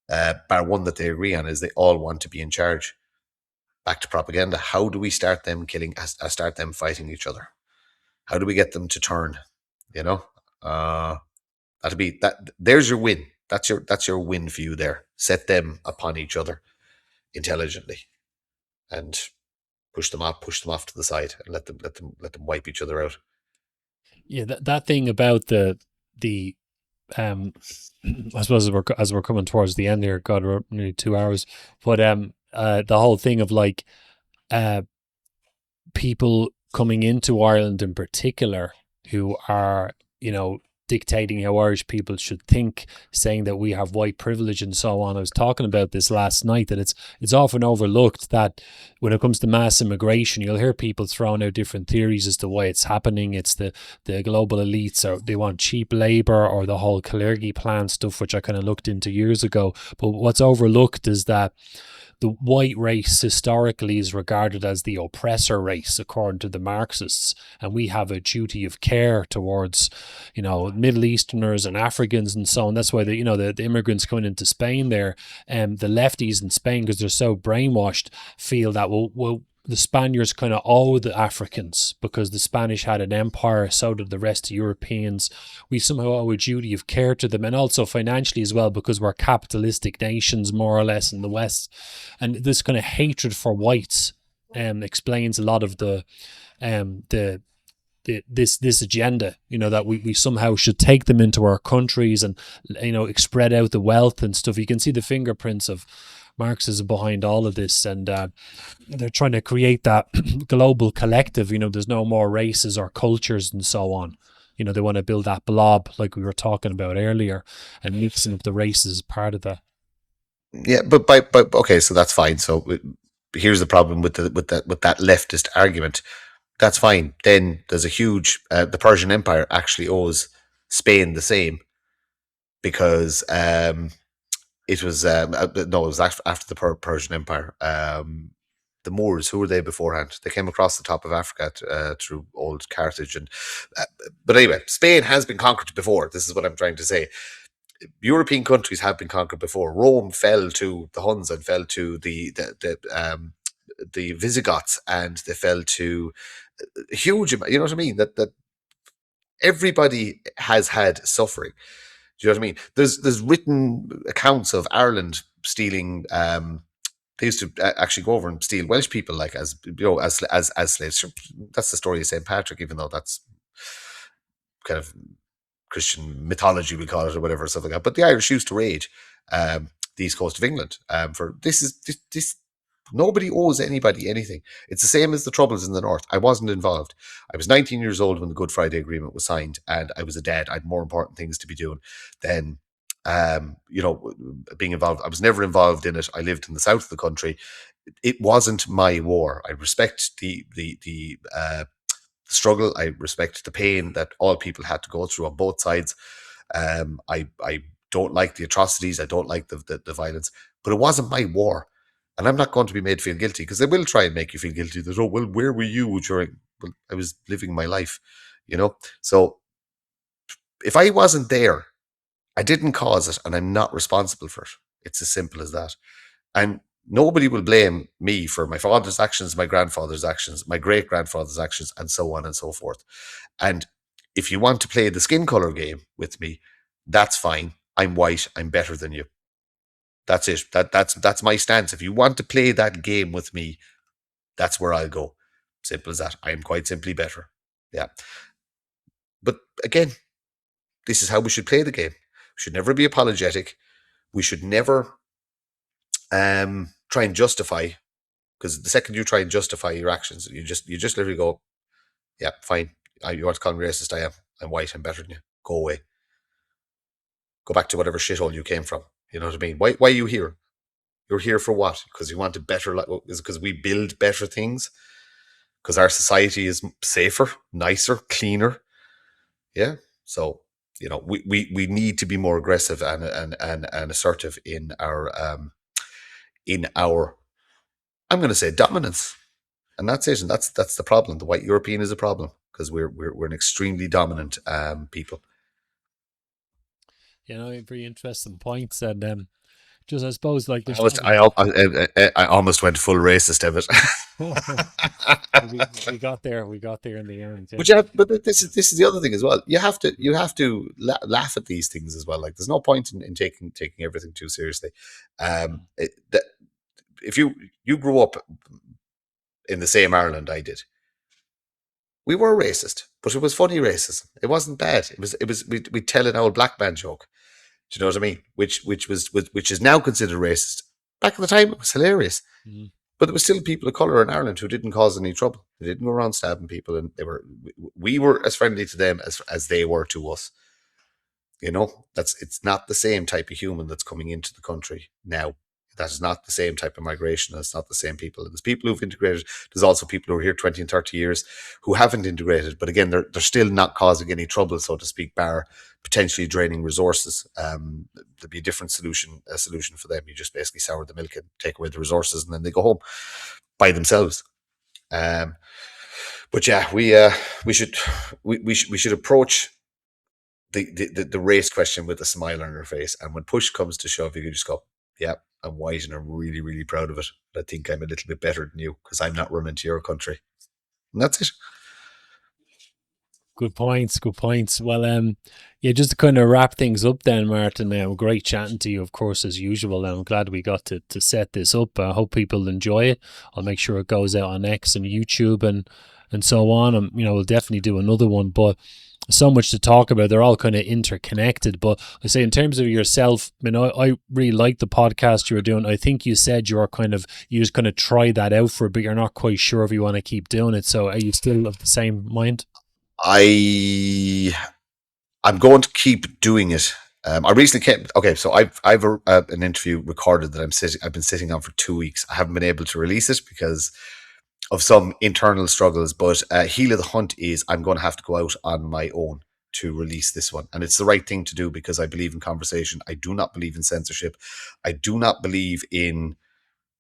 Bar one that they agree on is they all want to be in charge. Back to propaganda. How do we start them start them fighting each other? How do we get them to turn? You know, that'll be that. There's your win. That's your win for you there. Set them upon each other intelligently, and push them off to the side, and let them wipe each other out. Yeah, that thing about the I suppose as we're coming towards the end here, God, we're nearly 2 hours, but the whole thing of like people coming into Ireland in particular who are, you know, dictating how Irish people should think, saying that we have white privilege and so on. I was talking about this last night, that it's often overlooked that when it comes to mass immigration, you'll hear people throwing out different theories as to why it's happening. It's the global elites, or they want cheap labour, or the whole Calergy plan stuff, which I kind of looked into years ago. But what's overlooked is that the white race historically is regarded as the oppressor race, according to the Marxists, and we have a duty of care towards, you know, Middle Easterners and Africans and so on. That's why the immigrants coming into Spain there, the lefties in Spain, because they're so brainwashed, feel that well the Spaniards kind of owe the Africans because the Spanish had an empire, so did the rest of Europeans. We somehow owe a duty of care to them, and also financially as well, because we're capitalistic nations more or less in the West. And this kind of hatred for whites explains a lot of this agenda, you know, that we somehow should take them into our countries and, you know, spread out the wealth and stuff. You can see the fingerprints of Marxism behind all of this, and they're trying to create that global collective. You know, there's no more races or cultures and so on. You know, they want to build that blob like we were talking about earlier, and mixing up the races is part of that. Yeah, but okay, so that's fine. So here's the problem with that leftist argument. That's fine. Then there's a huge the Persian Empire actually owes Spain the same, because it was after the Persian Empire. The Moors, who were they beforehand? They came across the top of Africa through old Carthage, and but anyway, Spain has been conquered before. This is what I'm trying to say. European countries have been conquered before. Rome fell to the Huns and fell to the Visigoths, and they fell to a huge amount. You know what I mean? That everybody has had suffering. Do you know what I mean? There's written accounts of Ireland stealing. They used to actually go over and steal Welsh people, like as slaves. That's the story of St. Patrick, even though that's kind of Christian mythology, we call it, or whatever, stuff like that. But the Irish used to raid the east coast of England. For this. Nobody owes anybody anything. It's the same as the Troubles in the North. I wasn't involved. I was 19 years old when the Good Friday Agreement was signed, and I was a dad. I had more important things to be doing than, being involved. I was never involved in it. I lived in the south of the country. It wasn't my war. I respect the struggle. I respect the pain that all people had to go through on both sides. I don't like the atrocities. I don't like the violence. But it wasn't my war. And I'm not going to be made feel guilty, because they will try and make you feel guilty. There's, where were you during? Well, I was living my life, you know? So if I wasn't there, I didn't cause it, and I'm not responsible for it. It's as simple as that. And nobody will blame me for my father's actions, my grandfather's actions, my great-grandfather's actions, and so on and so forth. And if you want to play the skin color game with me, that's fine. I'm white. I'm better than you. That's it. That's my stance. If you want to play that game with me, that's where I'll go. Simple as that. I am quite simply better. Yeah. But again, this is how we should play the game. We should never be apologetic. We should never try and justify, because the second you try and justify your actions, you just literally go, yeah, fine. You want to call me racist? I am. I'm white, I'm better than you. Go away. Go back to whatever shithole you came from. You know what I mean? Why are you here? You're here for what? Because you want a better life? Is it because we build better things? Because our society is safer, nicer, cleaner? Yeah. So, you know, we need to be more aggressive and assertive in our I'm going to say dominance. And that's it. And that's the problem. The white European is a problem because we're an extremely dominant people. You know, very interesting points. And just, I suppose, like this. I almost went full racist of it. we got there. We got there in the end. Yeah. But this is the other thing as well. You have to laugh at these things as well. Like, there's no point in taking everything too seriously. If you grew up in the same Ireland I did, we were racist, but it was funny racism. It wasn't bad. We'd tell an old black man joke. Do you know what I mean? Which is now considered racist. Back at the time, it was hilarious. Mm-hmm. But there were still people of colour in Ireland who didn't cause any trouble. They didn't go around stabbing people, and we were as friendly to them as they were to us. You know, it's not the same type of human that's coming into the country now. That is not the same type of migration. That's not the same people. There's people who've integrated. There's also people who are here 20 and 30 years who haven't integrated. But again, they're still not causing any trouble, so to speak, bar potentially draining resources. There'd be a different solution for them. You just basically sour the milk and take away the resources, and then they go home by themselves. But yeah, we should approach the race question with a smile on your face. And when push comes to shove, you can just go, yeah, I'm white and I'm really, really proud of it. I think I'm a little bit better than you because I'm not running to your country. And that's it. Good points. Well, yeah, just to kind of wrap things up then, Martin, great chatting to you, of course, as usual. I'm glad we got to set this up. I hope people enjoy it. I'll make sure it goes out on X and YouTube and so on. And, you know, we'll definitely do another one, but so much to talk about. They're all kind of interconnected. But I say, in terms of yourself, I mean, I really like the podcast you were doing. I think you said you just kind of try that out for a bit. You're not quite sure if you want to keep doing it. So are you still of the same mind? I'm going to keep doing it. I recently came. Okay, so I've an interview recorded that I've been sitting on for 2 weeks. I haven't been able to release it because of some internal struggles, but heel of the hunt is I'm going to have to go out on my own to release this one. And it's the right thing to do because I believe in conversation. I do not believe in censorship. I do not believe in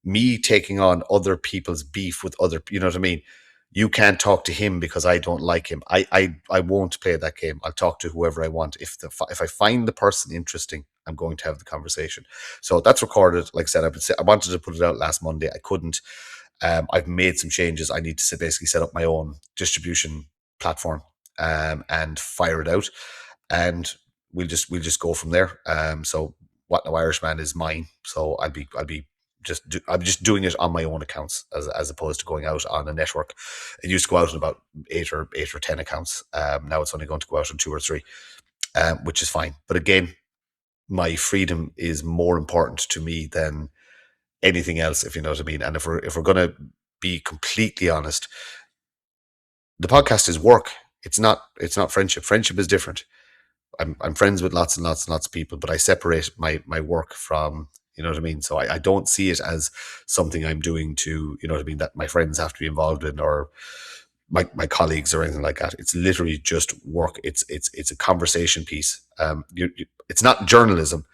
me taking on other people's beef with other, you know what I mean? You can't talk to him because I don't like him. I won't play that game. I'll talk to whoever I want. If I find the person interesting, I'm going to have the conversation. So that's recorded. Like I said, I wanted to put it out last Monday. I couldn't. I've made some changes. I need to basically set up my own distribution platform and fire it out, and we'll just go from there. So What Now Irishman is mine. So I'm just doing it on my own accounts as opposed to going out on a network. It used to go out on about 8 or 10 accounts. Now it's only going to go out on 2 or 3, which is fine. But again, my freedom is more important to me than anything else, if you know what I mean. And if we're going to be completely honest, the podcast is work. It's not friendship. Friendship is different. I'm friends with lots and lots and lots of people, but I separate my work from, you know what I mean? So I don't see it as something I'm doing to, you know what I mean, that my friends have to be involved in, or my colleagues or anything like that. It's literally just work. It's a conversation piece. It's not journalism.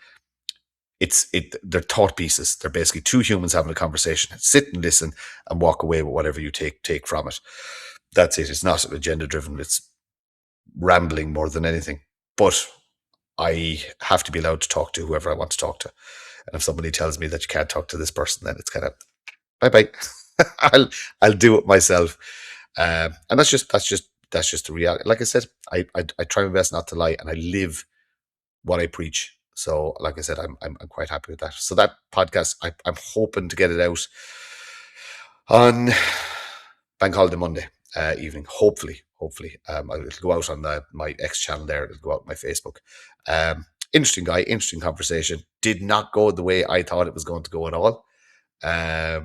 They're thought pieces. They're basically two humans having a conversation. Sit and listen and walk away with whatever you take from it. That's it. It's not agenda driven. It's rambling more than anything. But I have to be allowed to talk to whoever I want to talk to. And if somebody tells me that you can't talk to this person, then it's kind of bye. I'll do it myself. And that's just the reality. Like I said, I try my best not to lie, and I live what I preach. So, like I said, I'm quite happy with that. So that podcast, I'm hoping to get it out on Bank Holiday Monday evening. Hopefully, it'll go out on my X channel there. It'll go out on my Facebook. Interesting guy, interesting conversation. Did not go the way I thought it was going to go at all.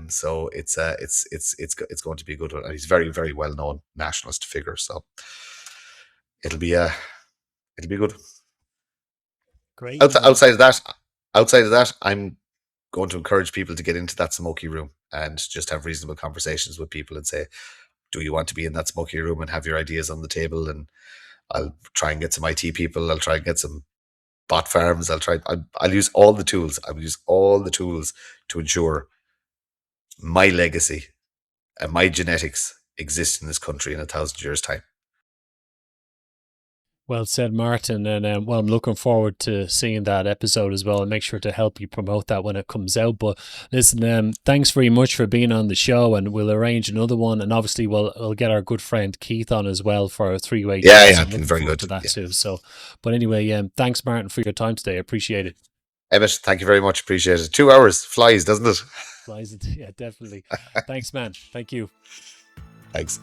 So it's going to be a good one. And he's very, very well known nationalist figure. So it'll be good. Great. Outside of that, I'm going to encourage people to get into that smoky room and just have reasonable conversations with people and say, do you want to be in that smoky room and have your ideas on the table? And I'll try and get some IT people. I'll try and get some bot farms. I'll use all the tools. I will use all the tools to ensure my legacy and my genetics exist in this country in 1,000 years' time. Well said, Martin. And I'm looking forward to seeing that episode as well, and make sure to help you promote that when it comes out. But listen, thanks very much for being on the show, and we'll arrange another one. And obviously, we'll get our good friend Keith on as well for a 3-way. Yeah, very good to that too. So, but anyway, thanks, Martin, for your time today. I appreciate it. Emmett, thank you very much. Appreciate it. 2 hours flies, doesn't it? Flies, yeah, definitely. Thanks, man. Thank you. Thanks.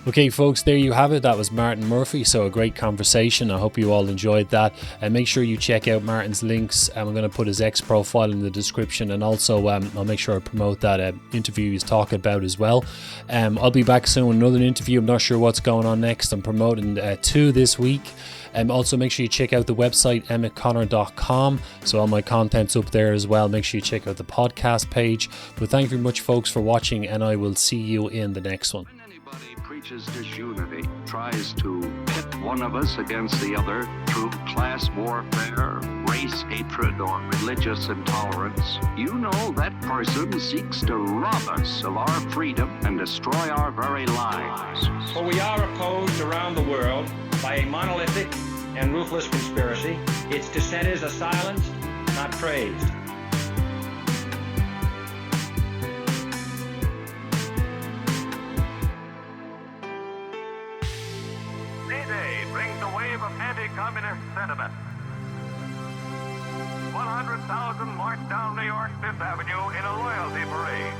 Okay, folks, there you have it. That was Martin Murphy. So a great conversation. I hope you all enjoyed that. And make sure you check out Martin's links. I'm going to put his X profile in the description. And also, I'll make sure I promote that interview he's talking about as well. I'll be back soon with another interview. I'm not sure what's going on next. I'm promoting 2 this week. Also, make sure you check out the website, emmettconnor.com. So all my content's up there as well. Make sure you check out the podcast page. But thank you very much, folks, for watching. And I will see you in the next one. Preaches disunity, tries to pit one of us against the other through class warfare, race hatred, or religious intolerance, you know that person seeks to rob us of our freedom and destroy our very lives. For we are opposed around the world by a monolithic and ruthless conspiracy. Its dissenters are silenced, not praised. Of anti-communist sentiment. 100,000 marched down New York's Fifth Avenue in a loyalty parade.